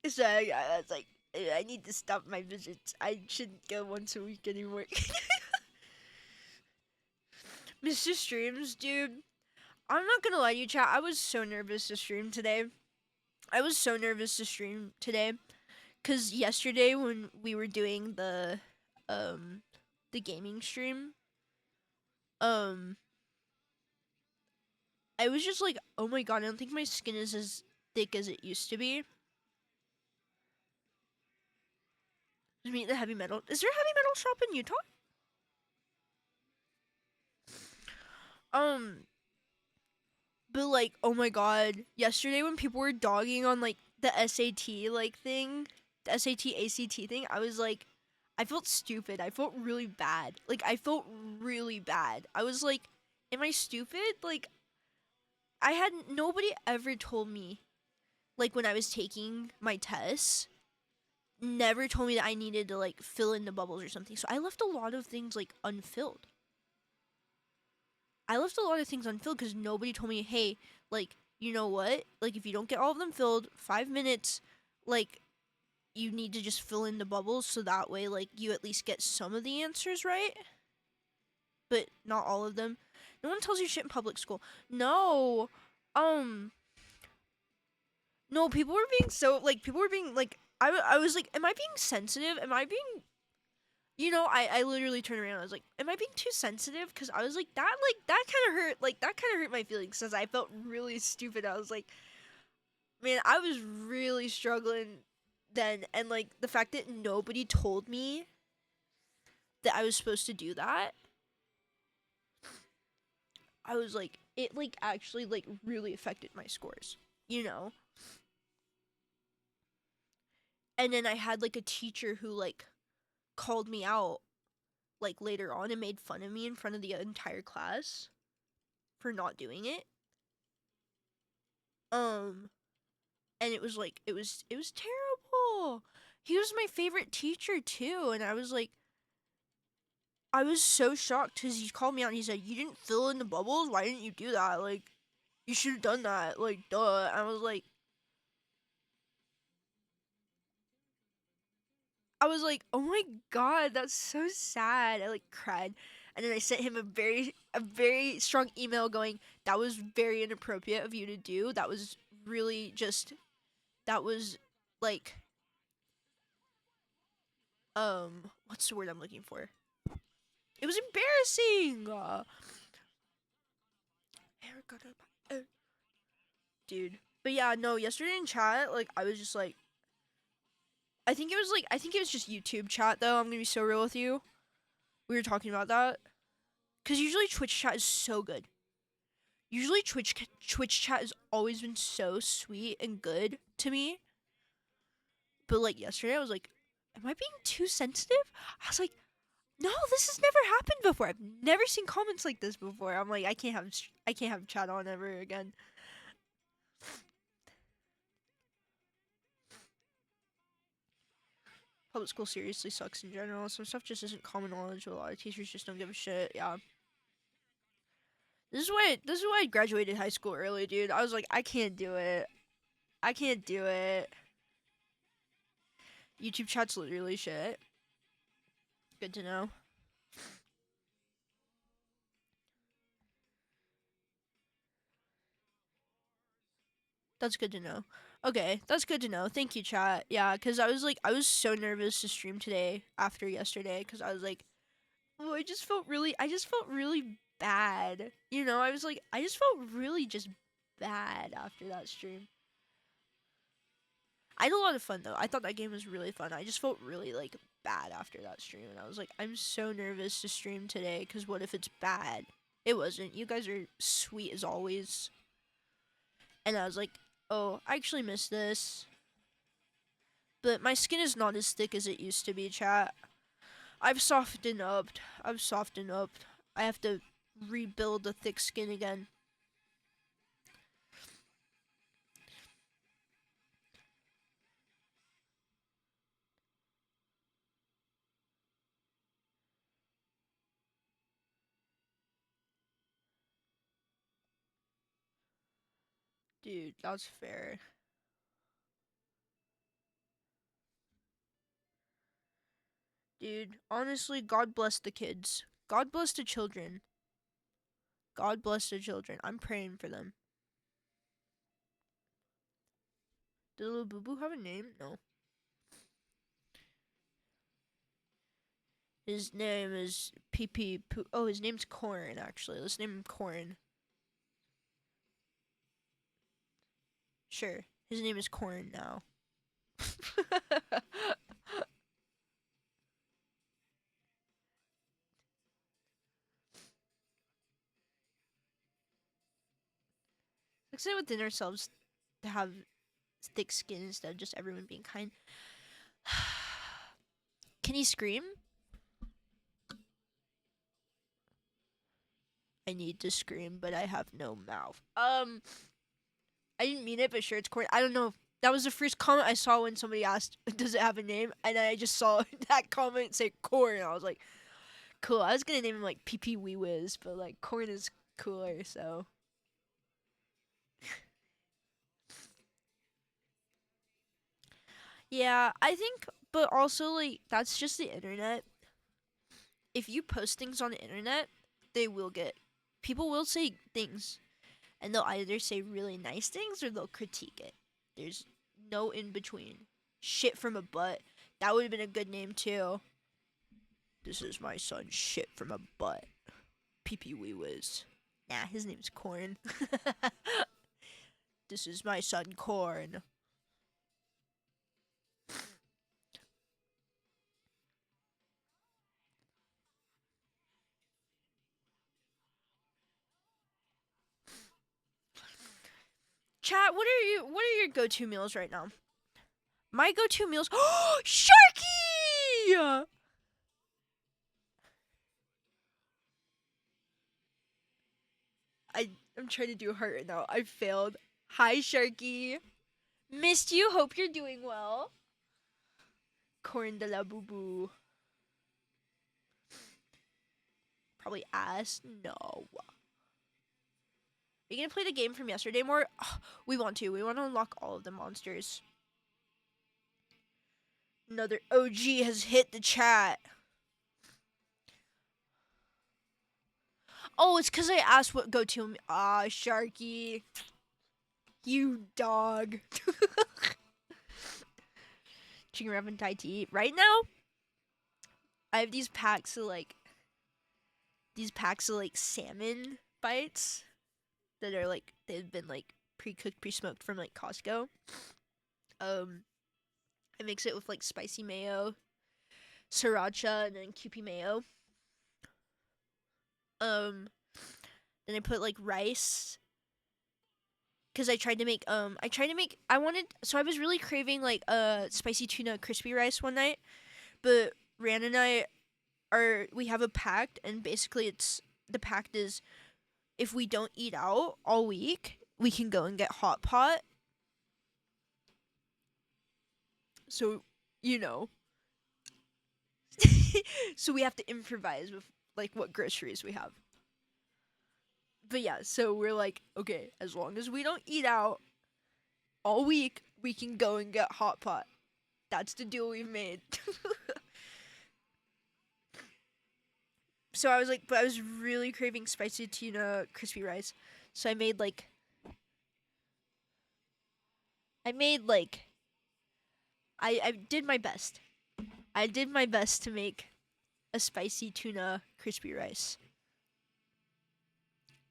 So I was like, I need to stop my visits. I shouldn't go once a week anymore. Mr. Streams, dude. I'm not gonna lie to you, chat. I was so nervous to stream today. Cause yesterday when we were doing the gaming stream, um, I was just like, oh my god, I don't think my skin is as thick as it used to be. Meet the heavy metal. Is there a heavy metal shop in Utah? Um, but like, oh my god, yesterday when people were dogging on like the SAT like thing, the SAT ACT thing, I was like, I felt stupid. I felt really bad. Like I felt really bad. I was like, am I stupid? Like I had nobody ever told me like when I was taking my tests, never told me that I needed to like fill in the bubbles or something. So I left a lot of things like unfilled. I left a lot of things unfilled because nobody told me, hey, like, you know what? Like, if you don't get all of them filled, 5 minutes, like, you need to just fill in the bubbles so that way, like, you at least get some of the answers right. But not all of them. No one tells you shit in public school. No. No, people were being so, like, I was like, am I being sensitive? Am I being I literally turned around. I was like, "Am I being too sensitive?" Because I was like, that kind of hurt. Like that kind of hurt my feelings because I felt really stupid. I was like, man, I was really struggling then, and like the fact that nobody told me that I was supposed to do that, I was like, it like actually like really affected my scores, you know. And then I had like a teacher who like called me out like later on and made fun of me in front of the entire class for not doing it. Um, and it was terrible. He was my favorite teacher too, and I was so shocked because he called me out and he said, "You didn't fill in the bubbles. Why didn't you do that? Like, you should have done that. Like, duh." And I was like, "Oh my god, that's so sad." I like cried, and then I sent him a very strong email going, "That was very inappropriate of you to do. That was really just that was like what's the word I'm looking for? It was embarrassing. Dude. But yeah, no, yesterday in chat, like, I was just like, I think it was just YouTube chat, though. I'm gonna be so real with you. We were talking about that. Because usually Twitch chat is so good. Usually Twitch chat has always been so sweet and good to me. But, like, yesterday I was like, am I being too sensitive? I was like, no, this has never happened before. I've never seen comments like this before. I'm like, I can't have chat on ever again. Public school seriously sucks in general. Some stuff just isn't common knowledge. A lot of teachers just don't give a shit. Yeah. This is why I graduated high school early, dude. I was like, I can't do it. I can't do it. YouTube chat's literally shit. Good to know. That's good to know. Okay, that's good to know. Thank you, chat. Yeah, because I was so nervous to stream today after yesterday because I was like, oh, I just felt really bad. You know, I was like, I just felt really just bad after that stream. I had a lot of fun though. I thought that game was really fun. I just felt really like bad after that stream, and I was like, I'm so nervous to stream today because what if it's bad? It wasn't. You guys are sweet as always. And I was like, oh, I actually miss this. But my skin is not as thick as it used to be, chat. I've softened up. I have to rebuild a thick skin again. Dude, that's fair. Dude, honestly, God bless the kids. God bless the children. God bless the children. I'm praying for them. Does little boo boo have a name? No. His name is PP. Oh, his name's Corn, actually. Let's name him Corn. Sure. His name is Corn now. Excited within ourselves to have thick skin instead of just everyone being kind. Can he scream? I need to scream, but I have no mouth. I didn't mean it, but sure, it's Corn. I don't know. That was the first comment I saw when somebody asked, "Does it have a name?" And I just saw that comment say Corn, and I was like, "Cool." I was gonna name him like PP Wee Wiz, but like Corn is cooler, so. Yeah, I think, but also like that's just the internet. If you post things on the internet, they will get people will say things, and they'll either say really nice things or they'll critique it. There's no in between. Shit from a butt. That would have been a good name too. This is my son. Shit from a butt. PP Wee Wiz. Nah, his name's Corn. This is my son Corn. Chat, what are your go-to meals right now? My go-to meals. Sharky! I'm trying to do a heart right now. I failed. Hi, Sharky. Missed you. Hope you're doing well. Corn de la boo boo. Probably ass. No. Are you gonna play the game from yesterday more? Oh, we want to. We want to unlock all of the monsters. Another OG has hit the chat. Oh, it's because I asked what go to. Ah, Sharky. You dog. Chicken wrap and Thai tea. Right now, I have these packs of like these packs of like salmon bites that are like they've been like pre-cooked, pre-smoked from like Costco. I mix it with like spicy mayo, sriracha, and then Kewpie mayo. Um, then I put like rice because I wanted, so I was really craving like spicy tuna crispy rice one night, but Rand and I we have a pact, and basically the pact is if we don't eat out all week, we can go and get hot pot. So, you know. So we have to improvise with like what groceries we have. But yeah, so we're like, okay, as long as we don't eat out all week, we can go and get hot pot. That's the deal we've made. So I was like, but I was really craving spicy tuna crispy rice. So I made like I did my best. I did my best to make a spicy tuna crispy rice.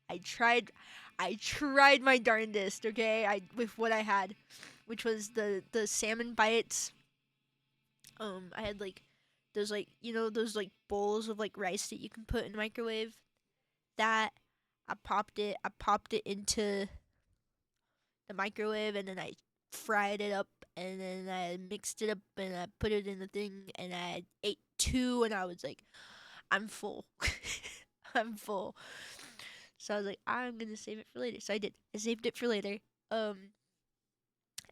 I tried my darndest, okay? With what I had, which was the salmon bites. I had like those like those like bowls of like rice that you can put in the microwave. That I popped it into the microwave, and then I fried it up, and then I mixed it up, and I put it in the thing, and I ate two, and I was like, I'm full. I'm full. So I was like, I'm gonna save it for later. So I did. I saved it for later. And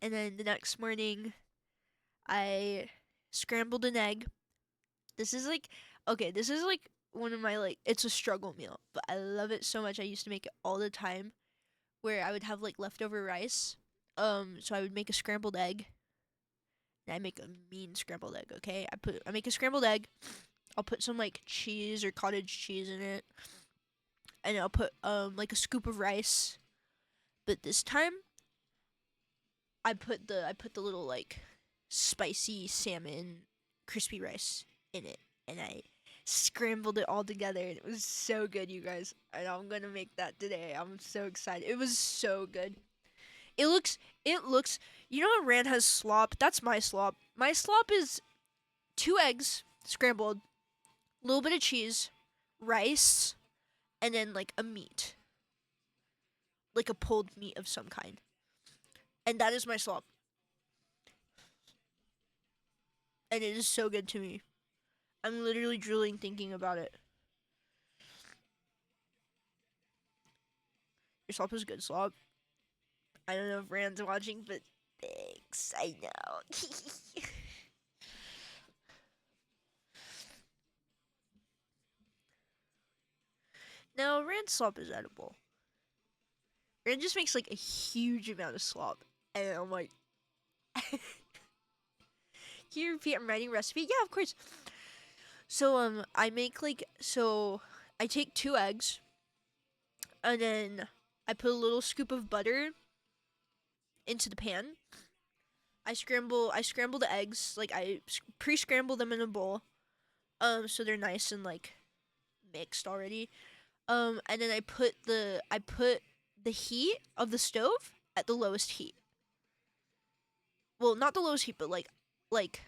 then the next morning, I scrambled an egg. This is like, okay, this is like one of my like, it's a struggle meal, but I love it so much. I used to make it all the time, where I would have like leftover rice. So I would make a scrambled egg. And I make a mean scrambled egg. Okay, I make a scrambled egg. I'll put some like cheese or cottage cheese in it, and I'll put like a scoop of rice. But this time, I put the little like spicy salmon crispy rice in it, and I scrambled it all together, and it was so good, you guys. And I'm gonna make that today. I'm so excited. It was so good. It looks. You know how Rand has slop? That's my slop. My slop is 2 eggs scrambled, a little bit of cheese, rice, and then like a meat, like a pulled meat of some kind. And that is my slop. And it is so good to me. I'm literally drooling thinking about it. Your slop is good, slop. I don't know if Rand's watching, but thanks. I know. No, Rand's slop is edible. Rand just makes like a huge amount of slop. And I'm like, can you repeat? I'm writing a recipe. Yeah, of course. So I take 2 eggs, and then I put a little scoop of butter into the pan. I scramble the eggs, like I pre-scramble them in a bowl. So they're nice and like mixed already. And then I put the heat of the stove at the lowest heat. Well, not the lowest heat, but like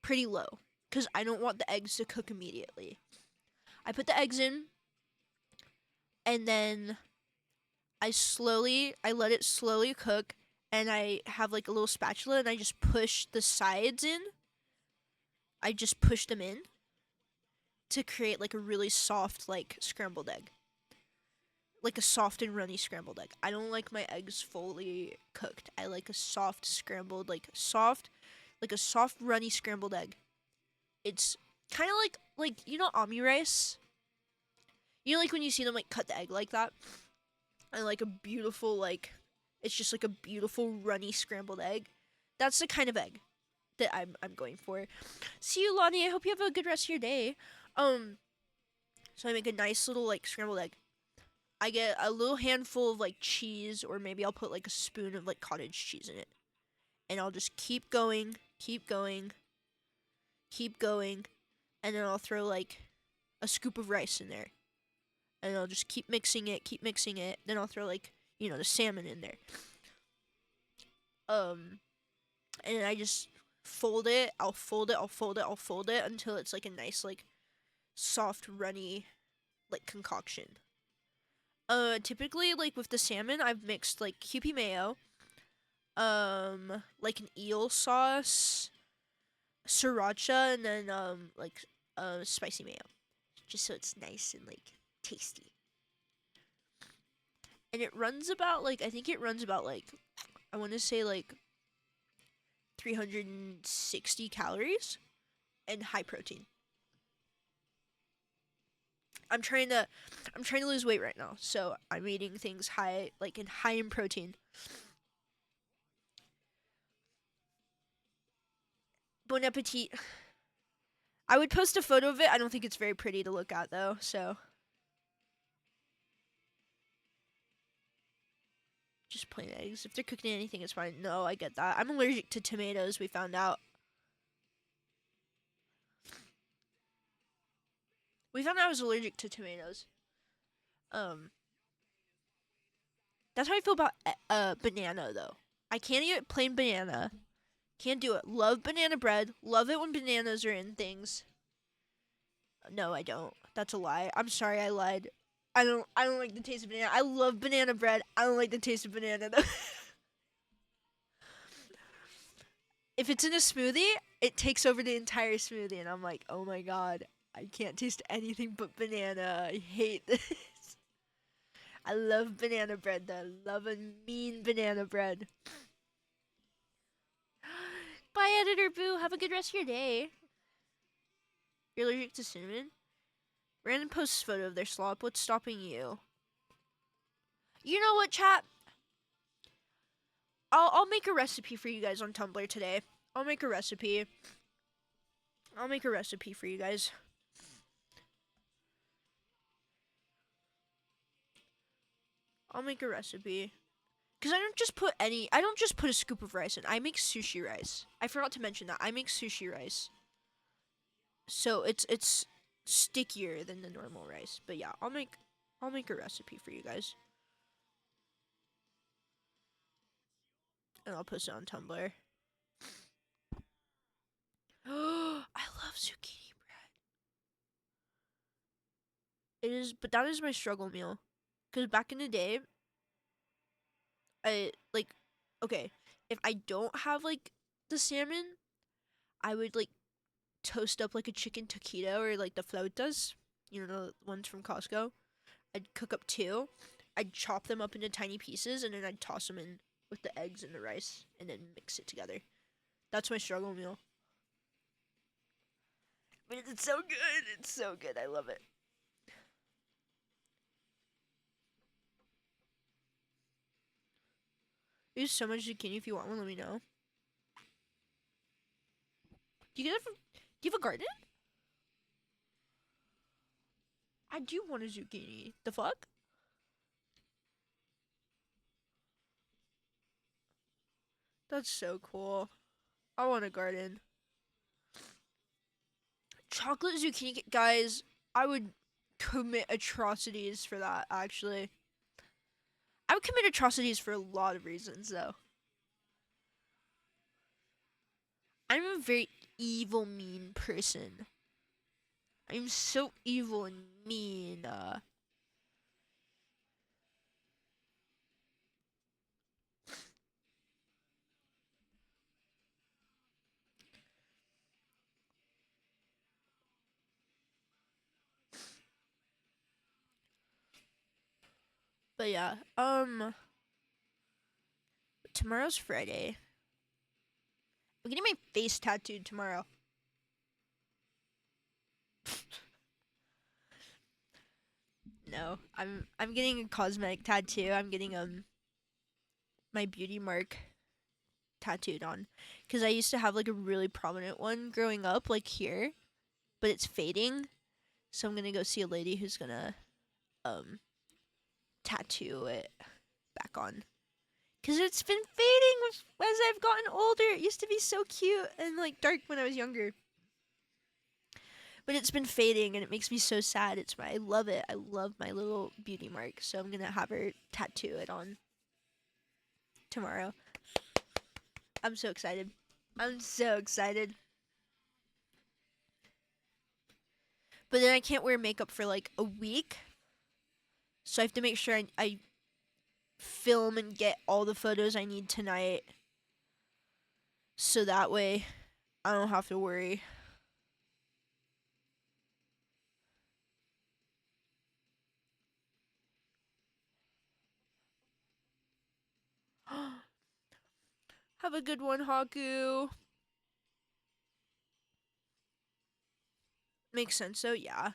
pretty low, cuz I don't want the eggs to cook immediately. I put the eggs in, and then I let it slowly cook, and I have like a little spatula, and I just push the sides in. I just push them in to create like a really soft like scrambled egg. Like a soft and runny scrambled egg. I don't like my eggs fully cooked. I like a soft scrambled, like a soft runny scrambled egg. It's kind of like omni rice. You know, like when you see them like cut the egg like that, and like a beautiful like, it's just like a beautiful runny scrambled egg. That's the kind of egg that I'm going for. See you, Lonnie. I hope you have a good rest of your day. Um, so I make a nice little like scrambled egg. I get a little handful of like cheese, or maybe I'll put like a spoon of like cottage cheese in it. And I'll just keep going, keep going, keep going, and then I'll throw like a scoop of rice in there, and I'll just keep mixing it. Then I'll throw like the salmon in there. And I just fold it. I'll fold it. I'll fold it. I'll fold it until it's like a nice like soft runny like concoction. Typically like with the salmon, I've mixed like Kewpie mayo, like an eel sauce, sriracha, and then like spicy mayo, just so it's nice and like tasty. And it runs about like I think it runs about like I want to say like 360 calories and high protein. I'm trying to lose weight right now, so I'm eating things high in protein. Bon appetit. I would post a photo of it. I don't think it's very pretty to look at though, so just plain eggs. If they're cooking anything, it's fine. No, I get that. I'm allergic to tomatoes, we found out. We found out I was allergic to tomatoes. Um, that's how I feel about banana though. I can't eat plain banana. Can't do it. Love banana bread. Love it when bananas are in things. No, I don't. That's a lie. I'm sorry, I lied. I don't like the taste of banana. I love banana bread. I don't like the taste of banana though. If it's in a smoothie, it takes over the entire smoothie and I'm like, "Oh my god, I can't taste anything but banana. I hate this." I love banana bread though. I love a mean banana bread. Bye, Editor Boo. Have a good rest of your day. You're allergic to cinnamon? Random posts photo of their slop. What's stopping you? You know what, chat? I'll make a recipe for you guys on Tumblr today. I'll make a recipe for you guys. I'll make a recipe. Because I don't just put a scoop of rice in. I make sushi rice. I forgot to mention that. I make sushi rice. So it's stickier than the normal rice. But yeah, I'll make a recipe for you guys. And I'll post it on Tumblr. I love zucchini bread. But that is my struggle meal. Because back in the day, okay, if I don't have like the salmon, I would like toast up like a chicken taquito or like the flautas, the ones from Costco. I'd cook up two. I'd chop them up into tiny pieces and then I'd toss them in with the eggs and the rice and then mix it together. That's my struggle meal. But it's so good. It's so good. I love it. There's so much zucchini. If you want one, let me know. Do you have a garden? I do want a zucchini. The fuck? That's so cool. I want a garden. Chocolate zucchini, guys. I would commit atrocities for that. Actually, I would commit atrocities for a lot of reasons, though. I'm a very evil, mean person. I'm so evil and mean. But yeah, tomorrow's Friday. I'm getting my face tattooed tomorrow. No, I'm getting a cosmetic tattoo. I'm getting my beauty mark tattooed on because I used to have like a really prominent one growing up, like here, but it's fading. So I'm gonna go see a lady who's gonna tattoo it back on. Cause it's been fading as I've gotten older. It used to be so cute and like dark when I was younger. but it's been fading and it makes me so sad. I love it. I love my little beauty mark. So I'm gonna have her tattoo it on tomorrow. I'm so excited. I'm so excited. But then I can't wear makeup for like a week. So I have to make sure I film and get all the photos I need tonight. So that way I don't have to worry. Have a good one, Haku. Makes sense, so yeah.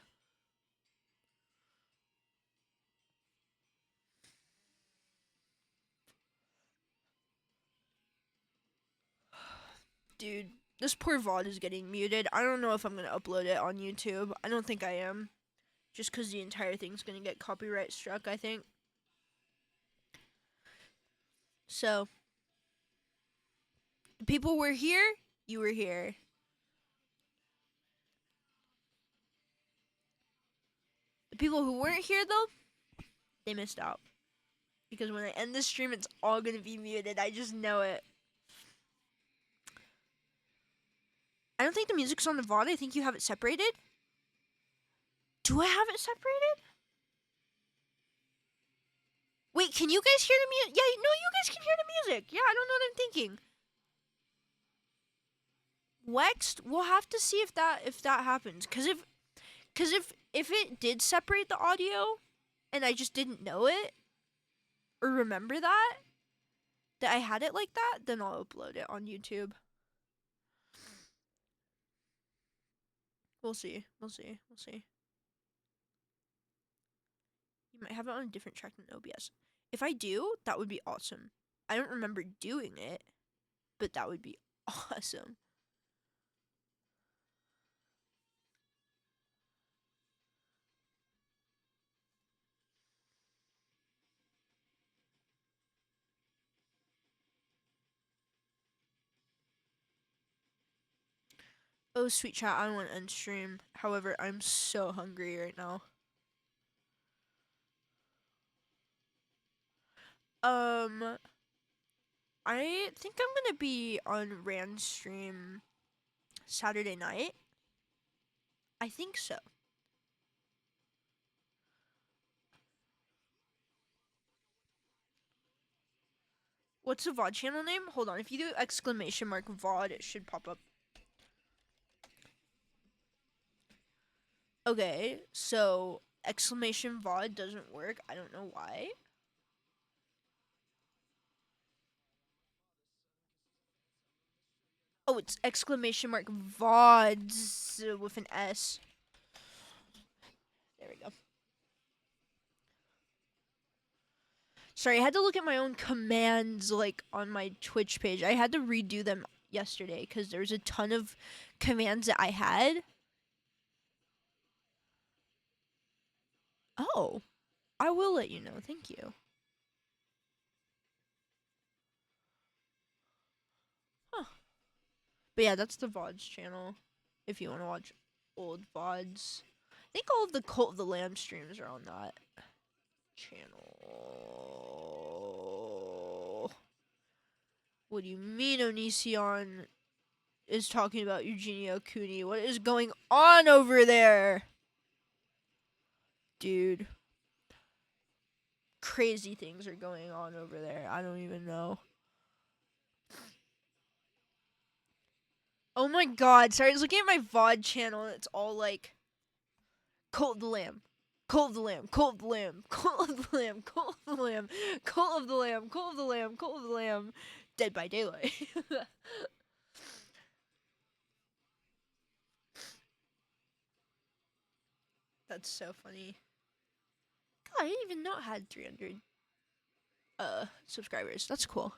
Dude, this poor VOD is getting muted. I don't know if I'm gonna upload it on YouTube. I don't think I am. Just because the entire thing's gonna get copyright struck, I think. So, the people were here, you were here. The people who weren't here, though, they missed out. Because when I end this stream, it's all gonna be muted. I just know it. I don't think the music's on the VOD. I think you have it separated. Do I have it separated? Wait, can you guys hear the music? Yeah, no, you guys can hear the music. Yeah, I don't know what I'm thinking. Wext, we'll have to see if that happens. Cause if it did separate the audio, and I just didn't know it or remember that I had it like that, then I'll upload it on YouTube. We'll see. We'll see. We'll see. You might have it on a different track than OBS. If I do, that would be awesome. I don't remember doing it, but that would be awesome. Oh, sweet chat, I want to end stream. However, I'm so hungry right now. I think I'm gonna be on Rand's stream Saturday night. I think so. What's the VOD channel name? Hold on, if you do exclamation mark VOD, it should pop up. Okay, so exclamation VOD doesn't work. I don't know why. Oh, it's exclamation mark VODs with an S. There we go. Sorry, I had to look at my own commands like on my Twitch page. I had to redo them yesterday because there's a ton of commands that I had. Oh, I will let you know. Thank you. Huh. But yeah, that's the VODs channel. If you want to watch old VODs. I think all of the Cult of the Lamb streams are on that channel. What do you mean Onision is talking about Eugenio Cooney? What is going on over there? Dude. Crazy things are going on over there. I don't even know. Oh my god. Sorry, I was looking at my VOD channel and it's all like Cult of the Lamb. Cult of the Lamb, Cult of the Lamb, Cult of the Lamb, Cult of the Lamb, Cult of the Lamb, Cult of the Lamb, Cult of the Lamb, Dead by Daylight. That's so funny. God, I didn't even know it had 300 subscribers. That's cool.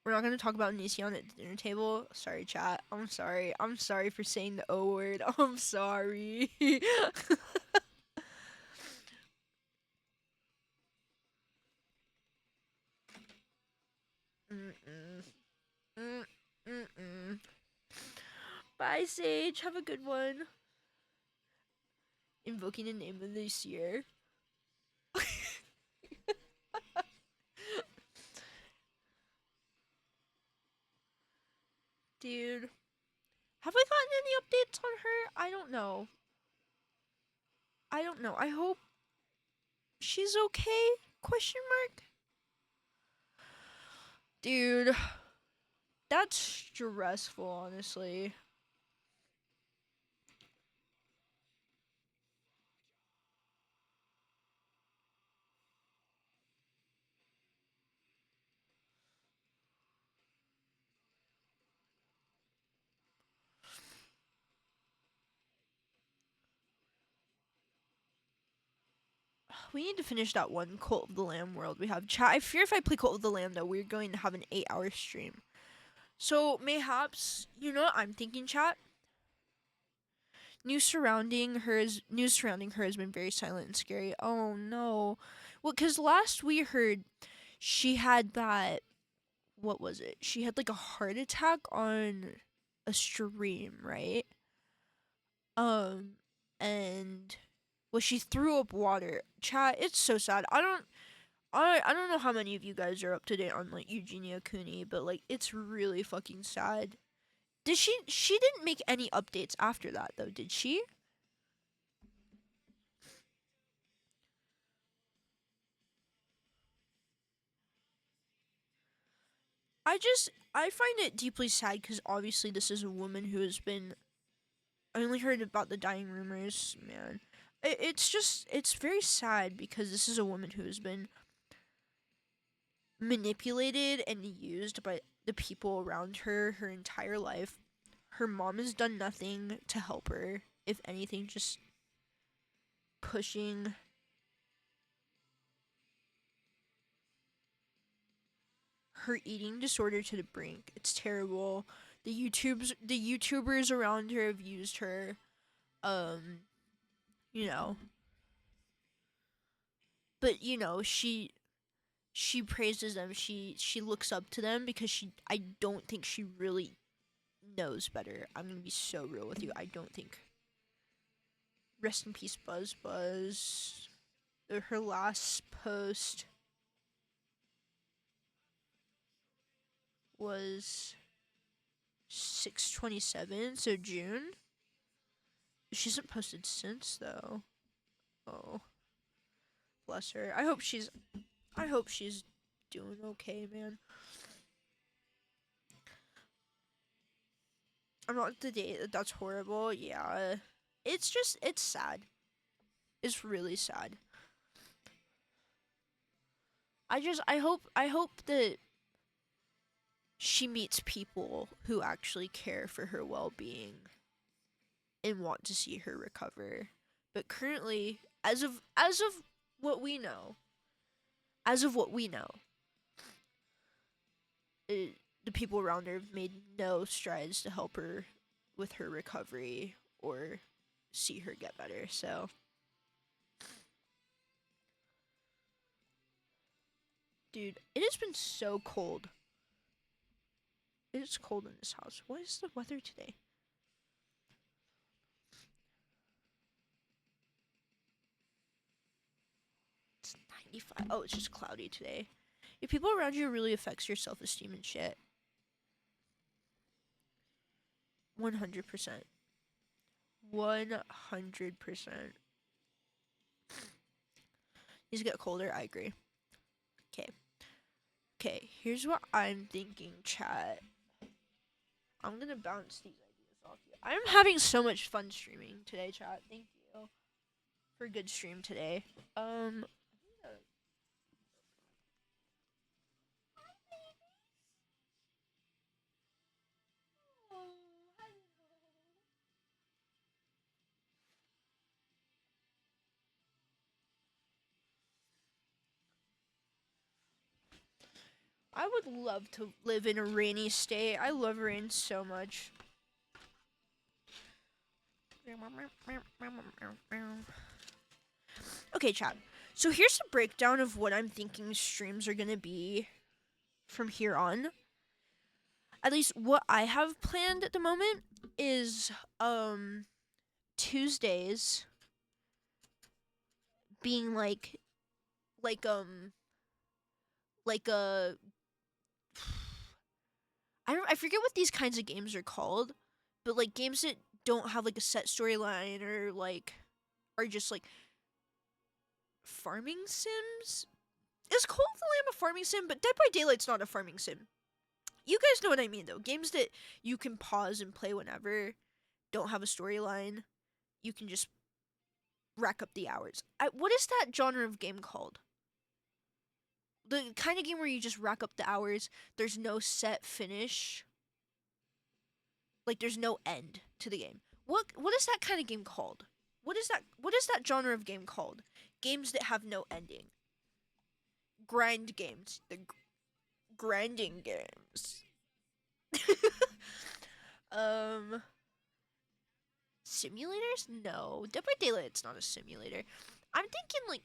We're not gonna talk about Onision at the dinner table. Sorry, chat. I'm sorry. I'm sorry for saying the O word. I'm sorry. Mm-mm. Mm-mm. Bye, Sage. Have a good one. Invoking the name of this year. Dude. Have I gotten any updates on her? I don't know. I hope she's okay? Question mark? Dude. That's stressful, honestly. We need to finish that one Cult of the Lamb world we have. Chat, I fear if I play Cult of the Lamb, though, we're going to have an 8-hour stream. So, mayhaps, you know what I'm thinking, chat? News surrounding her has been very silent and scary. Oh, no. Well, because last we heard, she had that... What was it? She had, like, a heart attack on a stream, right? And... Well, she threw up water. Chat, it's so sad. I don't know how many of you guys are up to date on like Eugenia Cooney, but like it's really fucking sad. Did she didn't make any updates after that though, did she? I find it deeply sad cuz obviously this is a woman who has been I only heard about the dying rumors, man. It's very sad because this is a woman who has been manipulated and used by the people around her her entire life. Her mom has done nothing to help her. If anything, just pushing her eating disorder to the brink. It's terrible. The YouTubers around her have used her. Um, you know. But you know, she praises them. She looks up to them because I don't think she really knows better. I'm gonna be so real with you. I don't think. Rest in peace, Buzz Buzz. Her last post was 6/27, so June. She hasn't posted since though. Oh, bless her. I hope she's doing okay, man. I'm not up to date. That's horrible. Yeah, it's sad. It's really sad. I hope that she meets people who actually care for her well-being and want to see her recover. But currently, as of what we know, the people around her have made no strides to help her with her recovery or see her get better. So, dude, it has been so cold. It is cold in this house. What is the weather today? It's 95. Oh, it's just cloudy today. If people around you really affects your self-esteem and shit. 100%. 100%. These get colder, I agree. Okay. Okay, here's what I'm thinking, chat. I'm gonna bounce these ideas off you. I'm having so much fun streaming today, chat. Thank you for a good stream today. I would love to live in a rainy state. I love rain so much. Okay, chat. So here's a breakdown of what I'm thinking streams are gonna be from here on. At least what I have planned at the moment. is Tuesdays being like like a I forget what these kinds of games are called, but like games that don't have like a set storyline or like are just like farming sims. Is Call of the Lamb a farming sim? But Dead by Daylight's not a farming sim. You guys know what I mean though. Games that you can pause and play whenever, don't have a storyline. You can just rack up the hours. What is that genre of game called? The kind of game where you just rack up the hours. There's no set finish. Like there's no end to the game. What is that kind of game called? What is that genre of game called? Games that have no ending. Grind games. The grinding games. um Simulators? No. Dead by Daylight it's not a simulator. I'm thinking like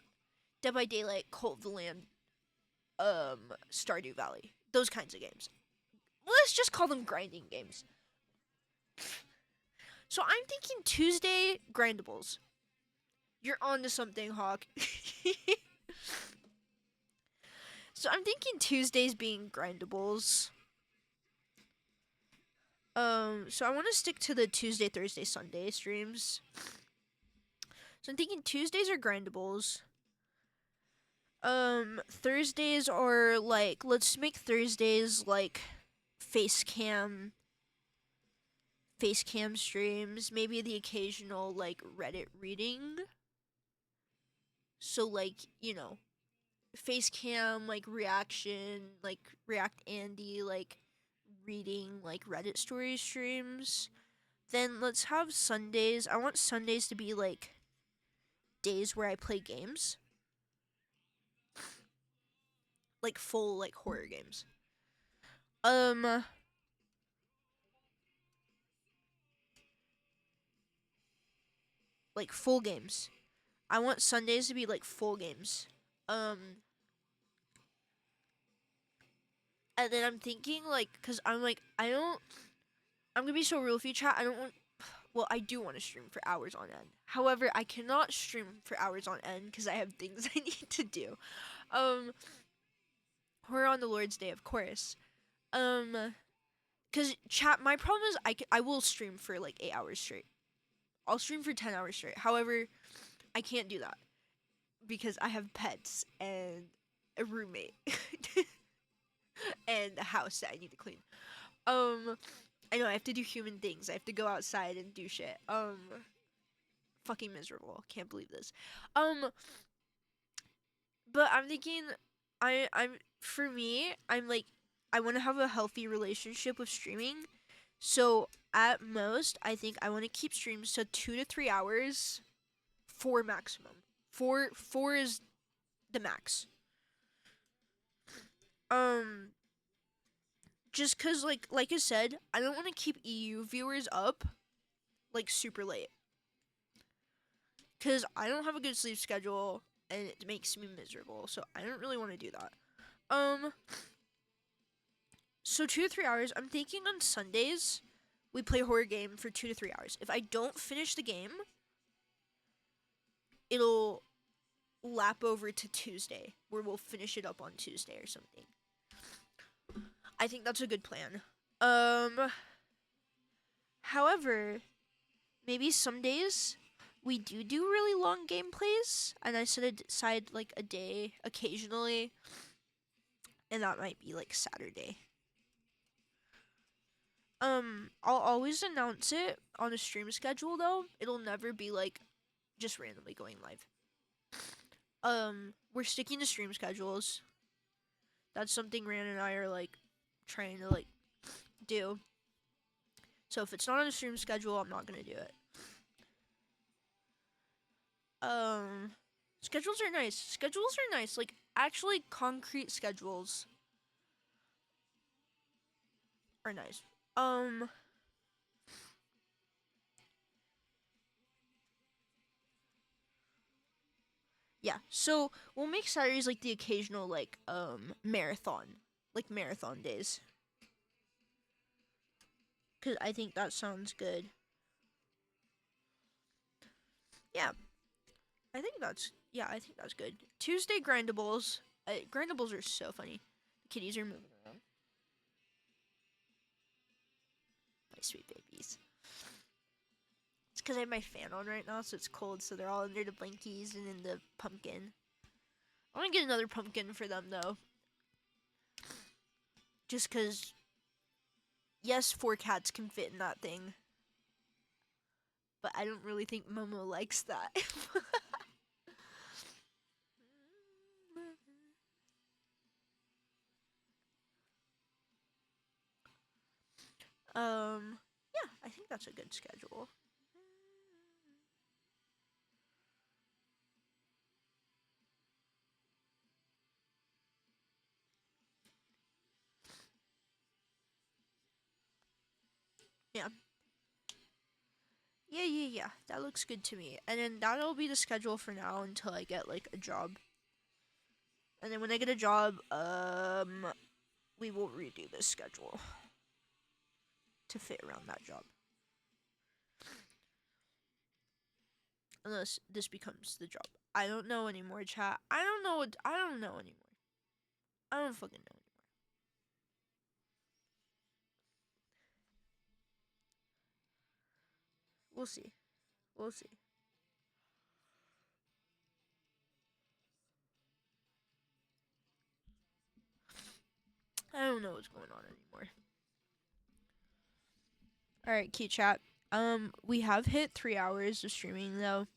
Dead by Daylight, Cult of the Land, Stardew Valley. Those kinds of games. Let's just call them grinding games. So I'm thinking Tuesday grindables. You're on to something, Hawk. So I'm thinking Tuesdays being grindables. So I want to stick to the Tuesday, Thursday, Sunday streams. So I'm thinking Tuesdays are grindables. Thursdays are like, let's make Thursdays like face cam streams, maybe the occasional like Reddit reading. So like, you know, face cam like reaction, like React Andy like reading like Reddit story streams. Then let's have Sundays. I want Sundays to be like days where I play games. Like full like horror games. Like full games. I want Sundays to be like full games. And then I'm thinking like, cause I'm like, I'm gonna be so real with you, chat. I don't want. Well, I do want to stream for hours on end. However, I cannot stream for hours on end because I have things I need to do. We're on the Lord's Day, of course. Cause chat, my problem is I will stream for like 8 hours straight. I'll stream for 10 hours straight. However, I can't do that because I have pets and a roommate and a house that I need to clean. I know I have to do human things. I have to go outside and do shit. Fucking miserable. Can't believe this. But I'm thinking, I'm for me, I'm like, I want to have a healthy relationship with streaming. So at most, I think I want to keep streams to 2 to 3 hours, 4 maximum. Four is the max. Um, just cause like I said, I don't want to keep EU viewers up like super late. Cause I don't have a good sleep schedule and it makes me miserable. So I don't really want to do that. So 2 to 3 hours. I'm thinking on Sundays we play a horror game for 2 to 3 hours. If I don't finish the game, it'll lap over to Tuesday, where we'll finish it up on Tuesday or something. I think that's a good plan. However, maybe some days we do really long gameplays, and I set aside like a day occasionally, and that might be like Saturday. I'll always announce it on a stream schedule though. It'll never be like just randomly going live. We're sticking to stream schedules. That's something Ran and I are like trying to like do. So if it's not on a stream schedule, I'm not gonna do it. Schedules are nice. Schedules are nice. Like actually concrete schedules are nice. Yeah. So we'll make Saturdays like the occasional like marathon days. because I think that sounds good. Yeah, I think that's good. Tuesday grindables. Grindables are so funny. The kitties are moving around. My sweet babies. It's because I have my fan on right now, so it's cold. So they're all under the blankies and in the pumpkin. I want to get another pumpkin for them though. Just because, yes, 4 cats can fit in that thing. But I don't really think Momo likes that. Yeah, I think that's a good schedule. Yeah. Yeah. That looks good to me. And then that'll be the schedule for now until I get like a job. And then when I get a job, we will redo this schedule to fit around that job. Unless this becomes the job. I don't know anymore, chat. I don't know anymore. I don't fucking know anymore. We'll see. We'll see. I don't know what's going on anymore. Alright, cute chat. We have hit 3 hours of streaming though.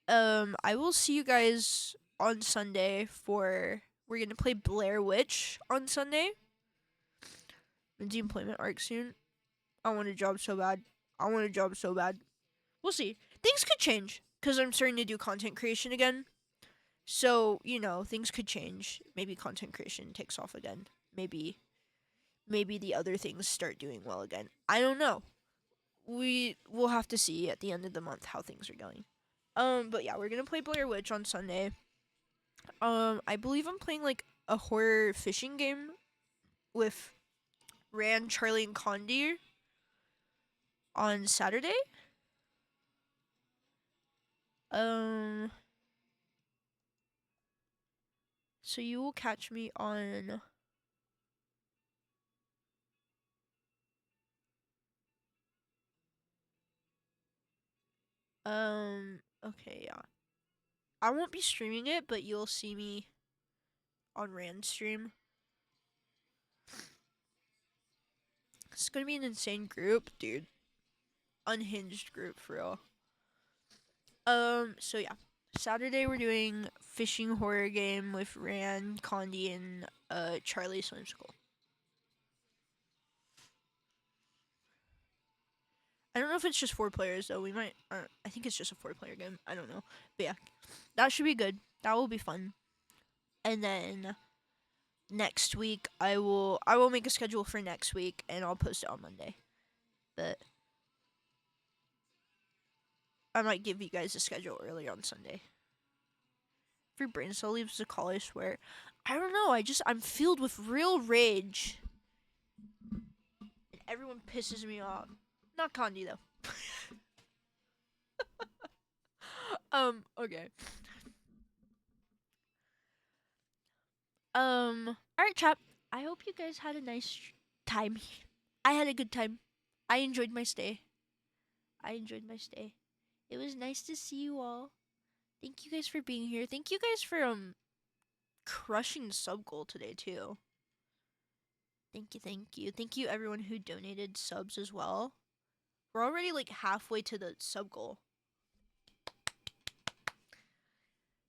I will see you guys on Sunday for we're gonna play Blair Witch on Sunday. The employment arc soon. I want a job so bad. We'll see. Things could change because I'm starting to do content creation again. So, things could change. Maybe content creation takes off again. Maybe the other things start doing well again. I don't know. We will have to see at the end of the month how things are going. But yeah, we're gonna play Blair Witch on Sunday. I believe I'm playing like a horror fishing game with Rand, Charlie, and Condi on Saturday. So you will catch me on okay, yeah. I won't be streaming it, but you'll see me on Rand's stream. It's gonna be an insane group, dude. Unhinged group for real. So yeah. Saturday we're doing fishing horror game with Rand, Condi, and Charlie Swimschool. I don't know if it's just 4 players though. We might. I think it's just a 4-player game. I don't know, but yeah, that should be good. That will be fun. And then next week I will make a schedule for next week and I'll post it on Monday. But I might give you guys a schedule early on Sunday. Free brain cell leaves the call, I swear. I don't know. I'm filled with real rage. And everyone pisses me off. Not Condi though. Okay. Alright, chap. I hope you guys had a nice time. I had a good time. I enjoyed my stay. It was nice to see you all. Thank you guys for being here. Thank you guys for crushing sub goal today too. Thank you. Thank you everyone who donated subs as well. We're already like halfway to the sub goal.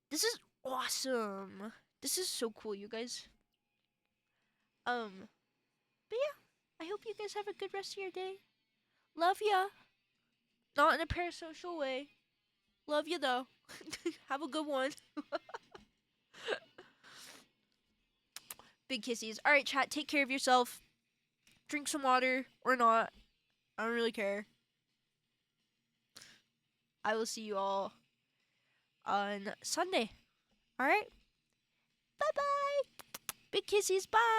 This is awesome. This is so cool, you guys. But yeah, I hope you guys have a good rest of your day. Love ya. Not in a parasocial way. Love you though. Have a good one. Big kissies. Alright, chat, take care of yourself. Drink some water or not. I don't really care. I will see you all on Sunday. Alright? Bye bye. Big kissies. Bye.